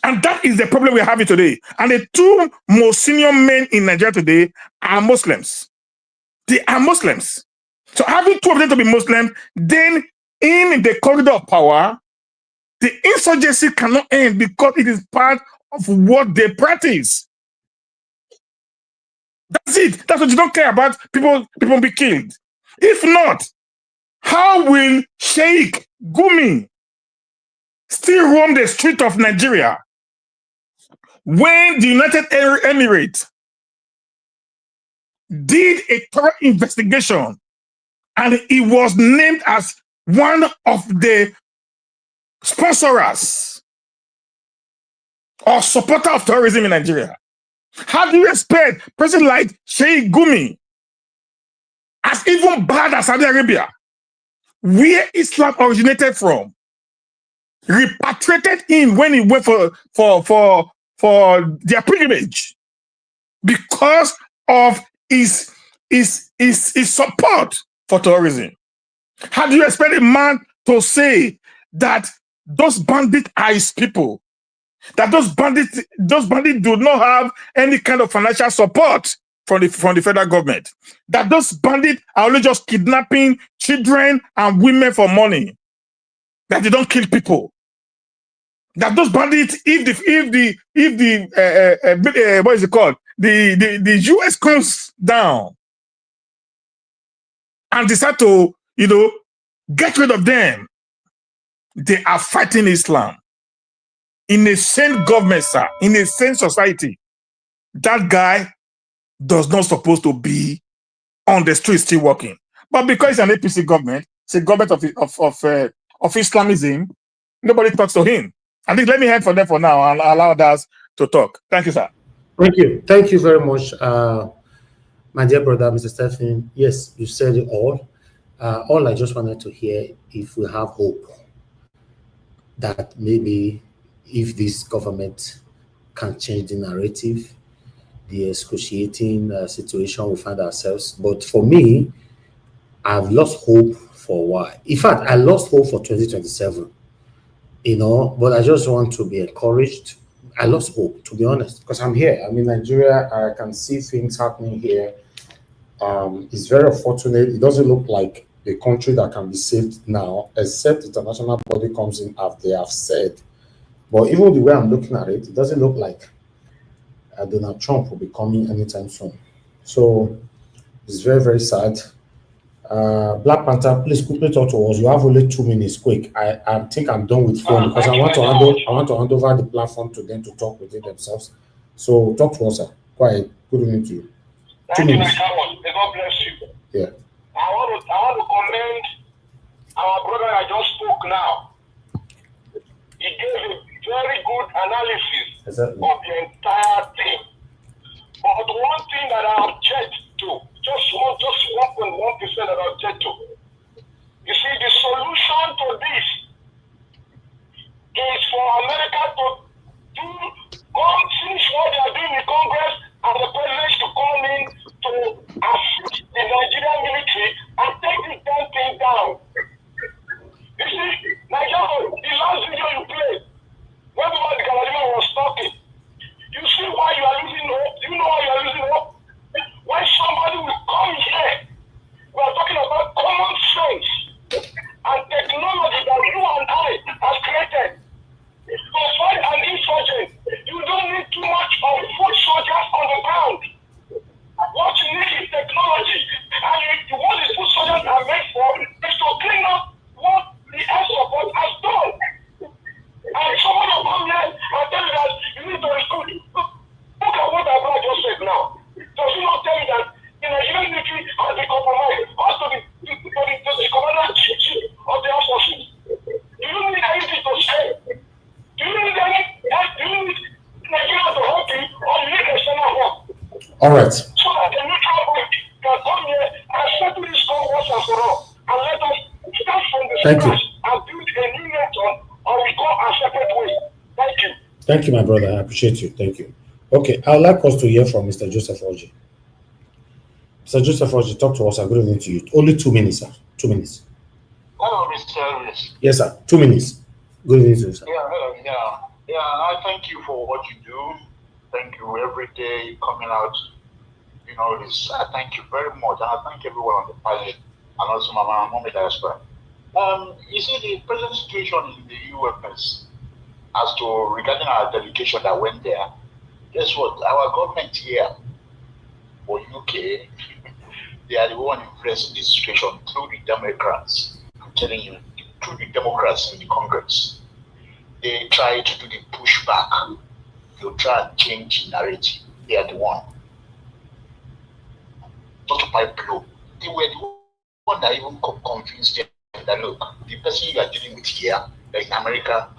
And that is the problem we're having today. And the two most senior men in Nigeria today are Muslims. They are Muslims. So having two of them to be Muslim, then in the corridor of power, the insurgency cannot end because it is part of what they practice. That's it. That's what you don't care about. People be killed. If not, how will Sheikh Gumi still roam the street of Nigeria when the United Arab Emirates did a thorough investigation and he was named as one of the sponsors or supporter of terrorism in Nigeria? How do you expect person like Sheikh Gumi, as even bad as Saudi Arabia, where Islam originated from, repatriated him when he went for their pilgrimage because of his support for terrorism? How do you expect a man to say that those bandits are his people? That those bandits do not have any kind of financial support from the federal government? That those bandits are only just kidnapping children and women for money? That they don't kill people? That those bandits, if the what is it called? The US comes down and decide to, get rid of them, they are fighting Islam. In a sane government, sir, in a sane society, that guy does not supposed to be on the street still working. But because it's an APC government, it's a government of Islamism, nobody talks to him. I think let me head for them for now and allow others to talk. Thank you, sir. Thank you. Thank you very much, my dear brother, Mr. Stephen. Yes, you said it all. All I just wanted to hear, if we have hope that maybe if this government can change the narrative, the excruciating situation we find ourselves. But for me, I've lost hope for a while. In fact, I lost hope for 2027, but I just want to be encouraged. I lost hope, to be honest, because I'm here. I'm in Nigeria. I can see things happening here. It's very unfortunate. It doesn't look like a country that can be saved now, except the international body comes in after they have said. But even the way I'm looking at it, it doesn't look like Donald Trump will be coming anytime soon. So it's very, very sad. Black Panther, please quickly talk to us. You have only 2 minutes. Quick. I think I'm done with phone because I want to hand over the platform to them to talk within themselves. So talk to us, sir. Quiet. Good evening to you. Thank you, Mr. God bless you. Yeah. I want to commend our brother I just spoke now. He gave a very good analysis of the entire thing. But one thing that I object to, just 1.1% that I object to. You see, the solution to this is for America to finish what they are doing in Congress and the president to come in to assist the Nigerian military and take this damn thing down. You see, Nigeria, the last video you played, when the Galadima was talking, you see why you are losing hope? Do you know why you are losing hope? Why All right. So that the neutral body can come here and settle this score once and for all, and let us start from the Thank you. scratch and build a new nation, or we go our separate way. Thank you. Thank you, my brother. I appreciate you. Thank you. Okay, I'd like us to hear from Mr. Joseph Oji. Mr. Joseph Oji, talk to us. I'm going to you. Only 2 minutes, sir. 2 minutes. Hello, Mr. Ter-ror-ist. Yes, sir. 2 minutes. Good evening to you, sir. Yeah, hello. Yeah. I thank you for what you do. Thank you every day coming out. You know this. I thank you very much, and I thank everyone on the panel, and also my mommy diaspora. You see, the present situation in the UFS, as to regarding our delegation that went there. Guess what? Our government here, or UK, they are the one influencing this situation through the Democrats. I'm telling you, through the Democrats in the Congress. They try to do the pushback. They'll try and change the narrative. They are the one. Not to pipe blow. They were the one that even convinced them that look, the person you are dealing with here, like in America,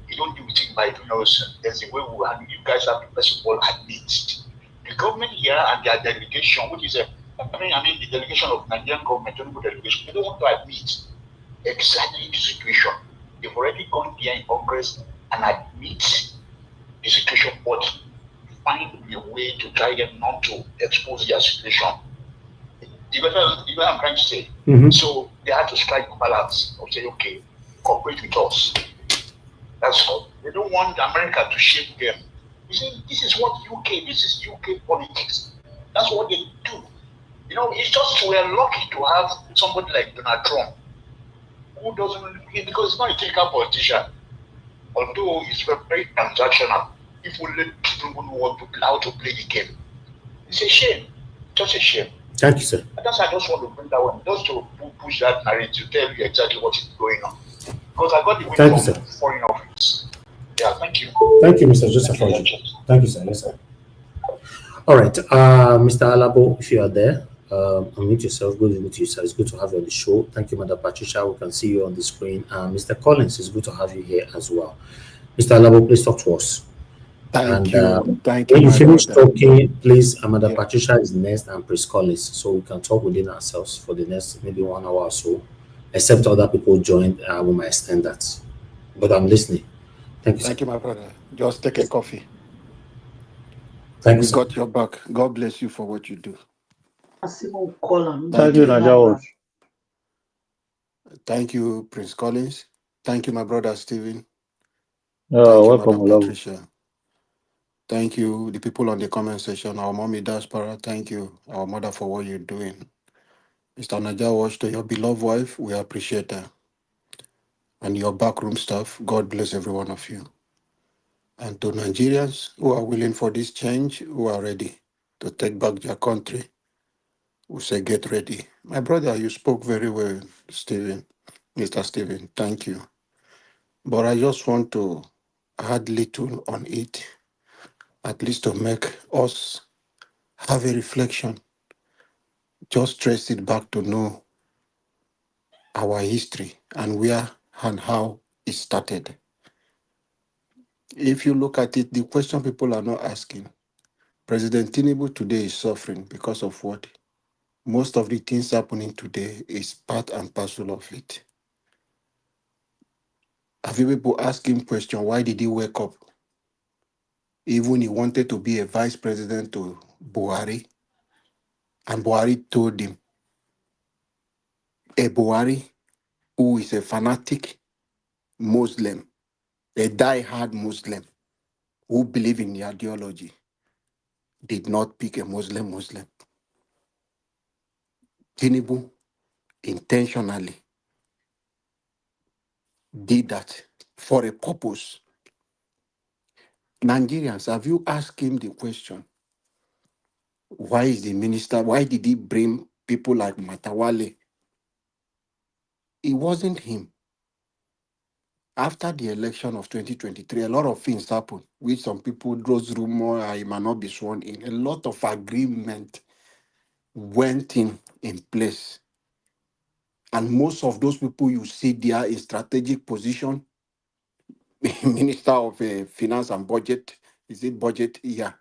you don't do it by doing us. There's a way we handle. You guys have to first of all admit the government here and their delegation, which is I mean the delegation of Nigerian government, Tinubu delegation, they don't want to admit exactly the situation. They've already gone there in Congress and admit the situation, but find a way to try them not to expose their situation. You know what I'm trying to say? Mm-hmm. So they had to strike a balance of say, okay, cooperate with us. That's all. They don't want America to shape them. You see, this is UK politics. That's what they do. You know, it's just we're lucky to have somebody like Donald Trump who doesn't, because he's not a typical politician, although he's very transactional. If we let people who want to allow to play the game, it's a shame, just a shame. Thank you, sir. And that's I just want to bring that one, just to push that narrative, to tell you exactly what is going on. Because I got the win from foreign office. Yeah, thank you. Thank you, Mr. Joseph. Thank you, sir. Yes, sir. All right, Mr. Alabo, if you are there, unmute yourself. Good evening to you, sir. It's good to have you on the show. Thank you, Madam Patricia. We can see you on the screen. Mr. Collins, it's good to have you here as well. Mr. Alabo, please talk to us. Thank you. Thank you. When you finish talking, please, Madam Patricia is next and Prince Collins, so we can talk within ourselves for the next maybe 1 hour or so. Except other people joined, we might extend that. But I'm listening. Thank you. Thank you, my brother. Just take a coffee. Thank you. We got your back. God bless you for what you do. Thank you, Naja. Thank you, Prince Collins. Thank you, my brother Stephen. Welcome, Madam Patricia. Thank you, the people on the comment section. Our mommy diaspora, thank you, our mother, for what you're doing. Mr. Naja, to your beloved wife, we appreciate her. And your backroom staff, God bless every one of you. And to Nigerians who are willing for this change, who are ready to take back their country, we say get ready. My brother, you spoke very well, Stephen, Mr. Stephen, thank you. But I just want to add little on it, at least to make us have a reflection. Just trace it back to know our history and where and how it started. If you look at it, the question people are not asking, President Tinubu today is suffering because of what? Most of the things happening today is part and parcel of it. Have you people asking question, why did he wake up? Even he wanted to be a vice president to Buhari, and Buhari told him, a Buhari who is a fanatic Muslim, a die-hard Muslim who believe in the ideology, did not pick a Muslim. Tinubu intentionally did that for a purpose. Nigerians, have you asked him the question, why is the minister, why did he bring people like Matawale? It wasn't him. After the election of 2023, a lot of things happened, which some people, those rumors, he might not be sworn in. A lot of agreement went in place. And most of those people you see there in strategic position, Minister of Finance and Budget, is it budget? Yeah.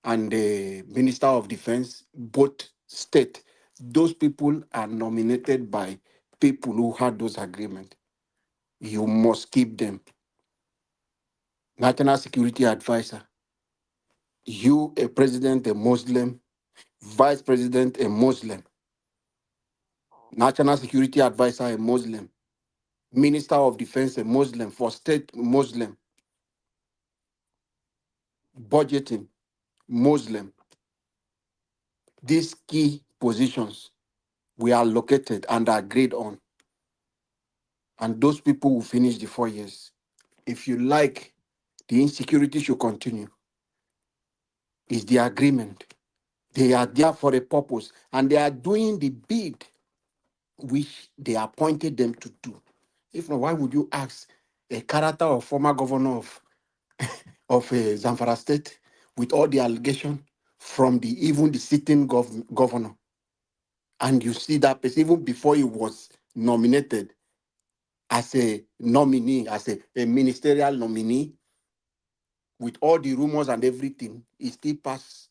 and the Minister of Defense, both state, those people are nominated by people who had those agreements. You must keep them. National Security Advisor, you a president, a Muslim, vice president, a Muslim, National Security Advisor, a Muslim, Minister of Defense, a Muslim, for state, Muslim, budgeting, Muslim. These key positions we are located and agreed on. And those people will finish the 4 years. If you like, the insecurity should continue. It's the agreement. They are there for a purpose, and they are doing the bid which they appointed them to do. If not, why would you ask a character or former governor of Zamfara State with all the allegation from even the sitting governor, and you see that person even before he was nominated as a nominee, as a ministerial nominee, with all the rumors and everything, he still passed.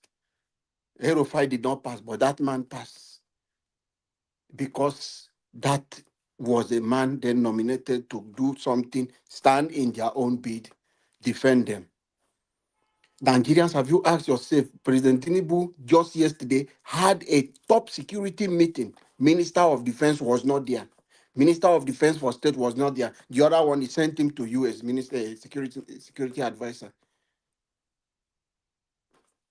Herofai did not pass, but that man passed because that was a man then nominated to do something, stand in their own bid, defend them. Nigerians, have you asked yourself, President Tinubu just yesterday had a top security meeting. Minister of Defense was not there. Minister of Defense for State was not there. The other one, he sent him to US, Minister Security Advisor.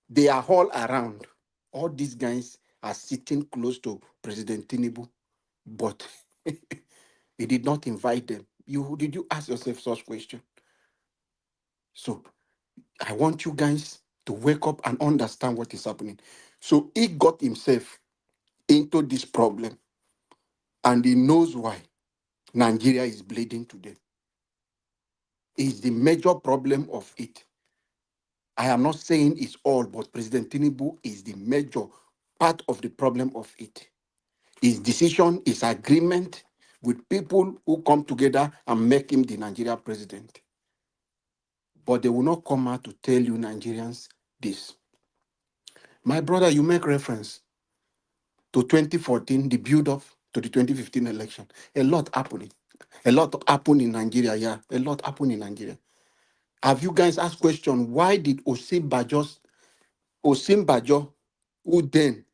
They are all around. All these guys are sitting close to President Tinubu, but he did not invite them. Did you ask yourself such question? So I want you guys to wake up and understand what is happening. So he got himself into this problem, and he knows why Nigeria is bleeding today. It's the major problem of it. I am not saying it's all, but President Tinubu is the major part of the problem of it. His decision, his agreement with people who come together and make him the Nigeria president. But they will not come out to tell you Nigerians this. My brother, you make reference to 2014, the build-up to the 2015 election. A lot happening. A lot happened in Nigeria, yeah. A lot happened in Nigeria. Have you guys asked question, why did Osinbajo, who then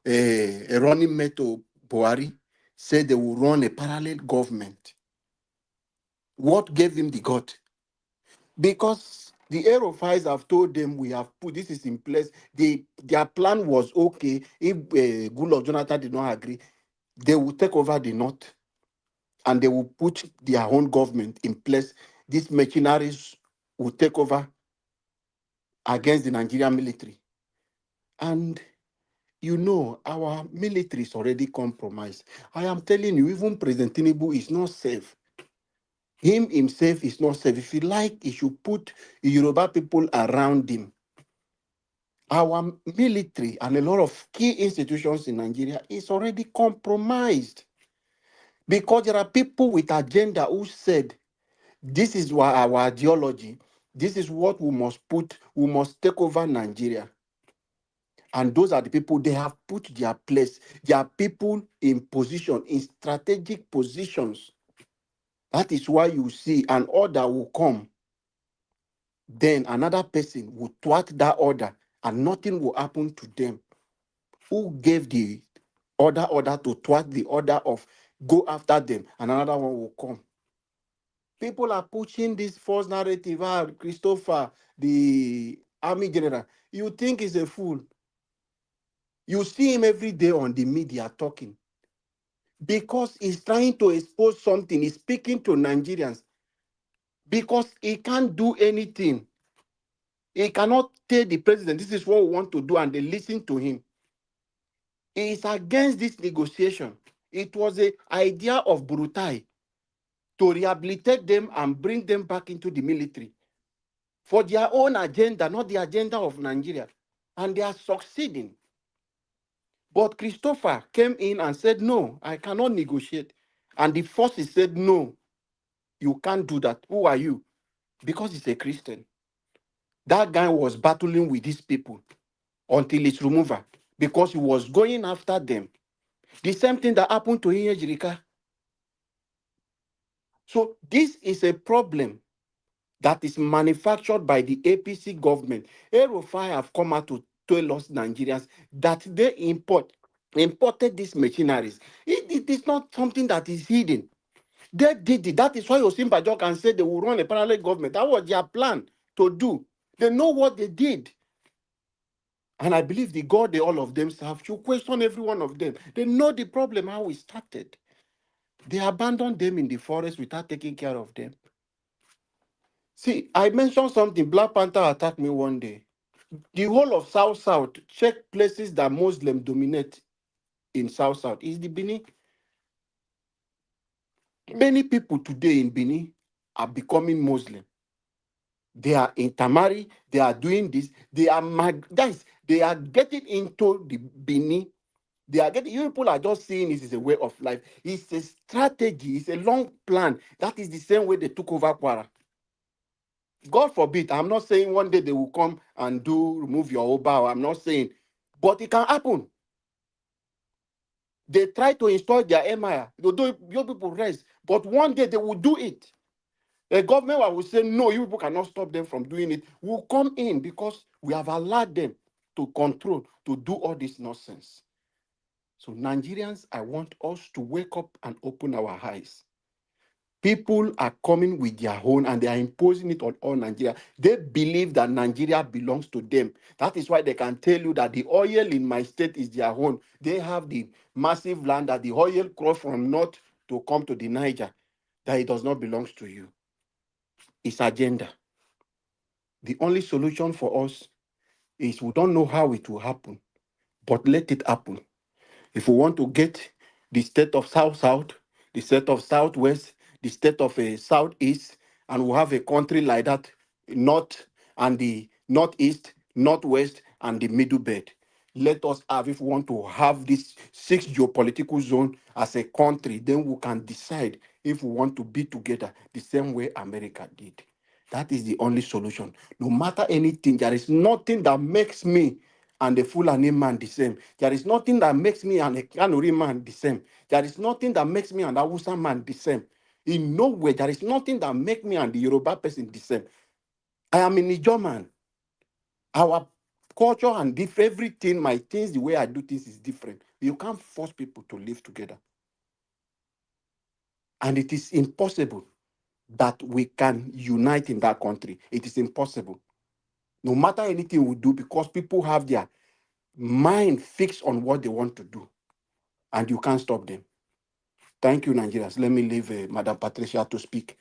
a running mate to Buhari, said they will run a parallel government? What gave him the gut? Because the Aerofiles have told them, we have put this is in place. Their plan was okay. If Goodluck Jonathan did not agree, they will take over the north and they will put their own government in place. These mercenaries will take over against the Nigerian military. And you know, our military is already compromised. I am telling you, even President Tinubu is not safe. Him himself is not safe. If you like, he should put Yoruba people around him. Our military and a lot of key institutions in Nigeria is already compromised because there are people with agenda who said, this is our ideology. This is what we must put. We must take over Nigeria. And those are the people, they have put their place. There are people in position, in strategic positions. That is why you see an order will come. Then another person will thwart that order and nothing will happen to them. Who gave the order to thwart the order of go after them? And another one will come. People are pushing this false narrative. Christopher, the army general, you think he's a fool. You see him every day on the media talking. Because he's trying to expose something. He's speaking to Nigerians. Because he can't do anything. He cannot tell the president, this is what we want to do, and they listen to him. He is against this negotiation. It was an idea of Burutai to rehabilitate them and bring them back into the military for their own agenda, not the agenda of Nigeria. And they are succeeding. But Christopher came in and said, no, I cannot negotiate. And the forces said, no, you can't do that. Who are you? Because he's a Christian. that guy was battling with these people until his removal because he was going after them. The same thing that happened to Inyejirika. So this is a problem that is manufactured by the APC government. Erufai have come out to tell us Nigerians that they imported these machineries. It is not something that is hidden. They did it. That is why Osimbajo can say they will run a parallel government. That was their plan to do. They know what they did. And I believe the God they all of them serve should question every one of them. They know the problem, how we started. They abandoned them in the forest without taking care of them. See, I mentioned something. Black Panther attacked me one day. The whole of South, check places that Muslims dominate in South. Is the Benin. Many people today in Benin are becoming Muslim. They are intermarry. They are doing this. They are guys. They are getting into the Benin. They are getting. You people are just seeing this is a way of life. It's a strategy. It's a long plan. That is the same way they took over Kwara. God forbid. I'm not saying one day they will come and remove your Oba. I'm not saying, but it can happen. They try to install their emir. They do your people rest, but one day they will do it. The government will say, no, you people cannot stop them from doing it. We'll come in because we have allowed them to control, to do all this nonsense. So Nigerians, I want us to wake up and open our eyes. People are coming with their own and they are imposing it on all Nigeria. They believe that Nigeria belongs to them. That is why they can tell you that the oil in my state is their own. They have the massive land that the oil cross from north to come to the Niger, that it does not belong to you. It's agenda. The only solution for us is we don't know how it will happen, but let it happen. If we want to get the state of South, the state of Southwest, the state of Southeast, and we have a country like that, North and the Northeast, Northwest, and the Middle Belt. Let us have, if we want to have this 6 geopolitical zone as a country, then we can decide if we want to be together the same way America did. That is the only solution. No matter anything, there is nothing that makes me and the Fulani man the same. There is nothing that makes me and a Kanuri man the same. There is nothing that makes me and the Hausa man the same. In no way, there is nothing that makes me and the Yoruba person the same. I am a Niger man. Our culture and everything, my things, the way I do things is different. You can't force people to live together. And it is impossible that we can unite in that country. It is impossible. No matter anything we do, because people have their mind fixed on what they want to do. And you can't stop them. Thank you, Nigerians. Let me leave Madam Patricia to speak.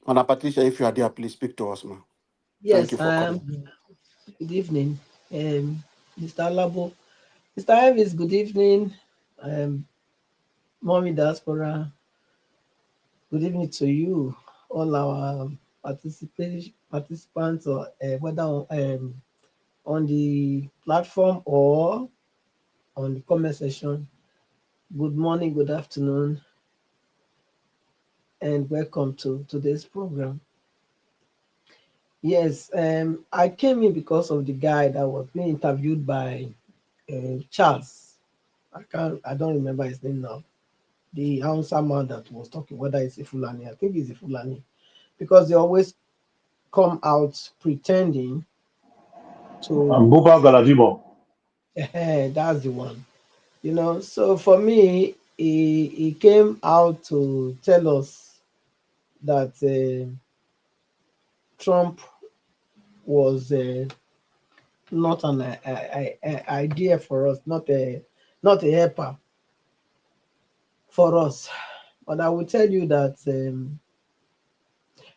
Madam Patricia, if you are there, please speak to us, ma'am. Thank you Yes, for coming. good evening, Mr. Labo. Mr. Elvis, good evening. Mommy Diaspora, good evening to you, all our participants, or whether on the platform or on the comment section. Good morning, good afternoon, and welcome to today's program. Yes, I came in because of the guy that was being interviewed by Charles. I don't remember his name now. The Hausa man that was talking, whether it's a Fulani, I think it's a Fulani, because they always come out pretending to. Buba Galadimo. That's the one. So for me, he came out to tell us that Trump was not an idea for us, not a helper for us. But I will tell you that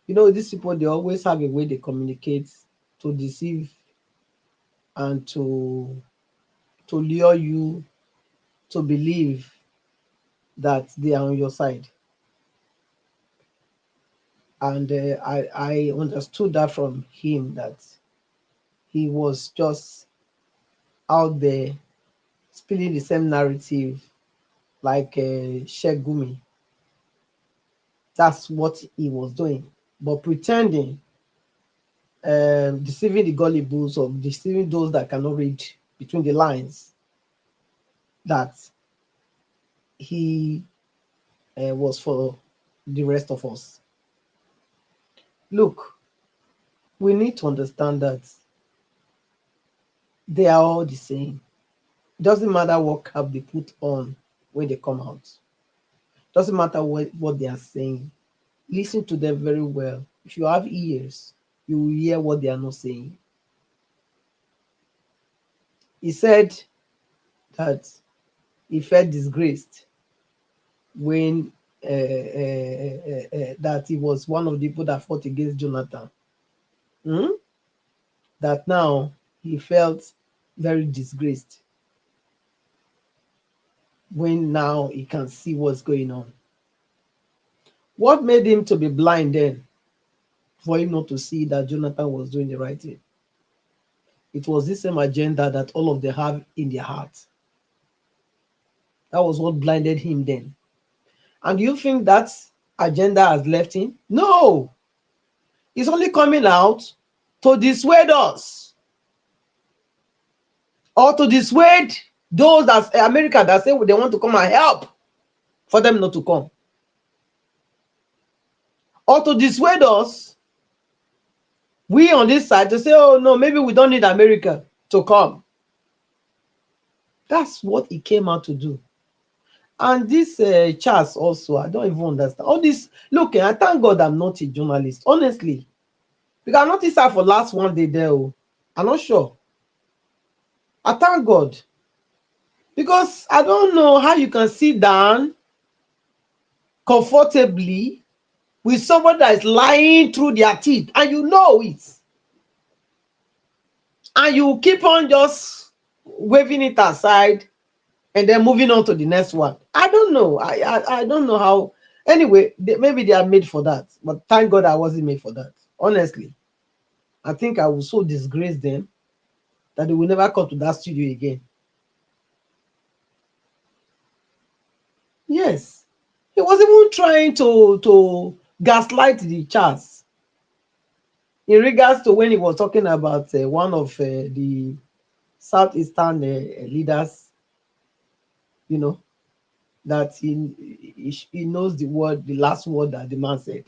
these people, they always have a way they communicate to deceive and to lure you to believe that they are on your side. And I understood that from him, that he was just out there spilling the same narrative like Shegumi. That's what he was doing, but pretending deceiving the gullibles or deceiving those that cannot read between the lines, that he was for the rest of us. Look, we need to understand that they are all the same. It doesn't matter what cap they put on when they come out. Doesn't matter what they are saying. Listen to them very well. If you have ears, you will hear what they are not saying. He said that he felt disgraced when that he was one of the people that fought against Jonathan. That now he felt very disgraced when now he can see what's going on. What made him to be blind then, for him not to see that Jonathan was doing the right thing? It was the same agenda that all of them have in their heart. That was what blinded him then. And do you think that agenda has left him? No. It's only coming out to dissuade us, or to dissuade those that America that say they want to come and help, for them not to come, or to dissuade us, we on this side, to say, oh no, maybe we don't need America to come. That's what he came out to do. And this Charles also, I don't even understand all this. Look, I thank God I'm not a journalist, honestly, because I noticed that for last one day there. I'm not sure. I thank God, because I don't know how you can sit down comfortably with someone that is lying through their teeth, and you know it, and you keep on just waving it aside and then moving on to the next one. I don't know. I don't know how. Anyway, maybe they are made for that, but thank God I wasn't made for that. Honestly, I think I will so disgrace them that they will never come to that studio again. Yes, he was even trying to gaslight the Charles in regards to when he was talking about one of the southeastern leaders, you know, that he knows the last word that the man said.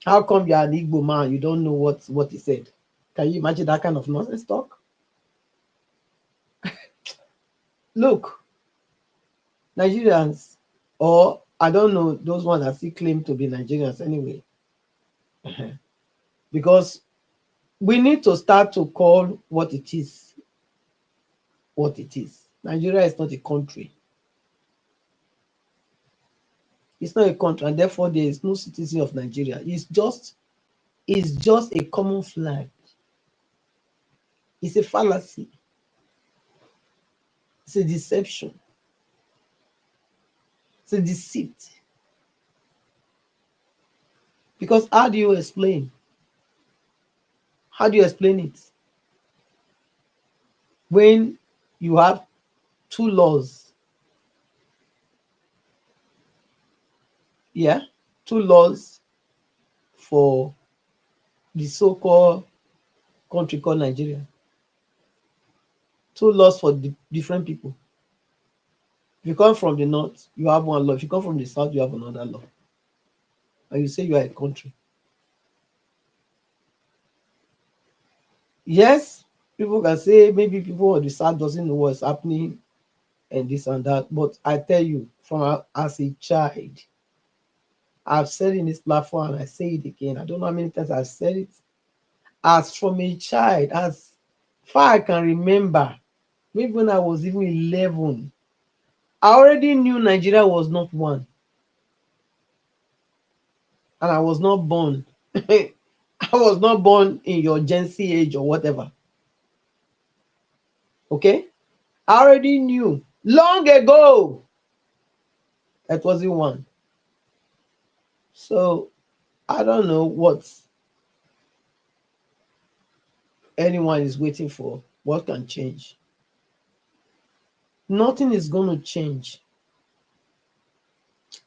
How come you're an Igbo man, you don't know what he said? Can you imagine that kind of nonsense talk? Look, Nigerians, or I don't know, those ones that still claim to be Nigerians anyway, because we need to start to call what it is what it is. Nigeria is not a country. It's not a country, and therefore there is no citizen of Nigeria. It's just a common flag. It's a fallacy. It's a deception. It's a deceit. Because how do you explain? How do you explain it? When you have two laws, two laws for the so-called country called Nigeria, two laws for the different people. If you come from the north, you have one law. If you come from the south, you have another law. And you say you are a country. Yes, people can say maybe people on the south doesn't know what's happening and this and that. But I tell you, as a child, I've said in this platform, and I say it again. I don't know how many times I've said it. As from a child, as far I can remember, maybe when I was even 11, I already knew Nigeria was not one. And I was not born. I was not born in your Gen Z age or whatever. Okay? I already knew long ago that wasn't one. So I don't know what anyone is waiting for. What can change? Nothing is going to change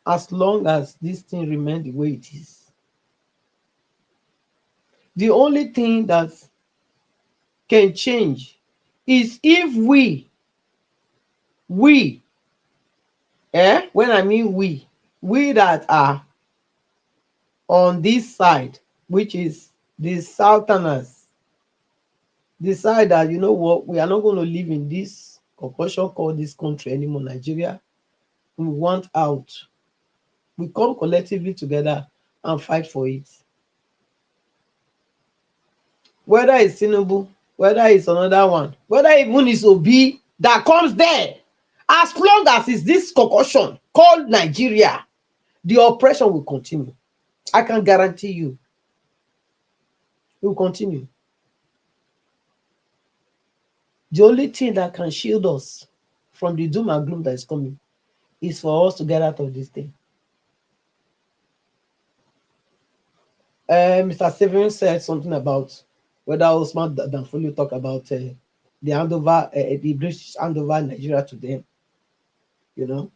as long as this thing remains the way it is. The only thing that can change is if we, when I mean we that are on this side, which is the Southerners, decide that, you know what, we are not going to live in this concoction called this country anymore, Nigeria. We want out. We come collectively together and fight for it. Whether it's Tinubu, whether it's another one, whether even it's Obi that comes there, as long as it's this concoction called Nigeria, the oppression will continue. I can guarantee you. It will continue. The only thing that can shield us from the doom and gloom that is coming is for us to get out of this thing. Mr. Severin said something about whether Osman Danfodio talk about the handover, the British handover Nigeria to them. You know,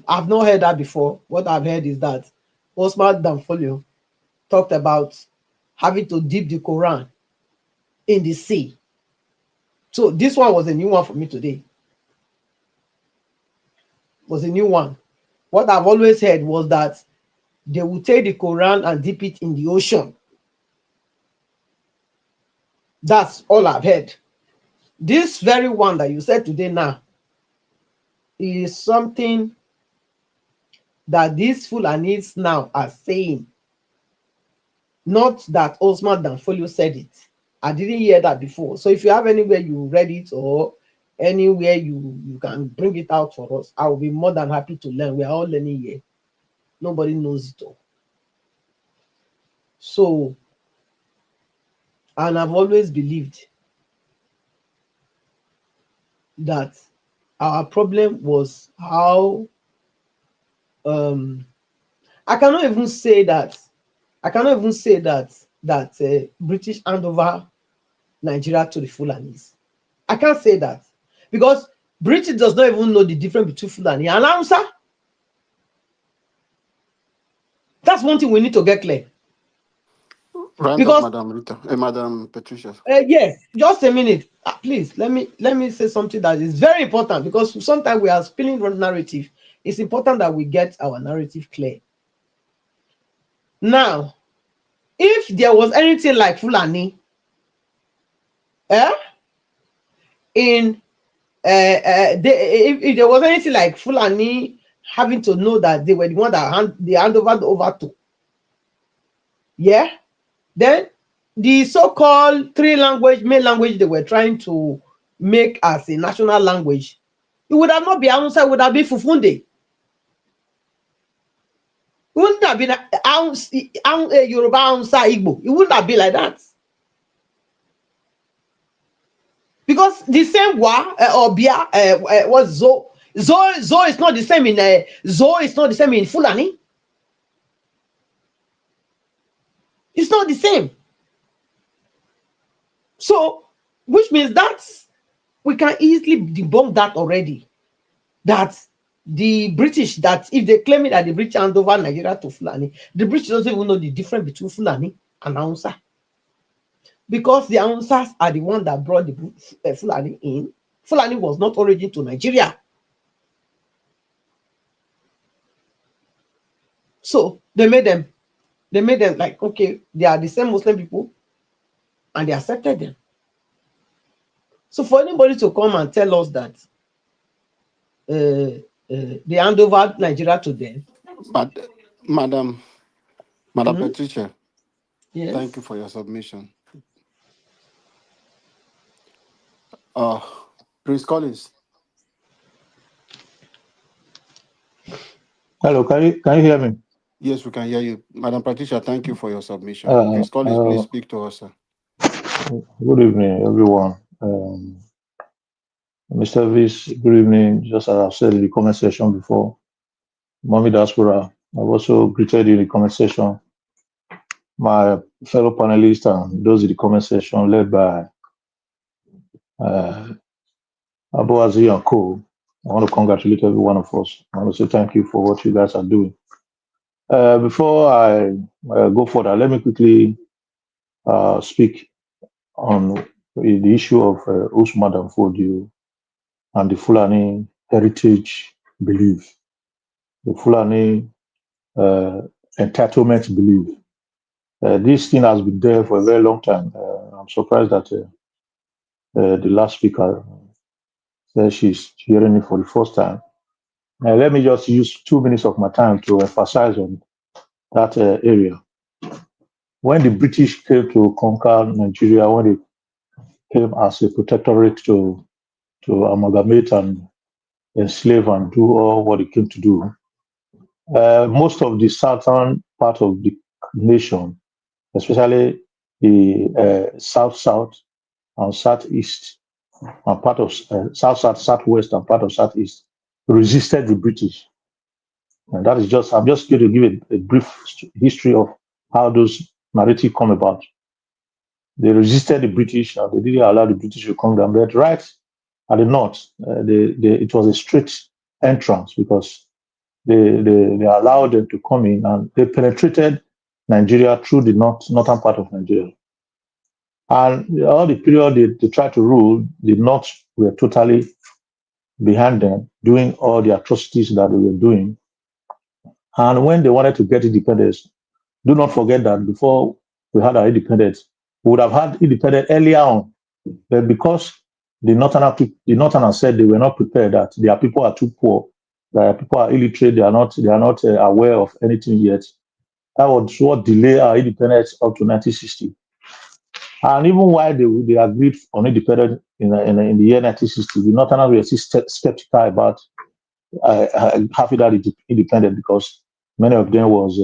I've not heard that before. What I've heard is that Osman Danfodio talked about having to dip the Quran in the sea. So this one was a new one for me today. Was a new one. What I've always heard was that they would take the Quran and dip it in the ocean. That's all I've heard. This very one that you said today now is something that these Fulanis now are saying. Not that Osman Danfodio said it. I didn't hear that before. So if you have anywhere you read it or anywhere you can bring it out for us, I will be more than happy to learn. We are all learning here. Nobody knows it all. So, and I've always believed that our problem was how I cannot even say that British hand over Nigeria to the Fulanis. I can't say that because British does not even know the difference between Fulani and Hausa. That's one thing we need to get clear. Round up, Because Madam Rita, Madam Patricia. yes, just a minute, please. Let me say something that is very important, because sometimes we are spilling the narrative. It's important that we get our narrative clear. Now, if there was anything like Fulani, if there was anything like Fulani having to know that they were the one that they hand over to, then the so-called main language they were trying to make as a national language, it would have not been Hausa, it would have been Fufunde. It wouldn't have been Yoruba, Hausa, Igbo. It wouldn't have been like that. Because the same or Bia was Zo. Zo is not the same in Zo is not the same in Fulani. It's not the same. So, which means that we can easily debunk that already. That the British, that if they claim it that the British hand over Nigeria to Fulani, the British doesn't even know the difference between Fulani and Hausa. Because the Hausas are the one that brought the Fulani in. Fulani was not origin to Nigeria. So they made them like, okay, they are the same Muslim people, and they accepted them. So for anybody to come and tell us that they hand over Nigeria to them. But Madam Patricia, yes. Thank you for your submission. Prince Collins. Hello, can you hear me? Yes, we can hear you. Madam Patricia, thank you for your submission. Prince Collins, please speak to us, sir. Good evening, everyone. Mr. Vice, good evening. Just as I've said in the comment section before, Mommy Diaspora, I've also greeted you in the comment section. My fellow panelists and those in the comment section led by Abu Azi and Co. I want to congratulate every one of us. I want to say thank you for what you guys are doing. Before I go further, let me quickly speak on the issue of Oshomhole and the Fulani heritage belief, the Fulani entitlement belief. This thing has been there for a very long time. I'm surprised that the last speaker said she's hearing it for the first time. Let me just use 2 minutes of my time to emphasize on that area. When the British came to conquer Nigeria, when they came as a protectorate to amalgamate and enslave and do all what they came to do, most of the southern part of the nation, especially the south and southeast, and part of southwest and part of southeast, resisted the British. And that is just, I'm just going to give a brief history of how those narratives come about. They resisted the British, and they didn't allow the British to come down. But right at the north, it was a straight entrance because they allowed them to come in, and they penetrated Nigeria through the northern part of Nigeria. And all the period they tried to rule, the North were totally behind them, doing all the atrocities that they were doing. And when they wanted to get independence, do not forget that before we had our independence, we would have had independence earlier on. But because the Northerners said they were not prepared, that their people are too poor, their people are illiterate, they are not aware of anything yet. That was what delayed our independence up to 1960. And even while they agreed on independence in the year 1960, the Northerners were still skeptical about having that independence because many of them was,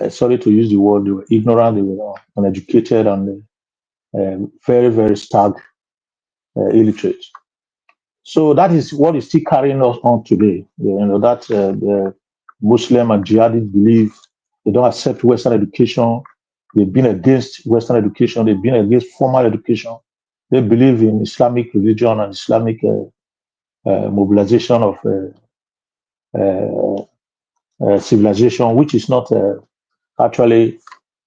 sorry to use the word, they were ignorant, they were uneducated, and very, very stark, illiterate. So that is what is still carrying us on today. That the Muslim and jihadist belief, they don't accept Western education. They've been against Western education. They've been against formal education. They believe in Islamic religion and Islamic mobilization of civilization, which is not actually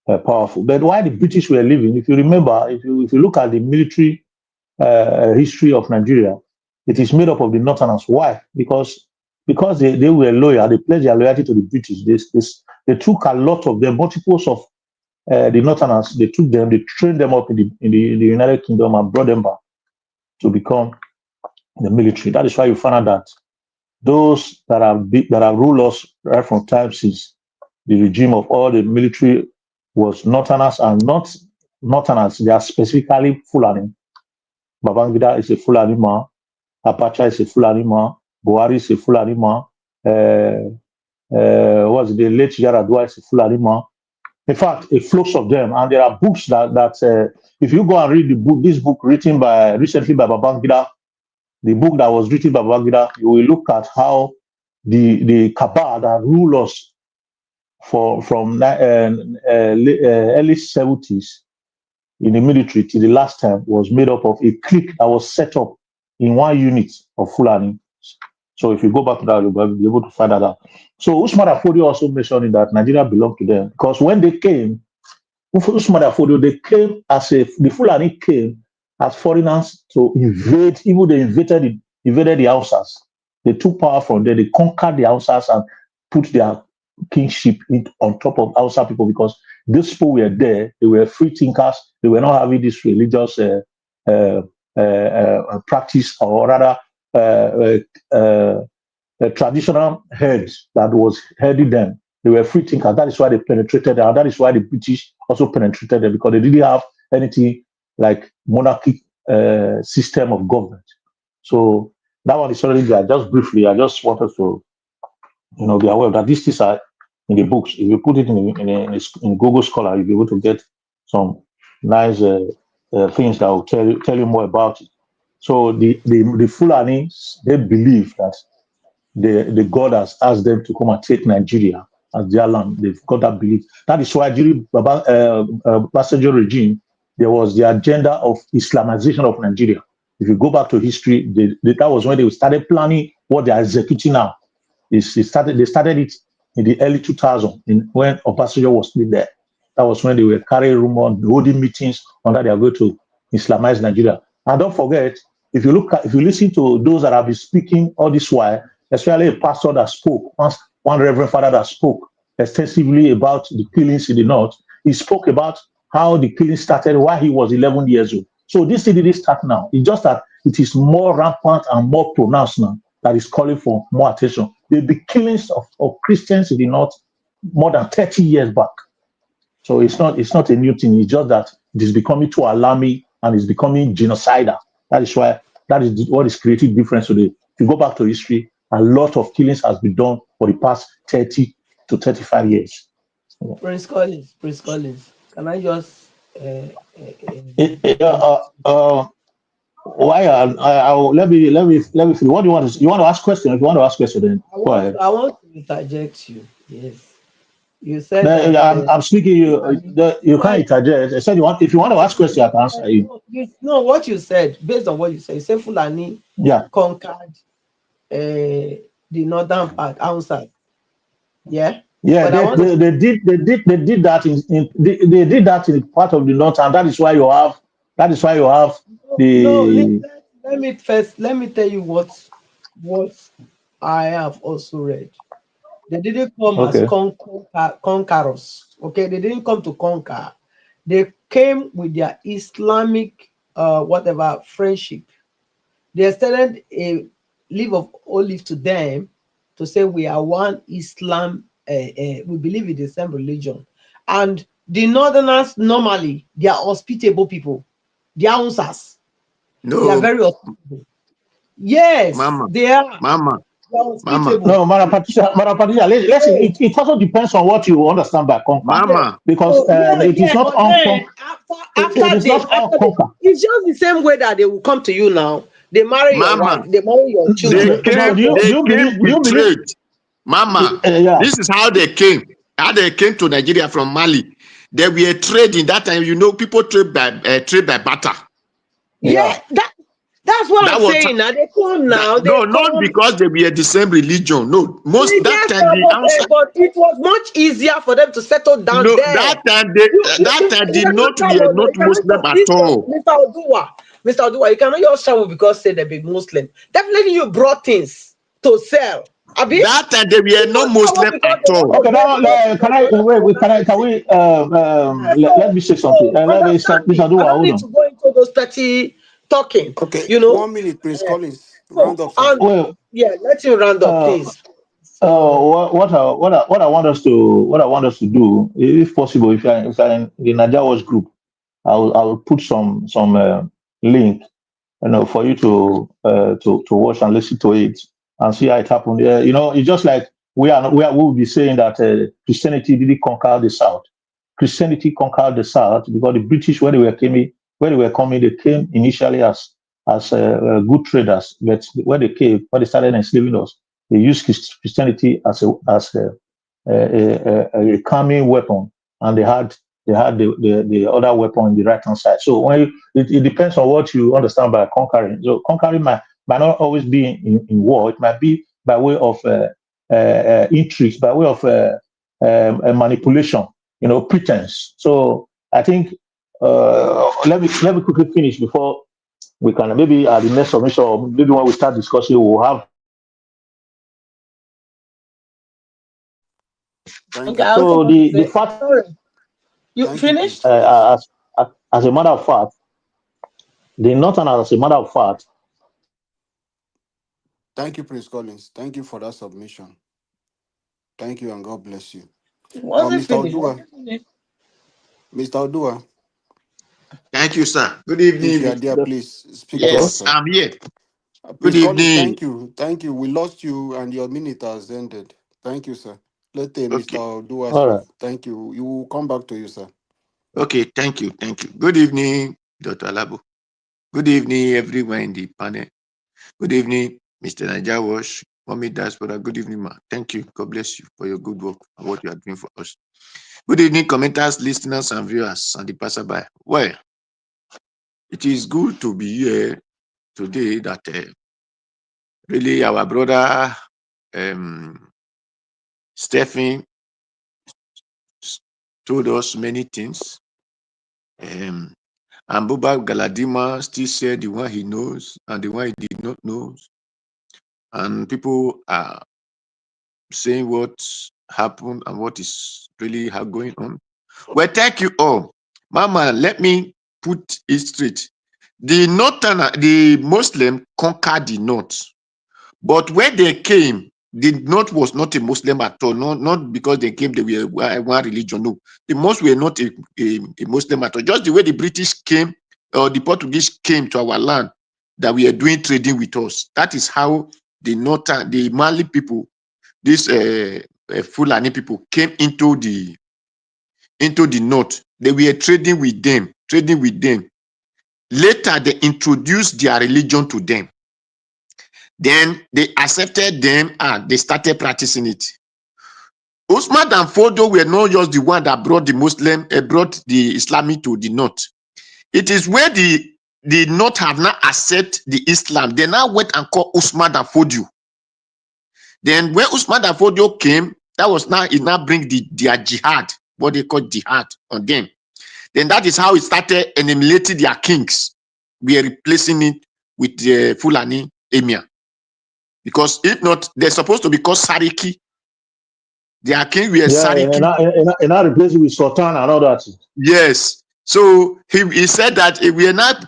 powerful. But while the British were living, if you remember, if you look at the military history of Nigeria, it is made up of the Northerners. Why? Because they were loyal. They pledged their loyalty to the British. They took a lot of them, multiples of the Northerners. They took them, they trained them up in the United Kingdom and brought them back to become the military. That is why you find out that those that have ruled us right from time since the regime of all the military was Northerners, and not Northerners. They are specifically Fulani. Babangida is a Fulani man. Abacha is a Fulani man. Buhari is a Fulani man. What's the late Yaradua is a Fulani man. In fact, a flux of them, and there are books that if you go and read this book written recently by Babangida, the book that was written by Babangida, you will look at how the cabal that ruled us from early 70s in the military till the last time was made up of a clique that was set up in one unit of Fulani. So if you go back to that, you'll be able to find that out. So Usman Afodio also mentioned that Nigeria belonged to them because when they came, Usman Afodio, the Fulani came as foreigners to invade. Even they invaded the Hausas. They took power from there. They conquered the Hausas and put their kingship on top of Hausa people because these people were there. They were free thinkers. They were not having this religious practice, or rather a traditional head that was heading them. They were free thinkers. That is why they penetrated them. And that is why the British also penetrated them, because they didn't have anything like monarchic system of government. So that one is already there. Just briefly, I just wanted to be aware that these things are in the books. If you put it in Google Scholar, you'll be able to get some nice things that will tell you more about it. So the Fulani, they believe that the God has asked them to come and take Nigeria as their land. They've got that belief. That is why during Obasanjo regime, there was the agenda of Islamization of Nigeria. If you go back to history, that was when they started planning what they are executing now. They started it in the early 2000s when Obasanjo was still there. That was when they were carrying rumor, holding meetings on that they are going to Islamize Nigeria. And don't forget, if you listen to those that have been speaking all this while, especially a pastor that spoke, one reverend father that spoke extensively about the killings in the north, he spoke about how the killing started while he was 11 years old. So this thing didn't start now. It's just that it is more rampant and more pronounced now that is calling for more attention. The killings of Christians in the north more than 30 years back. So it's not a new thing. It's just that it is becoming too alarming and it's becoming genocidal. That is what is creating difference today. If you go back to history, a lot of killings has been done for the past 30 to 35 years. Prince Collins, can I just Eh, eh, uh, interject? uh, why? Let me. What do you want to? You want to ask question? If you want to ask question, then go ahead. I want to interject you. Yes, you said Then, that. I'm speaking. You can't Well, interject. I said you want. If you want to ask question, I can answer you. no, what you said, based on what you said, you said Fulani Yeah. conquered the northern part, outside. Yeah, Yeah, but I want to. they did that they did that in part of the north, and that is why you have No, the let me tell you what I have also read. They didn't come as okay. conquerors. Okay, they didn't come to conquer. They came with their Islamic whatever friendship. They extended a leaf of olive to them to say we are one Islam. We believe in the same religion, and the Northerners normally they are hospitable people. They are Hausas. They are No, very hospitable. Yes, Mama, they are. Mama, They are Mama, hospitable. No, Marapatisha, listen, Yes. it also depends on what you understand by conquer, Yes. Mama. because So yeah, it is yeah, not but then unconquer. It is not unconquer. it's just the same way that they will come to you now. They marry your Mama, wife, they marry your they children. No, came, do they you came believe? Do with you believe? trade. Mama, Yeah. this is how they came. How they came to Nigeria from Mali. They were trading that time. You know, people trade by barter. Yeah, Yeah. that's what I'm That was saying. Now they come that. now, they No, not come. because they were the same religion. No, most that Yes, time the answer. but it was much easier for them to settle down No, there. that time You the cannot North tell were us now. not You cannot Muslim just at listen, all. Mr. Odua. Mr. Odua, you cannot just travel because say they be Muslim. Definitely you brought things to sell. Abi? That time they were You not don't travel Muslim because at they want all. to Okay, get now something can from I another wait? Can person. we let So, me say something? so understand Mr. me. I Dua, don't hold need on. to go into those petty talking, Okay, you know. 1 minute, Prince Eh, Collins. so Round up, sir. and Well, yeah, let him round up, uh, please. So what I want us to do, if possible, if I in the Naija Watch group, I will put some link, for you to watch and listen to it and see how it happened. It's just like we will be saying that Christianity didn't conquer the South. Christianity conquered the South because the British, when they were coming, they came initially as good traders, but when they started enslaving us, they used Christianity as a calming weapon, and they had the other weapon on the right hand side. So it depends on what you understand by conquering. So conquering might not always be in war. It might be by way of intrigues, by way of manipulation, pretense. So I think let me quickly finish before we can maybe at the next submission or maybe when we start discussing, we'll have. Thank okay, you. I also So want to the say fact, sorry. You Thank you, Prince finished? Collins. as a matter of fact, the Northerners, as a matter of fact, Thank you, Prince Collins. Thank you for that submission. Thank you, and God bless you. Was it Mr. finished? Was Odua, it finished? Mr. Odua, Thank you, sir. Good if evening, you are there, Victor. please speak to us, Yes, sir. I'm here. Good Prince Collins, evening. thank you. Thank you. We lost you, and your minute has ended. Thank you, sir. Let Mr. Okay. Odua all speak. right. Thank you. You will come back to you, sir. Okay. Thank you. Thank you. Good evening, Dr. Alabo. Good evening, everyone in the panel. Good evening, Mr. Naija Wash, Mommy Diaspora. Good evening, ma. Thank you. God bless you for your good work and what you are doing for us. Good evening, commenters, listeners, and viewers, and the passerby. Well, it is good to be here today that really our brother Stephen told us many things. And Buba Galadima still said the one he knows and the one he did not know. And people are saying what happened and what is really going on. Well, thank you all. Mama, let me put it straight. The Muslim conquered the North. But when they came, the North was not a Muslim at all. Not because they came, they were one religion. No, the most were not a Muslim at all. Just the way the British came or the Portuguese came to our land, that we are doing trading with us. That is how the Northern, the Mali people, these Fulani people came into the North. They were trading with them. Later, they introduced their religion to them. Then they accepted them and they started practicing it. Usman and Fodo were not just the one that brought the Islamic to the North. It is where the North have now accepted the Islam. They now went and called Usman and Fodio. Then when Usman and Fodio came, that was now, it now bring their jihad, what they call jihad on them. Then that is how it started emulating their kings. We are replacing it with the Fulani Emir. Because if not, they're supposed to be called Sariki. Their king were Sariki. And now replace it with Sultan and all that. Yes. So he said that if we are not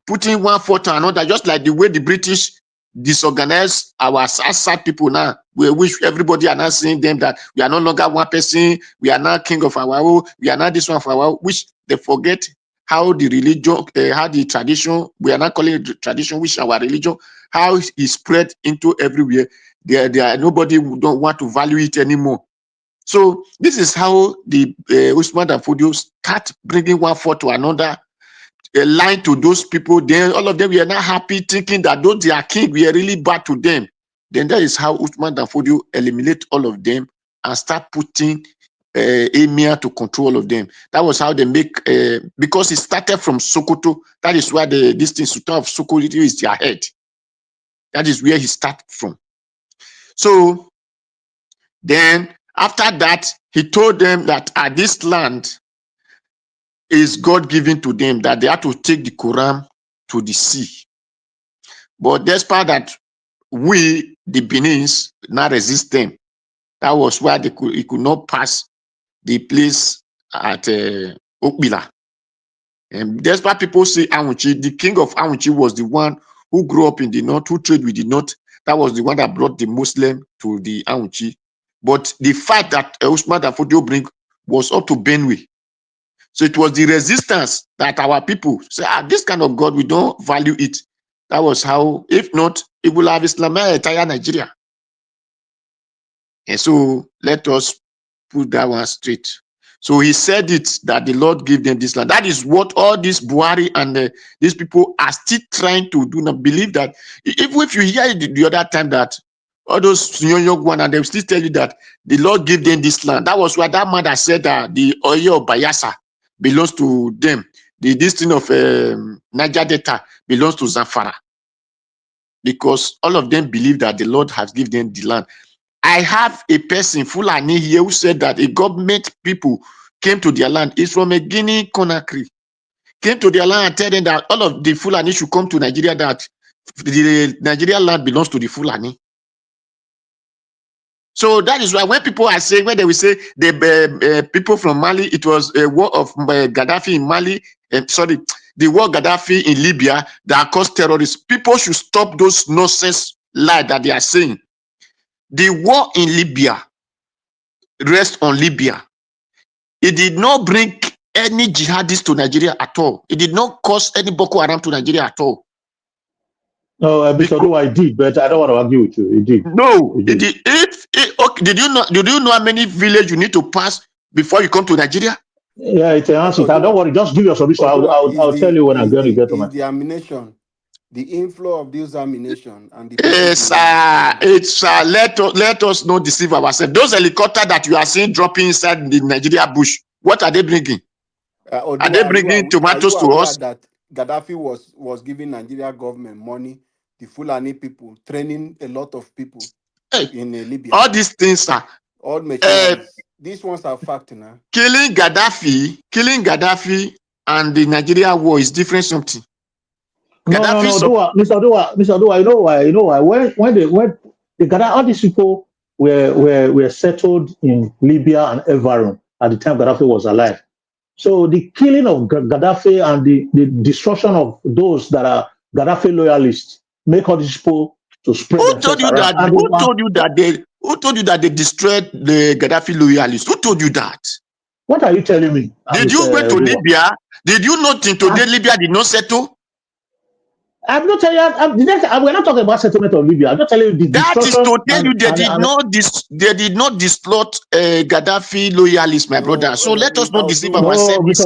putting one foot to another, just like the way the British disorganized our Assad people now, we wish everybody are now saying them that we are no longer one person, we are now king of our own, we are not this one for our own, which they forget how the religion, how the tradition, we are not calling it tradition, which our religion, how it spread into everywhere. There nobody who don't want to value it anymore. So this is how the Usman and Fodio start bringing one foot to another, a line to those people. Then all of them were not happy, thinking that those their king were really bad to them. Then that is how Usman and Fodio eliminate all of them and start putting emir to control all of them. That was how they make, because it started from Sokoto. That is where this thing, Sultan of Sokoto, is their head. That is where he started from. So then after that, he told them that this land is God given to them, that they have to take the Quran to the sea. But despite that, we, the Benin's, not resist them. That was why he could not pass the place at Okbila. And despite people say Awunchi, the king of Awunchi was the one who grew up in the North, who traded with the North. That was the one that brought the Muslim to the Awunchi. But the fight that Usman and Fodio bring was up to Benue. So it was the resistance that our people say, this kind of God, we don't value it. That was how, if not, it will have Islamized entire Nigeria. And so let us put that one straight. So he said it, that the Lord gave them this land. That is what all these Buhari and these people are still trying to do. Not believe that. If you hear the other time that all those young one, and they will still tell you that the Lord gave them this land. That was why that man that said that the oil of Bayelsa belongs to them. This thing of Niger Delta belongs to Zamfara. Because all of them believe that the Lord has given them the land. I have a person, Fulani, here who said that a government people came to their land. It's from a Guinea Conakry. Came to their land and tell them that all of the Fulani should come to Nigeria, that the Nigerian land belongs to the Fulani. So that is why when people are saying, when they will say the people from Mali, it was a war of Gaddafi in Mali, the war Gaddafi in Libya that caused terrorists. People should stop those nonsense lies that they are saying. The war in Libya rests on Libya. It did not bring any jihadists to Nigeria at all. It did not cause any Boko Haram to Nigeria at all. No, because I did, but I don't want to argue with you. It did. No, it did. Okay, did you know how many villages you need to pass before you come to Nigeria? Yeah, it's an answer. Don't worry, just give your solution. I'll tell you when I'm going to get to my. The ammunition, the inflow of this ammunition, and the let us not deceive ourselves. Those helicopters that you are seeing dropping inside the Nigeria bush, what are they bringing? Are they bringing tomatoes to us? That Gaddafi was giving Nigeria government money, the Fulani people, training a lot of people in Libya. All these things are all machineries. These ones are fact now. Killing Gaddafi, and the Nigeria war is different something. No, Mr. Dua, you know why? When the Gaddafi, all these people were settled in Libya and Evaron at the time Gaddafi was alive. So the killing of Gaddafi and the destruction of those that are Gaddafi loyalists make all these people to spread Who told themselves you around. that? Who told you that they destroyed the Gaddafi loyalists? Who told you that? What are you telling me? Did you go to Libya? Did you not think today Libya did not settle? I'm not telling you. We're not talking about settlement of Libya. I'm not telling you the That is destruction. to tell you they did not dislot Gaddafi loyalists, my brother. So let us not deceive ourselves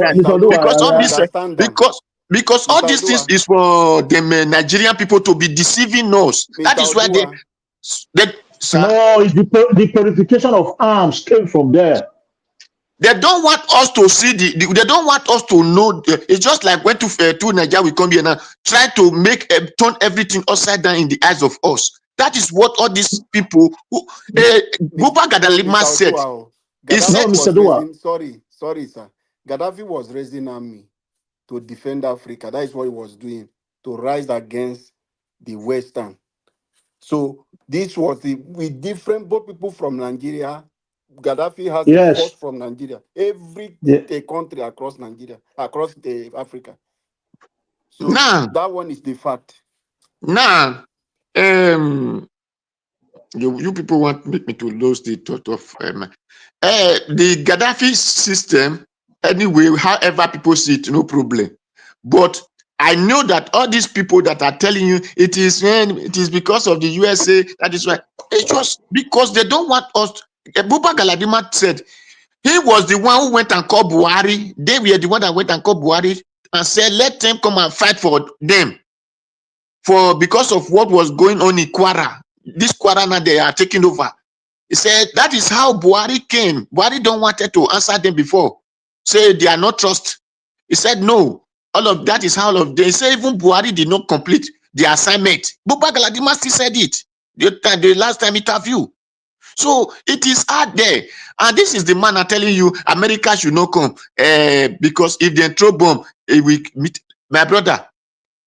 because all these things is for the Nigerian people to be deceiving us. That is why no, the purification of arms came from there. They don't want us to see they don't want us to know. It's just like when to Nigeria we come here now, try to turn everything upside down in the eyes of us. That is what all these people who Buba Gadalima said. He said, sorry, sir. Gaddafi was raising army to defend Africa. That is what he was doing, to rise against the Western. So this was with different both people from Nigeria. Gaddafi has a force from Nigeria. Every country across Nigeria, across Africa. So now that one is the fact. Now, you people want me to lose the thought of the Gaddafi system. Anyway, however people see it, no problem. But I know that all these people that are telling you it is because of the USA, that is why. It's just because they don't want us. Buba Galadima said he was the one who went and called Buhari. They were the one that went and called Buhari and said, let them come and fight for them. Because of what was going on in Kwara. This Kwara now they are taking over. He said that is how Buhari came. Buhari don't wanted to answer them before. Say they are not trust. He said no. All of that is how all of they say even Buhari did not complete the assignment. Buba Galadima still said it the last time interview. So it is out there. And this is the man I'm telling you, America should not come. Because if they throw bomb, we meet my brother.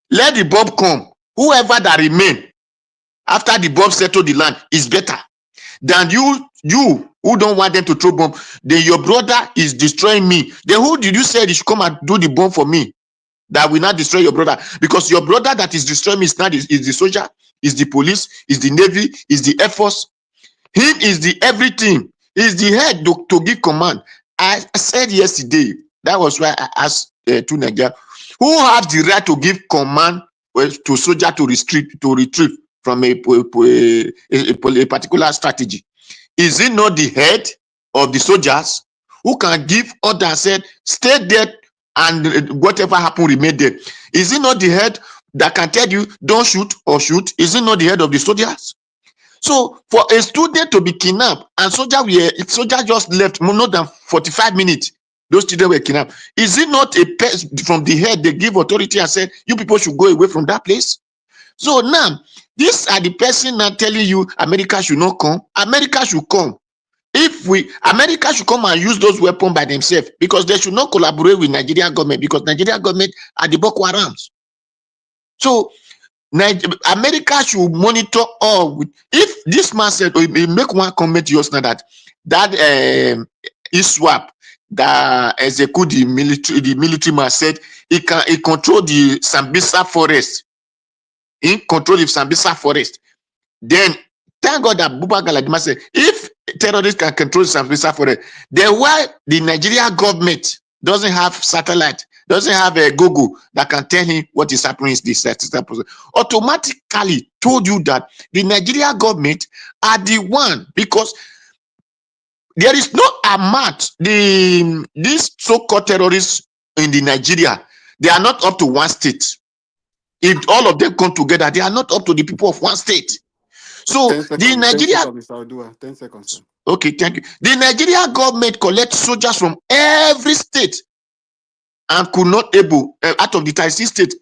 Let the bomb come. Whoever that remain after the bomb settle the land is better than you who don't want them to throw bomb. Then your brother is destroying me. Then who did you say they should come and do the bomb for me? That will not destroy your brother, because your brother that is destroying me is the soldier, is the police, is the navy, is the air force. Him is the everything. Is the head to give command. I said yesterday, that was why I asked to Nigeria, who has the right to give command to soldier to retrieve from a particular strategy? Is it not the head of the soldiers who can give order and said, stay there and whatever happen, remain there? Is it not the head that can tell you, don't shoot or shoot? Is it not the head of the soldiers? So for a student to be kidnapped and soldier just left more than 45 minutes, those children were kidnapped. Is it not a person from the head they give authority and said, you people should go away from that place? So now, these are the person now telling you America should not come. America should come. America should come and use those weapons by themselves, because they should not collaborate with Nigerian government, because Nigerian government are the Boko Harams. So America should monitor all. If this man said, or he make one comment just now that ISWAP that execute the military man said he control the Sambisa forest. He control the Sambisa forest. Then thank God that Buba Galadima said if terrorists can control the Sambisa forest, then why the Nigerian government doesn't have satellite, doesn't have a Google that can tell him what is happening in this automatically told you that the Nigerian government are the one, because there is no amount these so-called terrorists in the Nigeria, they are not up to one state. If all of them come together, they are not up to the people of one state. So the Nigeria 10 seconds. Okay, thank you. The Nigerian government collects soldiers from every state and could not able out of the 36 states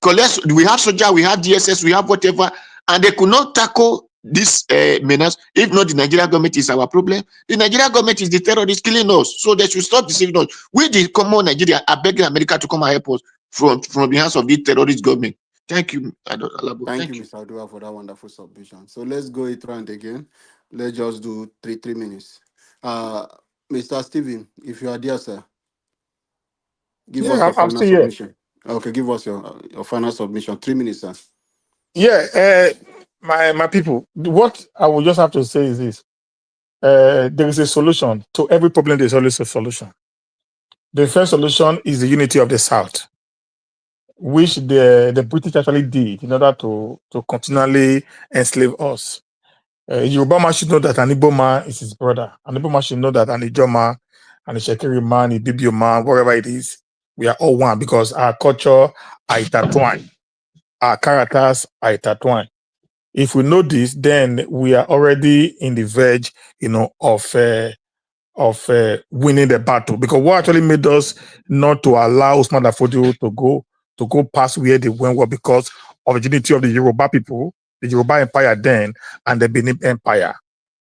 collect. We have soldiers, we have DSS, we have whatever, and they could not tackle this menace. If not, the Nigerian government is our problem. The Nigerian government is the terrorist killing us. So they should stop deceiving us. We, the common Nigeria, are begging America to come and help us from the hands of the terrorist government. Thank you. Thank you, Mr. Adua, for that wonderful submission. So let's go it round again. Let's just do three minutes. Mr. Stephen, if you are there, sir, give us Yeah, your I'm final still here. submission. Okay, give us your final submission. 3 minutes, sir. Yeah, my people, what I will just have to say is this. There is a solution. To every problem, there's always a solution. The first solution is the unity of the South, which the British actually did in order to continually enslave us. Yoruba man should know that an Igbo man is his brother. An Igbo man should know that an Ijaw man, an Ishekiri man, a Ibibio man, whatever it is, we are all one because our culture are intertwined. Our characters are intertwined. If we know this, then we are already in the verge, of winning the battle. Because what actually made us not to allow Usman Dafodio to go past where they went was because of the unity of the Yoruba people, the Yoruba Empire then, and the Benin Empire,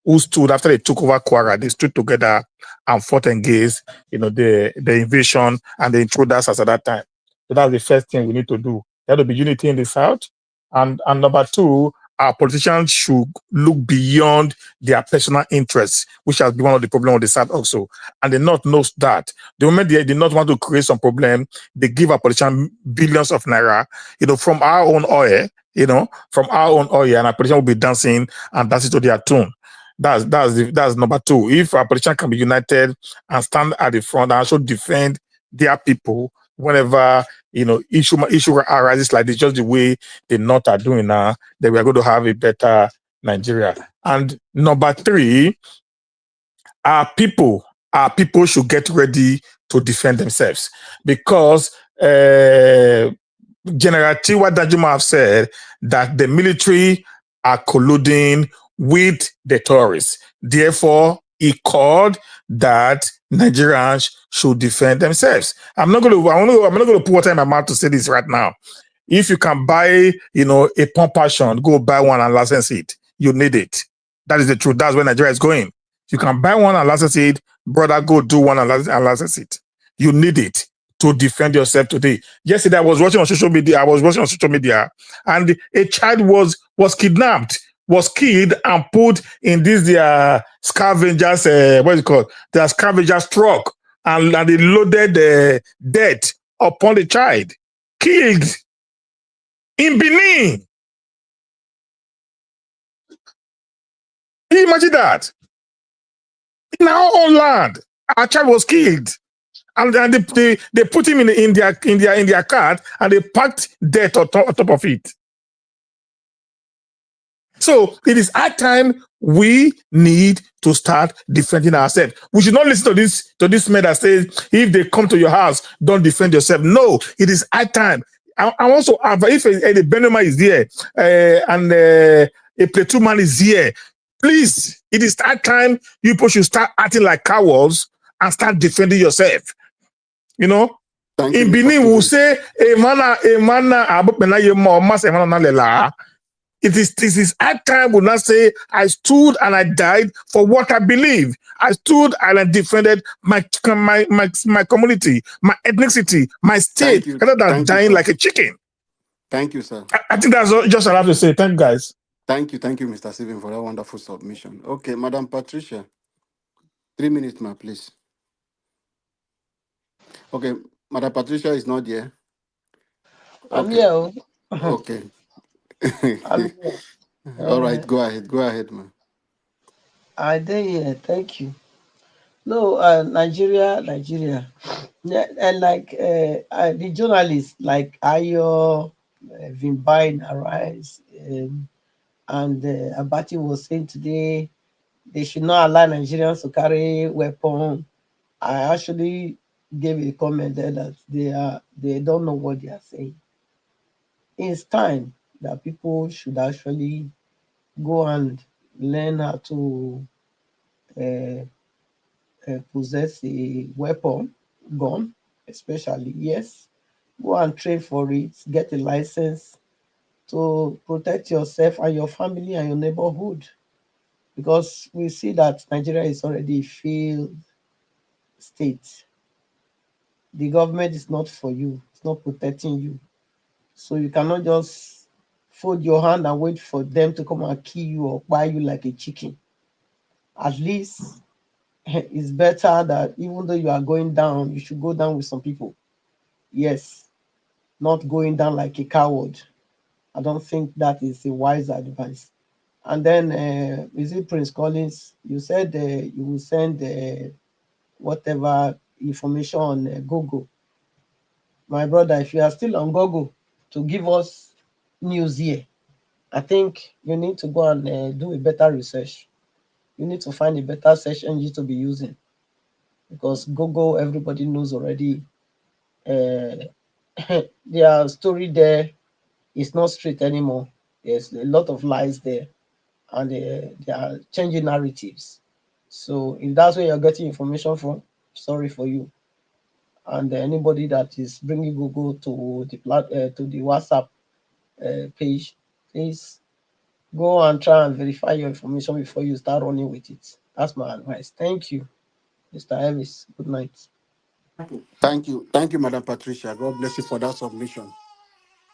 who stood after they took over Kwara. They stood together and fought against, the invasion and the intruders at that time. So that's the first thing we need to do. There will be unity in the South, and number two, our politicians should look beyond their personal interests, which has been one of the problems of the South also. And the North knows that. The moment they did not want to create some problem, they give our politicians billions of naira, from our own oil, and our politicians will be dancing and dancing to their tune. That's number two. If our politicians can be united and stand at the front and also defend their people whenever issue arises like this, just the way the North are doing now, then we are going to have a better Nigeria. And number three, our people should get ready to defend themselves because General Tiwa Dajuma have said that the military are colluding with the terrorists. Therefore, he called that Nigerians should defend themselves. I'm not going to put water in my mouth to say this right now. If you can buy, a pump passion, go buy one and license it. You need it. That is the truth. That's where Nigeria is going. You can buy one and license it, brother. Go do one and license it. You need it to defend yourself today. Yesterday, I was watching on social media, and a child was kidnapped, was killed, and put in this their scavengers. What is it called? Their scavengers truck, and they loaded death upon the child, killed in Benin. Can you imagine that? In our own land, our child was killed. And they put him in their car and they packed death on top of it. So it is our time we need to start defending ourselves. We should not listen to this man that says, if they come to your house, don't defend yourself. No, it is our time. I also, if a Benjamin is there and a platoon man is here, please, it is our time you people should start acting like cowards and start defending yourself. Thank In you, Benin, we'll say, this is our time will not say, I stood and I died for what I believe. I stood and I defended my community, my ethnicity, my state, rather than dying like a chicken. Thank you, sir. I think that's just what I have to say. Thank you, guys. Thank you, Mr. Stephen, for that wonderful submission. Okay, Madam Patricia, 3 minutes, ma, please. Okay, Madam Patricia is not here. I'm Okay. here. Okay. I'm here. All right, go ahead, ma. I did here. Thank you. No, Nigeria. Yeah, and like the journalists, like Ayo, Vimbai, Arise, and Abati was saying today, they should not allow Nigerians to carry weapons. I actually gave a comment there that they don't know what they are saying. It's time that people should actually go and learn how to uh, possess a weapon, gun, especially. Yes, go and train for it, get a license, to protect yourself and your family and your neighborhood, because we see that Nigeria is already a failed state. The government is not for you, it's not protecting you. So you cannot just fold your hand and wait for them to come and kill you or buy you like a chicken. At least it's better that even though you are going down, you should go down with some people. Yes, not going down like a coward. I don't think that is a wise advice. And then, is it Prince Collins? You said you will send whatever information on Google. My brother, if you are still on Google to give us news here, I think you need to go and do a better research. You need to find a better search engine to be using, because Google, everybody knows already. Uh, their story there is not straight anymore. There's a lot of lies there, and they are changing narratives. So if that's where you're getting information from, sorry for you. And anybody that is bringing Google to to the WhatsApp page, please go and try and verify your information before you start running with it. That's my advice. Thank you, Mr. Elvis. Good night. Thank you, Madam Patricia. God bless you for that submission.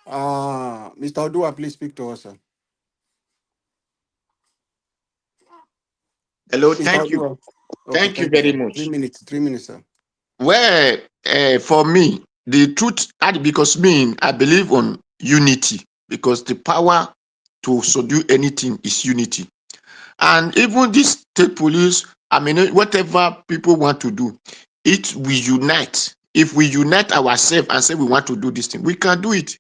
Mr. Odua, please speak to us, sir. Hello, Mr. thank you. Odua. Okay, Thank you thank you, very sir. much. 3 minutes, sir. Well, for me, the truth, because me, I believe on unity, because the power to subdue anything is unity. And even this state police, I mean, whatever people want to do, it we unite. If we unite ourselves and say we want to do this thing, we can do it.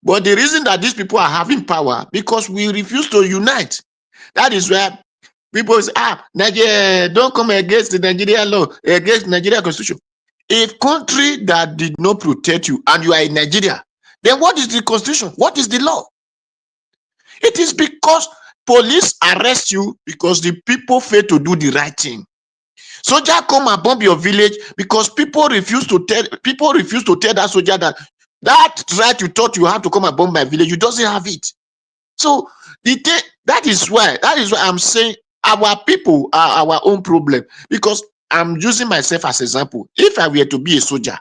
But the reason that these people are having power, because we refuse to unite. That is why people say, Nigeria, don't come against the Nigerian law, against Nigerian constitution. A country that did not protect you and you are in Nigeria, then what is the constitution? What is the law? It is because police arrest you because the people fail to do the right thing. Soldier come and bomb your village because people refuse to tell that soldier that right you thought you have to come and bomb my village, you doesn't have it. So that is why I'm saying our people are our own problem, because I'm using myself as example. If I were to be a soldier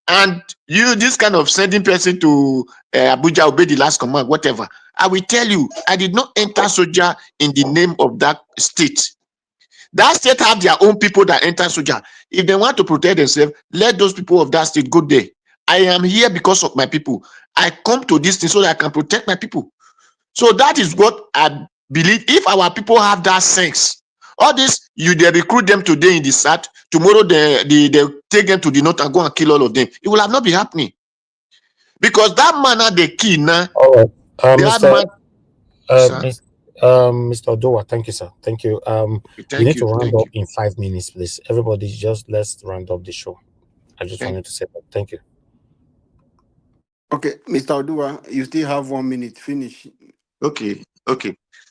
and you this kind of sending person to Abuja, obey the last command, whatever, I will tell you, I did not enter soldier in the name of that state. That state have their own people that enter soldier. If they want to protect themselves, let those people of that state go there. I am here because of my people. I come to this thing so that I can protect my people. So that is what I believe. If our people have that sense, all this, they recruit them today in the south, tomorrow they take them to the north and go and kill all of them. It will have not be happening. Because that man they kill now. All right. Mr. Odoa, thank you, sir. Thank you. You need to round up in 5 minutes, please. Everybody, let's round up the show. I just wanted to say that. Thank you. Okay, Mr. Odua, you still have 1 minute. Finish. Okay.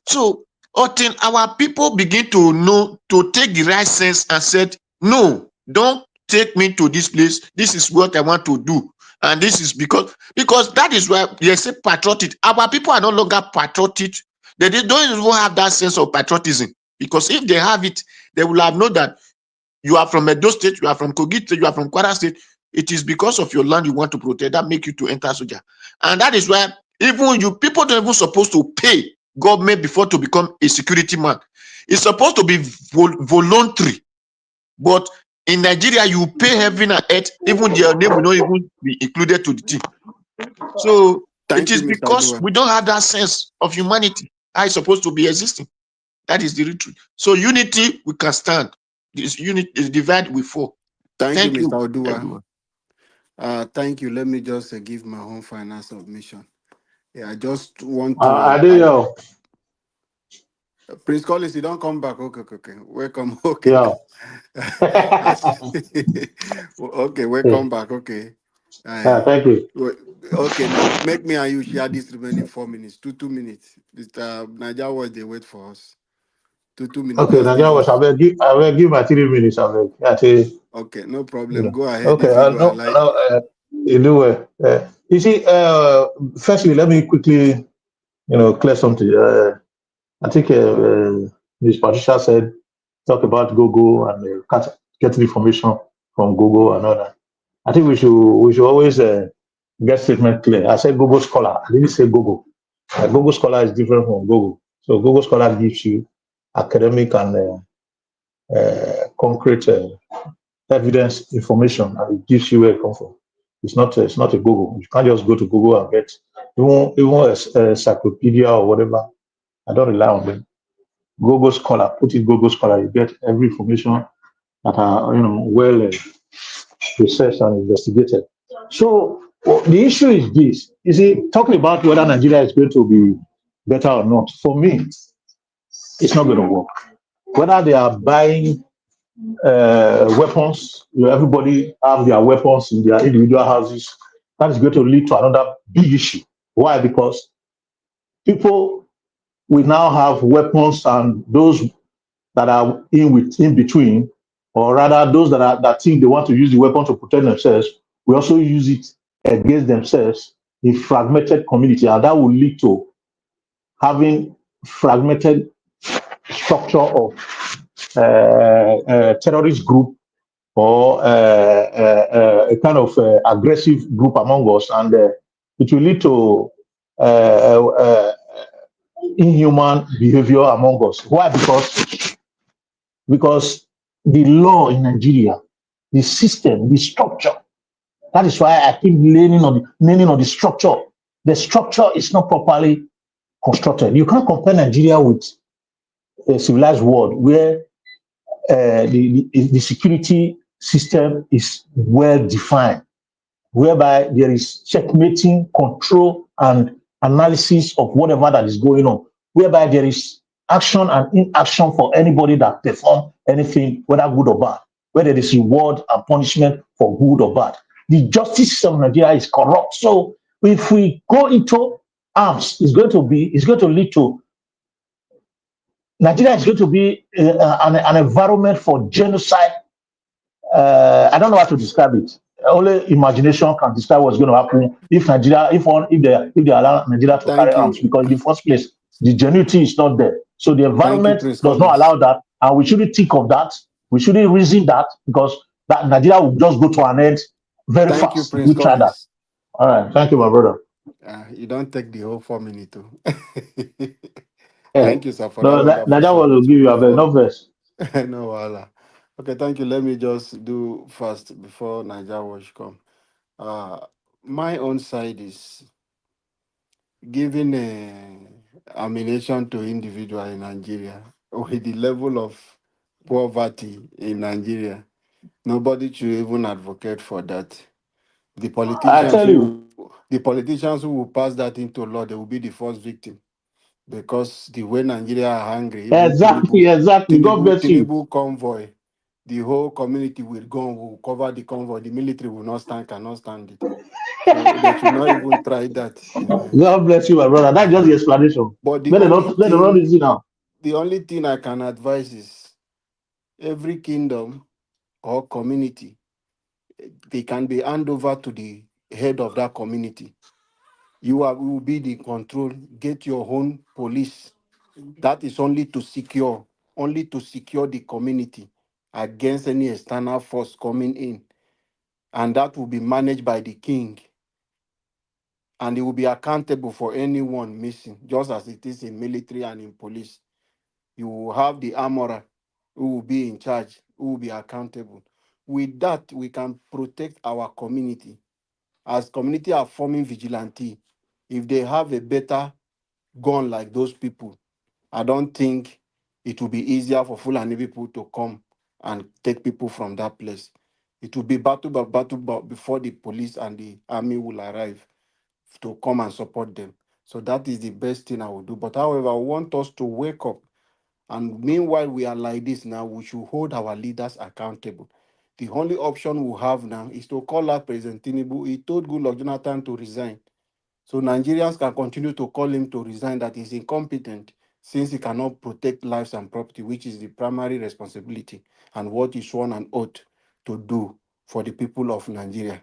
So, until our people begin to know, to take the right sense and said, no, don't take me to this place. This is what I want to do. And this is because that is why they say patriotic. Our people are no longer patriotic. They don't even have that sense of patriotism. Because if they have it, they will have known that you are from Edo State, you are from Kogi State, you are from Kwara State. It is because of your land you want to protect that make you to enter soldier. And that is why even people don't even supposed to pay government before to become a security man. It's supposed to be voluntary. But in Nigeria, you pay heaven and earth, even your name will not even be included to the team. So it is because we don't have that sense of humanity. How it's supposed to be existing. That is the truth. So unity, we can stand. This unity is divide, we fall. Thank you, Mr. Odua. Thank you. Let me just give my own final submission. Yeah, I just want to. Prince Collins, you don't come back. Okay. Welcome. Okay. Yeah. Okay, welcome back. Okay. Thank you. Okay, now make me and you share this remaining 4 minutes. 2 minutes. Nigeria was they wait for us. 2 minutes. Okay, Nigeria was. I will give my 3 minutes. I will. Okay, no problem. Go ahead. Okay, if you do you do well. You see, firstly, let me quickly, clear something. I think Ms. Patricia said, talk about Google and getting information from Google and all that. I think we should always get statement clear. I said Google Scholar. I didn't say Google. Google Scholar is different from Google. So Google Scholar gives you academic and concrete evidence information, and it gives you where it comes from. It's not a Google. You can't just go to Google and get even a encyclopedia or whatever. I don't rely on them. Google Scholar, put it Google Scholar, you get every information that are well researched and investigated. So the issue is this: you see, talking about whether Nigeria is going to be better or not, for me, it's not going to work. Whether they are buying weapons, everybody have their weapons in their individual houses, that is going to lead to another big issue. Why? Because people will now have weapons, and those that are in between, or rather those that think they want to use the weapon to protect themselves, will also use it against themselves in fragmented community, and that will lead to having fragmented structure of terrorist group or a kind of aggressive group among us, and it will lead to inhuman behavior among us. Why? Because the law in Nigeria, the system, the structure. That is why I keep leaning on the structure. The structure is not properly constructed. You can't compare Nigeria with a civilized world where the security system is well defined, whereby there is checkmating, control, and analysis of whatever that is going on, whereby there is action and inaction for anybody that perform anything, whether good or bad, where there is reward and punishment for good or bad. The justice system in Nigeria is corrupt. So if we go into arms, it's going to lead to Nigeria is going to be an environment for genocide. I don't know how to describe it. Only imagination can describe what's going to happen if Nigeria, if they allow Nigeria to carry Thank arms, you. because in the first place, the genuity is not there. So the Thank you, environment Prince does not Collins. allow that, and we shouldn't think of that. We shouldn't reason that, because that Nigeria will just go to an end very Thank you, fast if Prince we try that. Collins. All right, thank you, my brother. You don't take the whole 4 minutes too. Thank you, sir, for that No, wonderful Nigeria will submission. give you a very no verse. No, wala. Okay, thank you. Let me just do first before Niger Watch come. Uh, my own side is giving ammunition to individual in Nigeria with the level of poverty in Nigeria. Nobody should even advocate for that. The I politicians tell you, who will pass that into law, they will be the first victim, because the way Nigeria are hungry, even exactly. God bless you. Tinubu convoy, the whole community will go and will cover the convoy. The military will not stand, cannot stand it. So they should not even try that. God bless you, my brother. That's just the explanation. But Let them not reason now. the only thing I can advise is every kingdom or community, they can be handed over to the head of that community. Will be the control. Get your own police. That is only to secure the community against any external force coming in, and that will be managed by the king, and he will be accountable for anyone missing, just as it is in military and in police. You will have the armorer who will be in charge, who will be accountable. With that, we can protect our community. As community are forming vigilante, if they have a better gun like those people, I don't think it will be easier for Fulani people to come and take people from that place. It will be battle by battle before the police and the army will arrive to come and support them. So that is the best thing I will do. But however, I want us to wake up. And meanwhile, we are like this now, we should hold our leaders accountable. The only option we have now is to call out President Tinubu. He told Goodluck Jonathan to resign. So Nigerians can continue to call him to resign, that he's incompetent, since he cannot protect lives and property, which is the primary responsibility and what he sworn an oath to do for the people of Nigeria.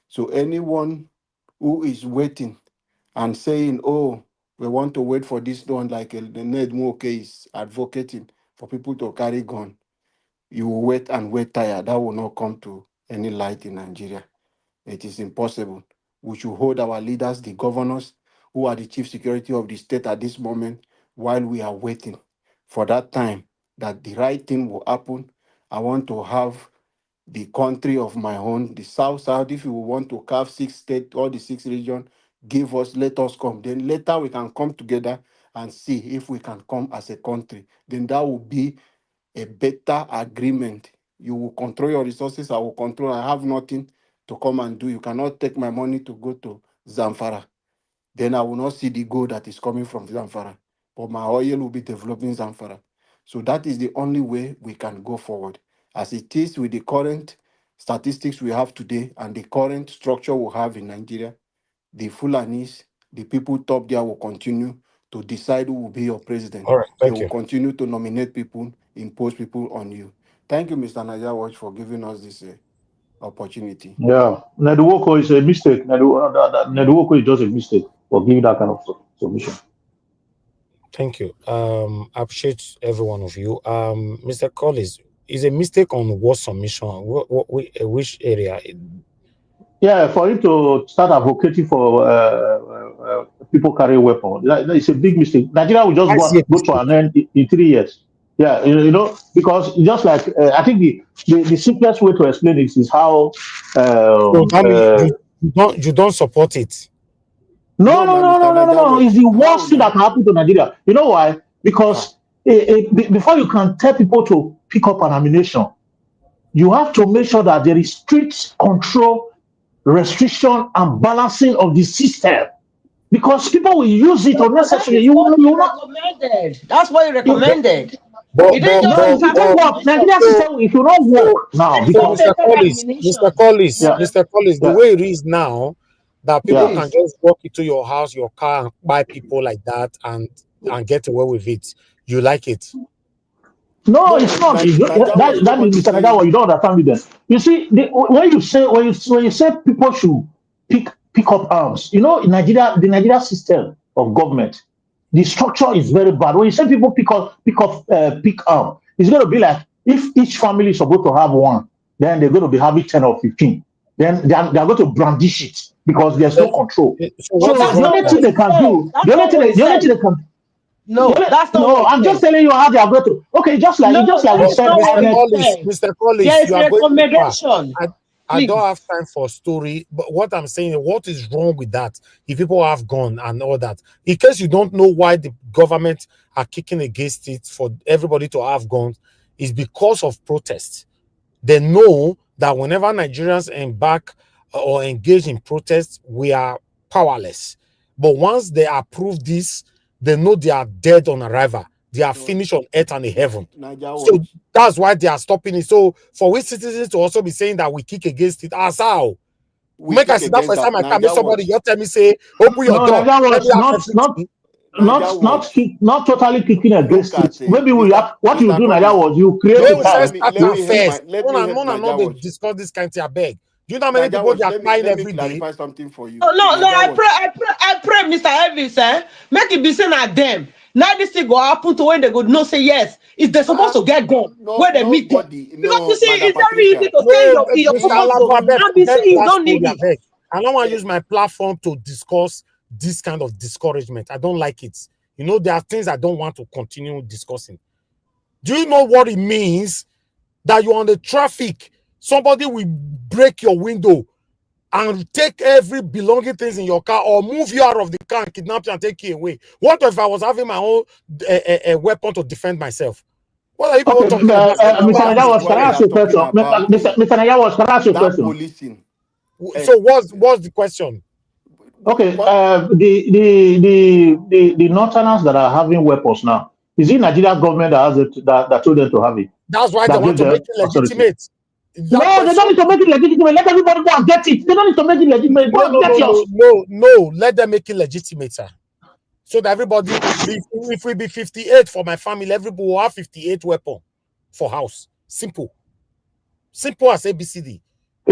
So anyone who is waiting and saying, oh, we want to wait for this one, like the Ned Moke is advocating for people to carry gun. You will wait and wait tired. That will not come to any light in Nigeria. It is impossible. We should hold our leaders, the governors, who are the chief security of the state at this moment, while we are waiting for that time that the right thing will happen. I want to have the country of my own, the South. If you want to carve 6 states, all the 6 regions, give us, let us come. Then later we can come together and see if we can come as a country. Then that will be a better agreement. You will control your resources, I will control. I have nothing to come and do. You cannot take my money to go to Zamfara. Then I will not see the gold that is coming from Zamfara. But my oil will be developing Zamfara. So that is the only way we can go forward. As it is with the current statistics we have today and the current structure we have in Nigeria, the Fulanis, the people top there will continue to decide who will be your president. All right, They thank will you. continue to nominate people, impose people on you. Thank you, Mr. Naja Watch, for giving us this opportunity. Yeah, Neduwoko is a mistake. Neduwoko is just a mistake for giving that kind of submission. Thank you. I appreciate every one of you. Mr. Collins, is a mistake on what submission? Which area? Yeah, for him to start advocating for people carrying weapons, that is a big mistake. Nigeria will just I see a go to mistake. an end in 3 years. Yeah, because just like I think the simplest way to explain it is how. So that means you don't support it. No, No, no, now, no, Mr. no, no, no, Naja no. It's Watch. the How worst thing that now? can happen to Nigeria. You know why? Because before you can tell people to pick up an ammunition, you have to make sure that there is strict control, restriction, and balancing of the system. Because people will use it No, that unnecessarily. is what he recommended. That's what he recommended. He didn't just No, say it carry won't work. ammunition. Nigeria system, it will not work now He said because. they carry ammunition. Yeah. Mr. Collins, the Yeah, way it is now, that people yeah. can just walk into your house, your car, and buy people like that and get away with it. You like it? No, it's No, not. Naja Watch, That is nobody Mr. saying. Nagawa. You don't understand me then. You see, when you say people should pick up arms, in Nigeria, the Nigeria system of government, the structure is very bad. When you say people pick arm, it's going to be like if each family is supposed to have one, then they're going to be having 10 or 15. Then they are going to brandish it because there's no control. So But what is So that's the wrong not with only that? what thing he they can said. do, That's the only not thing what they, he the only said. thing they can No, that's not no, what he I'm just said. telling you how they are going to. Okay, just like No, you that is said, not what Mr. he Collins, said. Mr. There Collins, is you are going too far. recommendation. I don't Please. have time for story, but what I'm saying, what is wrong with that? If people have gone and all that, in case you don't know why the government are kicking against it for everybody to have guns, is because of protests. They know that whenever Nigerians embark or engage in protests, we are powerless. But once they approve this, they know they are dead on arrival. They are finished on earth and in heaven. Naja So Watch. that's why they are stopping it. So for we citizens to also be saying that we kick against it, as how? We Make I kick sit down for against a time that. I come, make Naja somebody Watch. just tell me, say, open your no, door, Nigeria let me was have not everything. Naja Watch. not totally kicking Look against at it. Maybe we Mr. have what you Mr. do, Nigeria Collins. was you create May a we Let first time. me start let am me help first. my let me help Mona Naja know they Watch. discuss this kind of thing, I beg. Do you know how many Naja people they Watch. are crying Let me every day? clarify something for you. No, Naja Watch. I pray, Mr. Elvis, make it be seen at them. Now this thing go happen to when they go no say yes. If they're supposed to get gone, No, where they meet them. nobody. Because you No, see, Madam it's very easy Patricia. to stay No, in your Mr. comfort Alagbo, zone I beg, and be forget saying you that don't need story, I it. beg. I don't want to use my platform to discuss this kind of discouragement. I don't like it. You know, there are things I don't want to continue discussing. Do you know what it means that you're on the traffic? Somebody will break your window and take every belonging things in your car or move you out of the car and kidnap you and take you away. What if I was having my own weapon to defend myself? What are you people Okay, talking about? Naja Mr. Watch. Nigeria This is was, why can I we ask are you a talking question? about Mr. Nigeria was, can I ask you a that question? policing. So what's the question? Okay, What the Northerners that are having weapons now, is it Nigeria government that has it that told them to have it? That's why they That want gave to make them it authority? legitimate. That No, they question. don't need to make it legitimate. Let everybody go and get it. They don't need to make it legitimate. Go No, and no, get no, yours. no. Let them make it legitimate, sir. So that everybody, if we be 58 for my family, everybody will have 58 weapon for house. Simple. Simple as ABCD.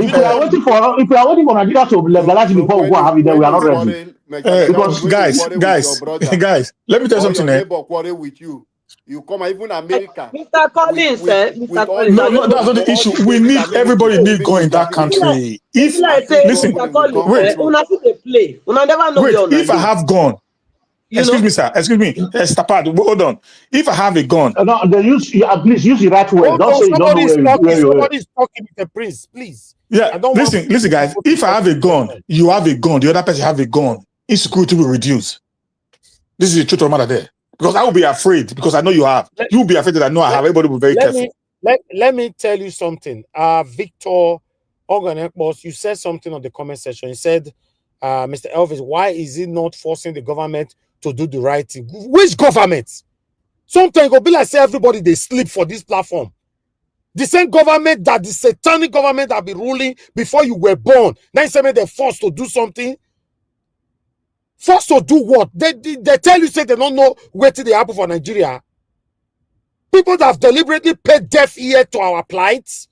If we are waiting for Nigeria to legalize it before we go and have it, then we are not ready. Because guys, let me tell you something. Neighbor quarrel with you. You come even America. Mr. Collins, Mr. Collins, No, that's not the issue. We need everybody need go in that country. If listen, Mr. Collins, wait, una see dey play. Una never know wait. where una If I dey. have gun, excuse me, sir. Excuse me, Stapad, hold on. If I have a gun, No, then please use the right word. Hold Don't on, say you don't know where you are. somebody's talking with the prince, please. yeah. Listen, guys. If I have a gun, you have a gun. The other person have a gun. Insecurity will reduce. This is the truth of the matter there. Because I will be afraid because I know you have. You will be afraid that I know I have. Everybody will be very careful. Let me tell you something. Victor Oganekbos, you said something on the comment section. You said, Mr. Elvis, why is he not forcing the government to do the right thing? Which government? Sometimes it will be like say everybody they sleep for this platform. The same government that the satanic government that be ruling before you were born. Now you say they're forced to do something. Forced to do what? They tell you say they don't know where to the happen for Nigeria. People that have deliberately paid deaf ear to our plights.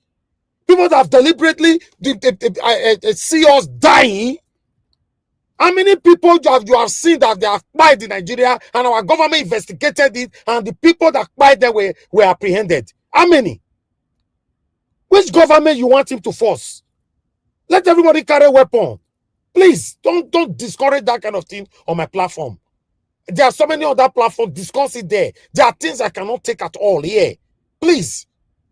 People that have deliberately see us dying. How many people you have seen that they have died in Nigeria and our government investigated it and the people that died there were apprehended? How many? Which government you want him to force? Let everybody carry a weapon. Please, don't discourage that kind of thing on my platform. There are so many other platforms, discuss it there. There are things I cannot take at all here. Please.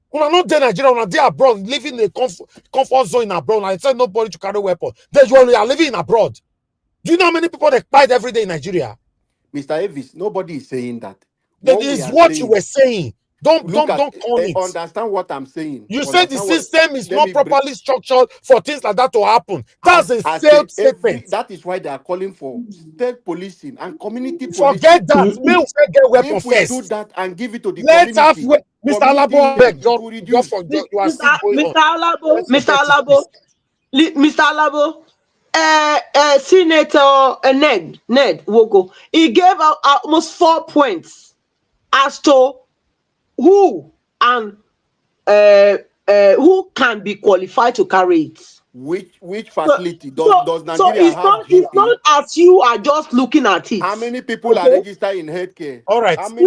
When I'm not there in Nigeria, when I'm there abroad, living in a comfort zone in abroad, and I tell nobody to carry a weapon. Then you are living in abroad. Do you know how many people that fight every day in Nigeria? Mr. Elvis, nobody is saying that. That is what you were saying. Don't call it. Understand what I'm saying. You said the system is not properly structured for things like that to happen. That's a failed statement. That is why they are calling for state policing and community policing. Forget that. May we get weapon first. If we do that and give it to the community. Mr. Alabo, Mr. Alabo, Senator Ned Wogo, he gave out almost 4 points as to who and who can be qualified to carry it. Which facility does Nigeria have? It's not as you are just looking at it. How many people are registered in healthcare? All right. Forget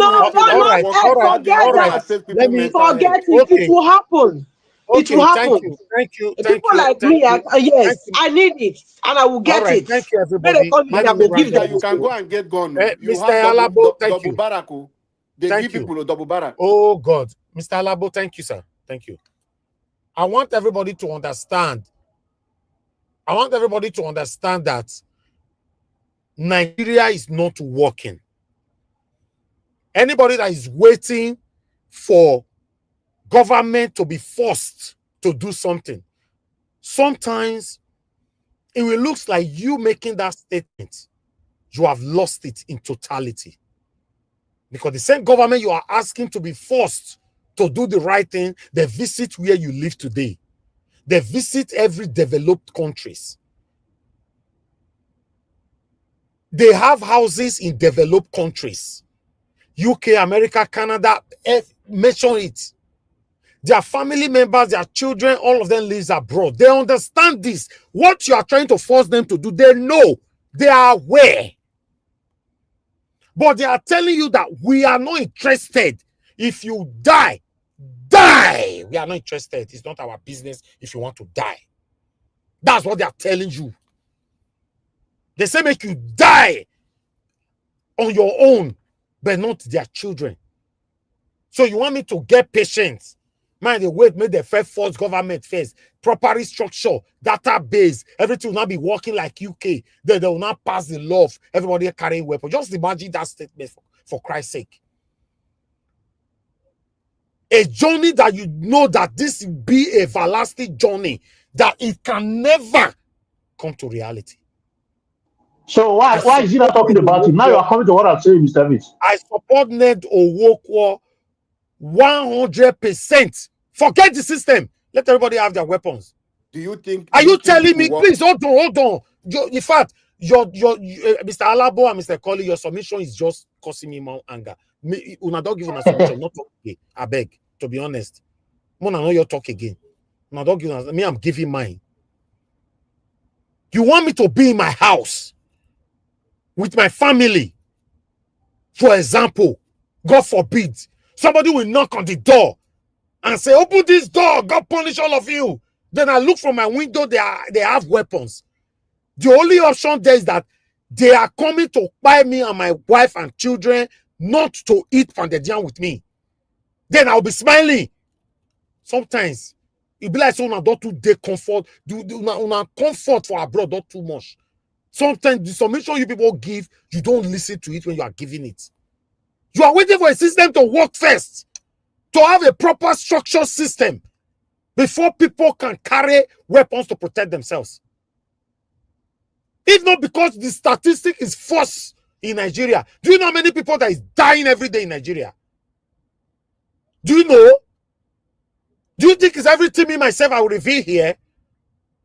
it. Okay. It will happen. Okay, it will happen. Thank you. People like me, yes, I need it, and I will get it. Thank you, everybody. You can go and get gun. You Mr. have Alabo, double barrack. They give people a double barrack. Oh God, Mr. Alabo, thank you, sir. Thank you. I want everybody to understand. That Nigeria is not working. Anybody that is waiting for government to be forced to do something, sometimes it will look like you making that statement, you have lost it in totality. Because the same government you are asking to be forced to do the right thing, they visit where you live today. They visit every developed countries. They have houses in developed countries. UK, America, Canada, mention it. Their family members, their children, all of them live abroad. They understand this. What you are trying to force them to do, they know. They are aware. But they are telling you that we are not interested. If you die, die. We are not interested. It's not our business if you want to die. That's what they are telling you. They say make you die on your own, but not their children. So you want me to get patience? Man, they wait, make the first force government first. Properly structure, database, everything will not be working like UK. They will not pass the law of everybody carrying weapons. Just imagine that statement for Christ's sake. A journey that you know that this will be a everlasting journey, that it can never come to reality. So why is he not talking about it? Now you are coming to what I'm saying, Mr. Vince. I support Ned Owokwo 100%. Forget the system. Let everybody have their weapons. Do you think? Are you telling me? Please hold on. In fact, your Mr. Alabo and Mr. Colley, your submission is just causing me more anger. Una don't give una submission, not talk again. I beg, to be honest. Mona, know your talk again. No, don't give me. I'm giving mine. You want me to be in my house with my family? For example, God forbid, somebody will knock on the door and say, "Open this door, God punish all of you." Then I look from my window, they have weapons. The only option there is that they are coming to buy me and my wife and children not to eat pounded yam with me. Then I'll be smiling. Sometimes it be like someone don't too dey comfort, do comfort for abroad not too much. Sometimes the submission you people give, you don't listen to it when you are giving it. You are waiting for a system to work first, to have a proper structured system before people can carry weapons to protect themselves. If not because the statistic is false in Nigeria. Do you know how many people that is dying every day in Nigeria? Do you know? Do you think it's everything me myself I will reveal here?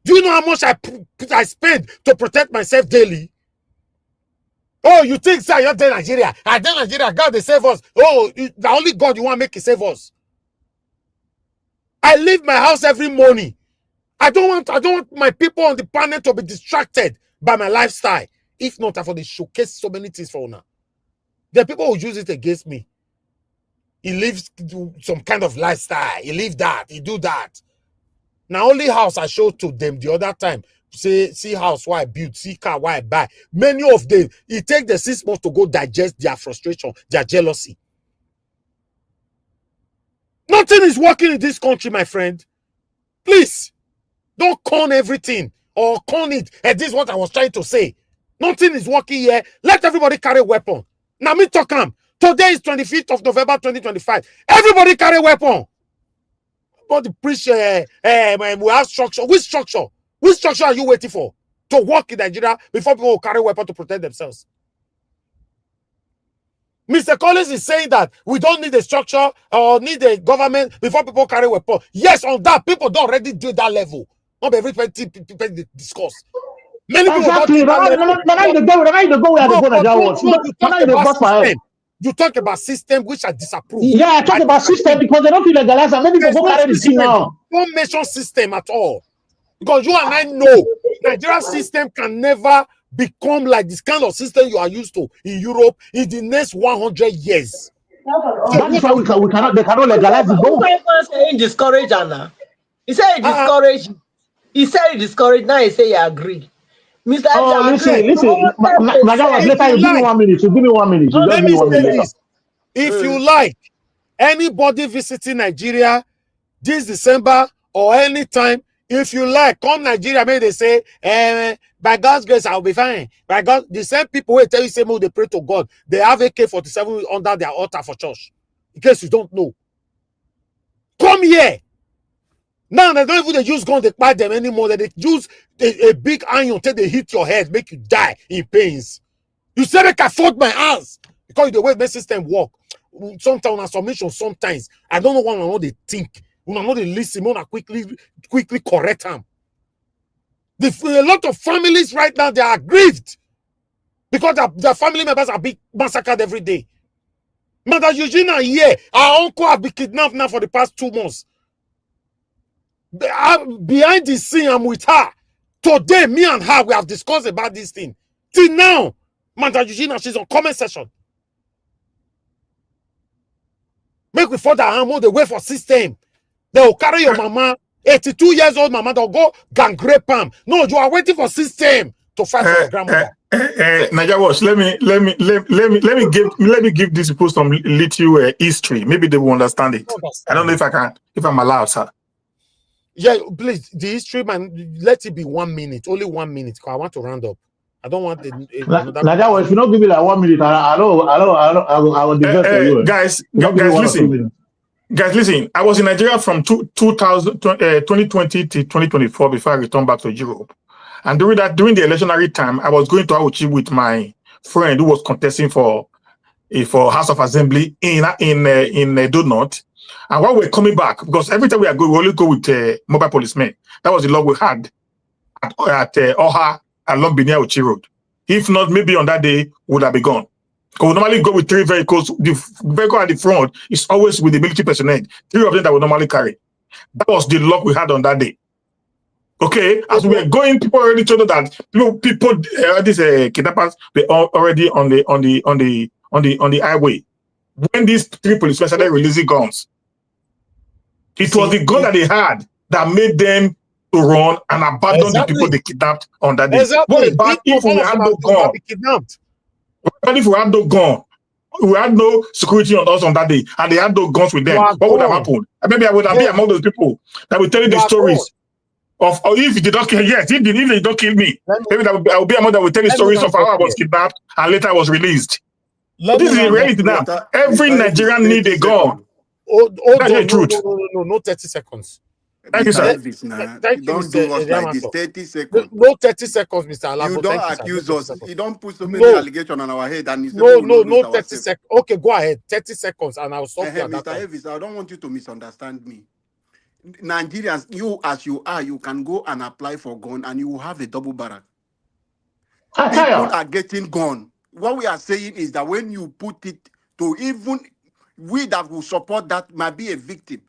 Do you know how much I spend to protect myself daily? Oh, you think, sir, you're there Nigeria. I there Nigeria, God, they save us. Oh, the only God you want to make it save us. I leave my house every morning. I don't want my people on the planet to be distracted by my lifestyle. If not, I've already showcase so many things for now. There are people who use it against me. He lives some kind of lifestyle. He live that. He do that. Now, only house I showed to them the other time. Say, see house why I build, see car why I buy. Many of them, it takes the 6 months to go digest their frustration, their jealousy. Nothing is working in this country, my friend. Please, don't con everything or con it. And this is what I was trying to say. Nothing is working here. Let everybody carry a weapon. Now me talk am. Today is 25th of November 2025. Everybody carry a weapon. But the preach, we have structure. Which structure? Which structure are you waiting for to work in Nigeria before people will carry a weapon to protect themselves? Mr. Collins is saying that we don't need a structure or need a government before people carry a weapon. Yes, on that, people don't already do that level. Not everybody people discuss. Many people Exactly. don't do that level. You talk about system which are disapproved. Yeah, I talk about system because they don't feel legalize and many people go carry the thing now. Don't mention system at all. Because you and I know Nigerian system can never become like this kind of system you are used to in Europe in the next 100 years. So that is why they cannot legalize the bomb. He discouraged Anna. He said he discouraged. He said he discouraged. Now he say he agreed. Mr. Listen. Madam, later you give me 1 minute. You give me 1 minute. You Let just give me 1 minute later. this. If you like, anybody visiting Nigeria this December or anytime, if you like, come Nigeria, maybe they say, by God's grace, I'll be fine. By God, the same people who tell you, same they pray to God, they have AK-47 under their altar for church. In case you don't know. Come here. Now they don't even use gun to fight them anymore. They use a big iron till they hit your head, make you die in pains. You say make I fold my hands because the way the system work. Sometimes on submission, sometimes I don't know what I know they think. When I know they listen, when I quickly correct them. A lot of families right now they are grieved because their family members are being massacred every day. Mother Eugenia here, our uncle have been kidnapped now for the past 2 months. Behind the scene, I'm with her. Today, me and her, we have discussed about this thing. Till now, Mother Eugenia, she's on comment section. Make we further hammer the way for system. They will carry your mama, 82 years old mama, they'll go gang rape am. No, you are waiting for system to fight for your grandmother. Naija Watch, let me give these people some little history. Maybe they will understand it. I don't know if I'm allowed, sir. Yeah, please, the history, man, let it be 1 minute, only 1 minute, because I want to round up. I don't want Naija Watch, if you don't give me like 1 minute, I will divert for you. Guys, listen. Guys, listen, I was in Nigeria from 2020 to 2024 before I returned back to Europe. And during the electionary time, I was going to Auchi with my friend who was contesting for House of Assembly in Donut. And while we're coming back, because every time we are going, we only go with mobile policemen. That was the law we had at Oha along Binia Auchi Road. If not, maybe on that day, would have been gone. Because we normally go with 3 vehicles. The vehicle at the front is always with the military personnel. 3 of them that we normally carry. That was the luck we had on that day. Okay, as we were going, people already told us that these kidnappers were already on the highway. When these 3 policemen started releasing guns, it was the gun that they had that made them to run and abandon the people they kidnapped on that day. Exactly. What about if we had no gun? Kidnapped. What if we had no gun? We had no security on us on that day, and they had no guns with them. What would have happened? Maybe I would have been among those people that will tell you the stories of if they don't kill. Yes, if they don't kill me, maybe I will be among that will tell you stories of how I was kidnapped and later I was released. This is the reality now. Every Nigerian needs a gun. That's the truth. No 30 seconds. Thank you, sir. Thank you, don't do us like this. 30 seconds. No 30 seconds, Mr. Alabo. You don't accuse us. You don't put so many allegations on our head. And no 30 seconds. Okay, go ahead. 30 seconds, and I'll stop you at that Mr. Elvis, I don't want you to misunderstand me. Nigerians, you as you are, you can go and apply for gun, and you will have a double barrack. People are getting gun. What we are saying is that when you put it to even we that will support that might be a victim.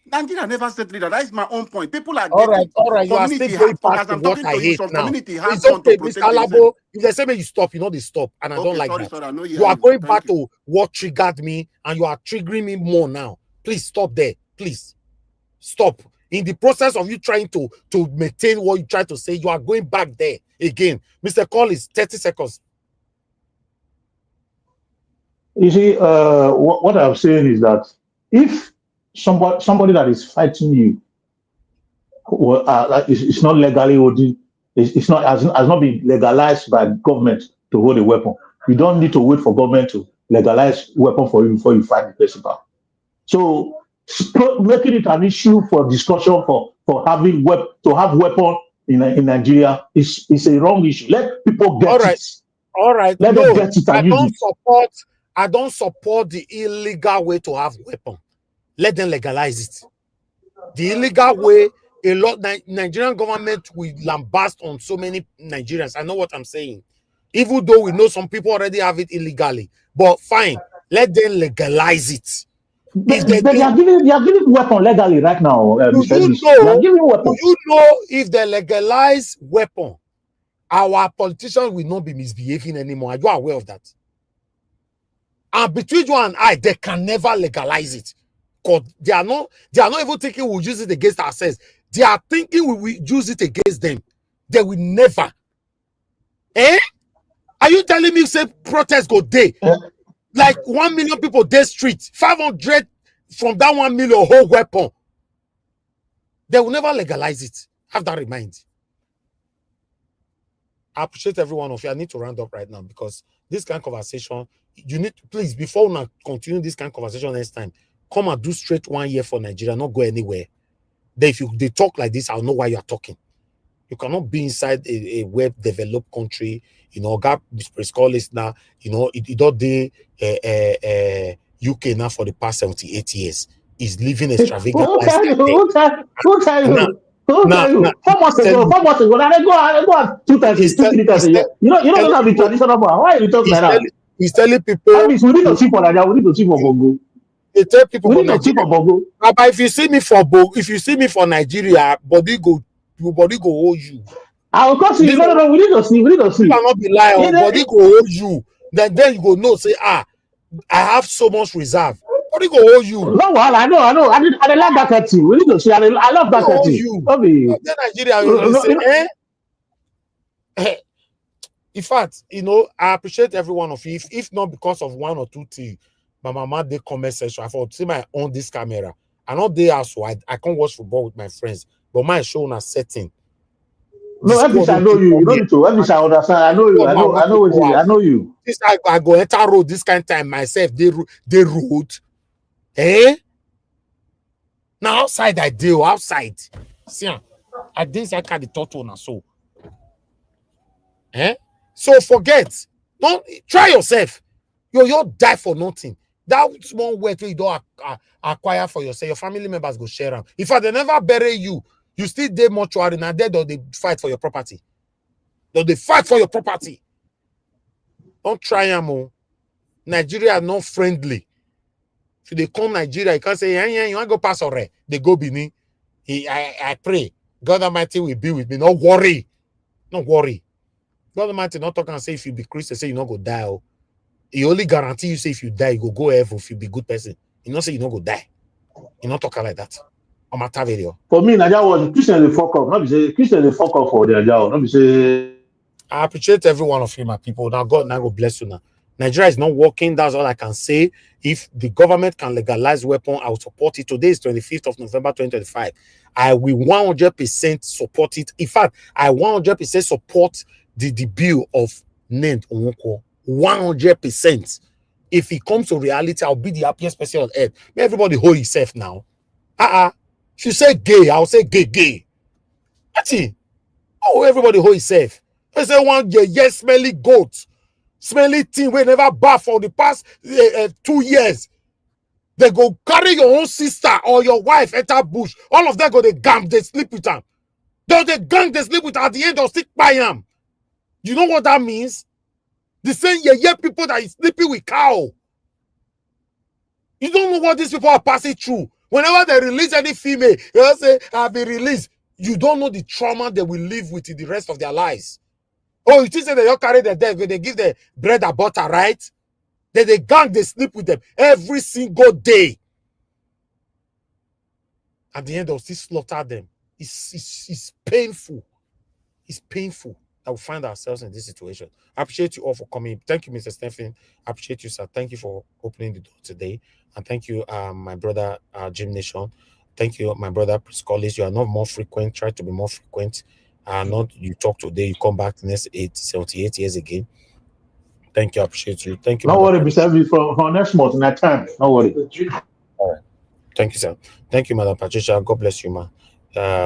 Nigeria never said that. That is my own point. People are all right. You are still going back to what I hate now. It's okay, Mr. Alabo. If they say me you stop, you know they stop, and I don't like that. Sorry, you are going back to what triggered me, and you are triggering me more now. Please stop there. Please stop. In the process of you trying to maintain what you try to say, you are going back there again. Mr. Collins, 30 seconds. You see, what I'm saying is that if somebody that is fighting you, it's not legally holding, it's not has not been legalized by government to hold a weapon. You don't need to wait for government to legalize weapon for you before you fight the person back. So making it an issue for discussion for having weapon in Nigeria is a wrong issue. Let people get it. All right. Let them get it and use it. I don't support the illegal way to have weapon. Let them legalize it. The illegal way, a lot Nigerian government will lambast on so many Nigerians. I know what I'm saying. Even though we know some people already have it illegally, but fine, let them legalize it. They are giving weapon legally right now. Do you know if they legalize weapon, our politicians will not be misbehaving anymore? Are you aware of that? And between you and I, they can never legalize it. Because they are not even thinking we'll use it against ourselves. They are thinking we will use it against them. They will never. Are you telling me say protest go day? Like 1 million people day street, 500 from that 1 million whole weapon. They will never legalize it. Have that in mind. I appreciate every one of you. I need to round up right now because this kind of conversation, you need to, please, before we continue this kind of conversation next time, come and do straight 1 year for Nigeria, not go anywhere. Then if they talk like this, I'll know why you are talking. You cannot be inside a well-developed country, got press call list now, it don't do UK now for the past 78 years. Is living extravagant lifestyle. Who tell you? Who tell you? 4 months ago, I go 2 times, 3 times a year. You don't have the traditional one. Why are you talking like that? He's telling people. We need to see for Nigeria. We need to see for Bongo. They tell people for Nigeria. But if you see me for Nigeria, body go hold you. I will cause you. No. We need to see. You cannot be lying. Body go hold you. Then you go know. Say I have so much reserve. Body go hold you. No, I know. I like that too. We need to see. I love that too. You. Then Nigeria will say, in fact, I appreciate every one of you. If not because of 1 or 2 things, my mama did comment section. I thought, see my on this camera. I know they are so I can't watch football with my friends, but my show na setting. No, I know you. You don't need to. I understand. I know you. I know you. This I go enter road this kind of time myself. They road. Now outside I do outside. See, I didn't say I can't talk to one so. So forget. Don't try yourself. You'll die for nothing. That small wealth you don't acquire for yourself, your family members go share them. In fact, they never bury you. You still dey mortuary and dead or they fight for your property. Don't they fight for your property? Don't try them. Nigeria are not friendly. If they come Nigeria, you can't say, yeah, you want to go pass already. They go Benin. I pray. God Almighty will be with me. No worry. Don't worry. God Almighty not talk and say if you be Christian, say you not go die. Oh. He only guarantee you say if you die, you go heaven if you be good person. He not say you not go die. He not talk like that. On my video. For me, Naija was Christian they fuck up. Not be say Christian they fuck up for the Naija. Not be say. I appreciate every one of you, my people. Now God now go bless you now. Nigeria is not working. That's all I can say. If the government can legalize weapon, I will support it. Today is 25th of November 2025. I will 100% support it. In fact, I 100% support the bill of named Onwoko. 100%. If it comes to reality, I'll be the happiest person on earth. May everybody hold himself now. If you say gay, I'll say gay. That's it. Oh, everybody hold himself. They say one yes, smelly goat. Smelly thing we never bath for the past 2 years. They go carry your own sister or your wife enter bush. All of them go they gang, they sleep with them. They gang, they sleep with her at the end of stick by them. You know what that means? The same people that is sleeping with cow. You don't know what these people are passing through. Whenever they release any female, they'll say, I'll be released. You don't know the trauma they will live with in the rest of their lives. Oh, you think they don't carry their death, they give the bread and butter, right? They gang, they sleep with them every single day. At the end, they'll still slaughter them. It's painful. It's painful that we find ourselves in this situation. I appreciate you all for coming. Thank you, Mr. Stephen. I appreciate you, sir. Thank you for opening the door today. And thank you, my brother, Jim Nation. Thank you, my brother, Prince Collis. You are not more frequent. Try to be more frequent. Not you talk today, you come back the next 78 years again. Thank you, I appreciate you. Thank you. No worry, Mr. For next month in that time. No worry. All right. Thank you, sir. Thank you, Madam Patricia. God bless you, ma.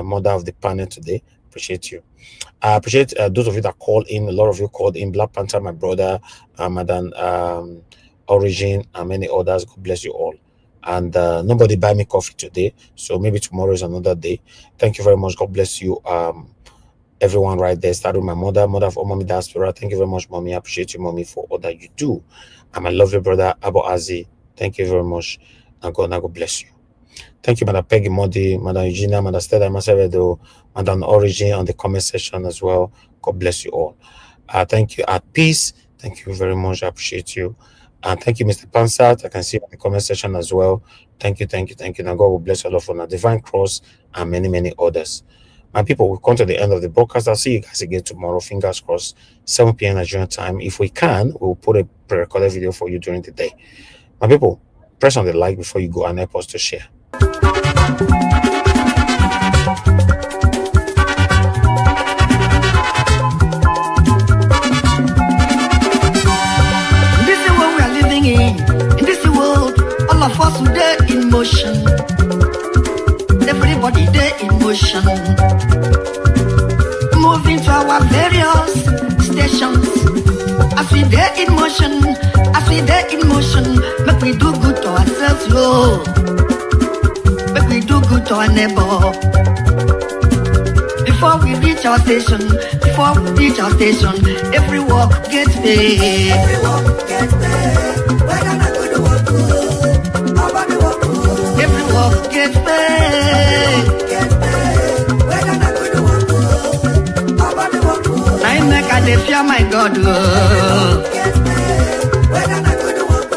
Mother of the panel today. Appreciate you. I appreciate those of you that called in. A lot of you called in. Black Panther, my brother, Madam Origin, and many others. God bless you all. And nobody buy me coffee today, so maybe tomorrow is another day. Thank you very much. God bless you. Everyone right there, starting with my mother of all Mommy Diaspora. Thank you very much, Mommy. I appreciate you, Mommy, for all that you do. And my lovely brother, Abu Azi. Thank you very much. And God bless you. Thank you, Madam Peggy Modi, Madam Eugenia, Madam Stella Masavedo, Madam Origin on the comment section as well. God bless you all. Thank you, At Peace. Thank you very much. I appreciate you. And thank you, Mr. Pansat. I can see you in the comment section as well. Thank you. Now God will bless you all for now. Divine Cross and many, many others. My people, we've come to the end of the broadcast. I'll see you guys again tomorrow. Fingers crossed, 7 p.m. Nigerian time. If we can, we'll put a pre-recorded video for you during the day. My people, press on the like before you go and help us to share. This is what we are living in. In this world, all of us today in motion. Everybody there in motion. Moving to our various stations. As we there in motion, make we do good to ourselves, yo. Make we do good to our neighbor. Before we reach our station, every walk gets paid. Every walk gets paid. We're gonna go to work. Every walk gets paid. We're gonna go to work. I make a day fear my God. We're gonna go to work.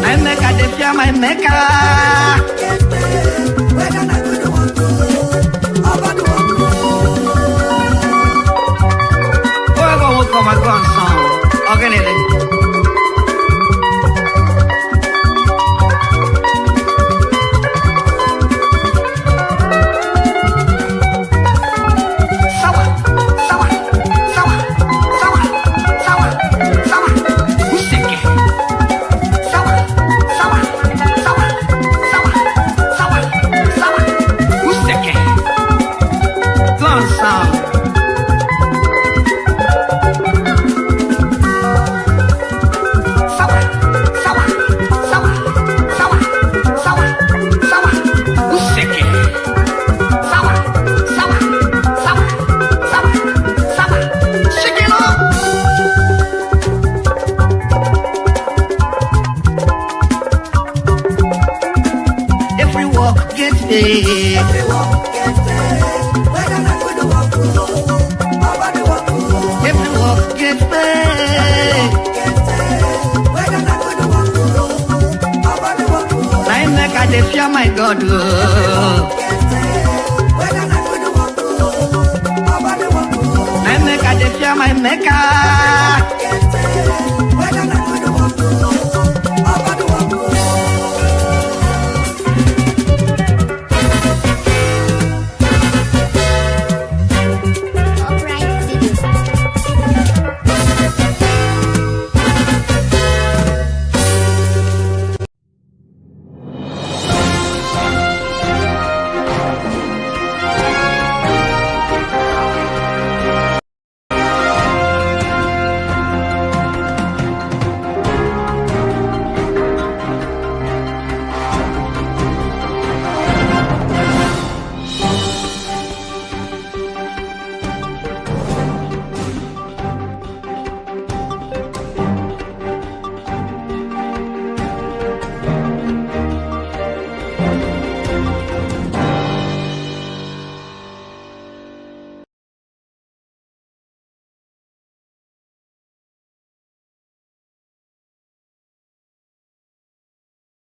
I make a day fear my maker. We're gonna go to work. Whoever will come and go on song. Organize. pay. Every work get paid. I make a dey fear my God. I make a dey fear my maker.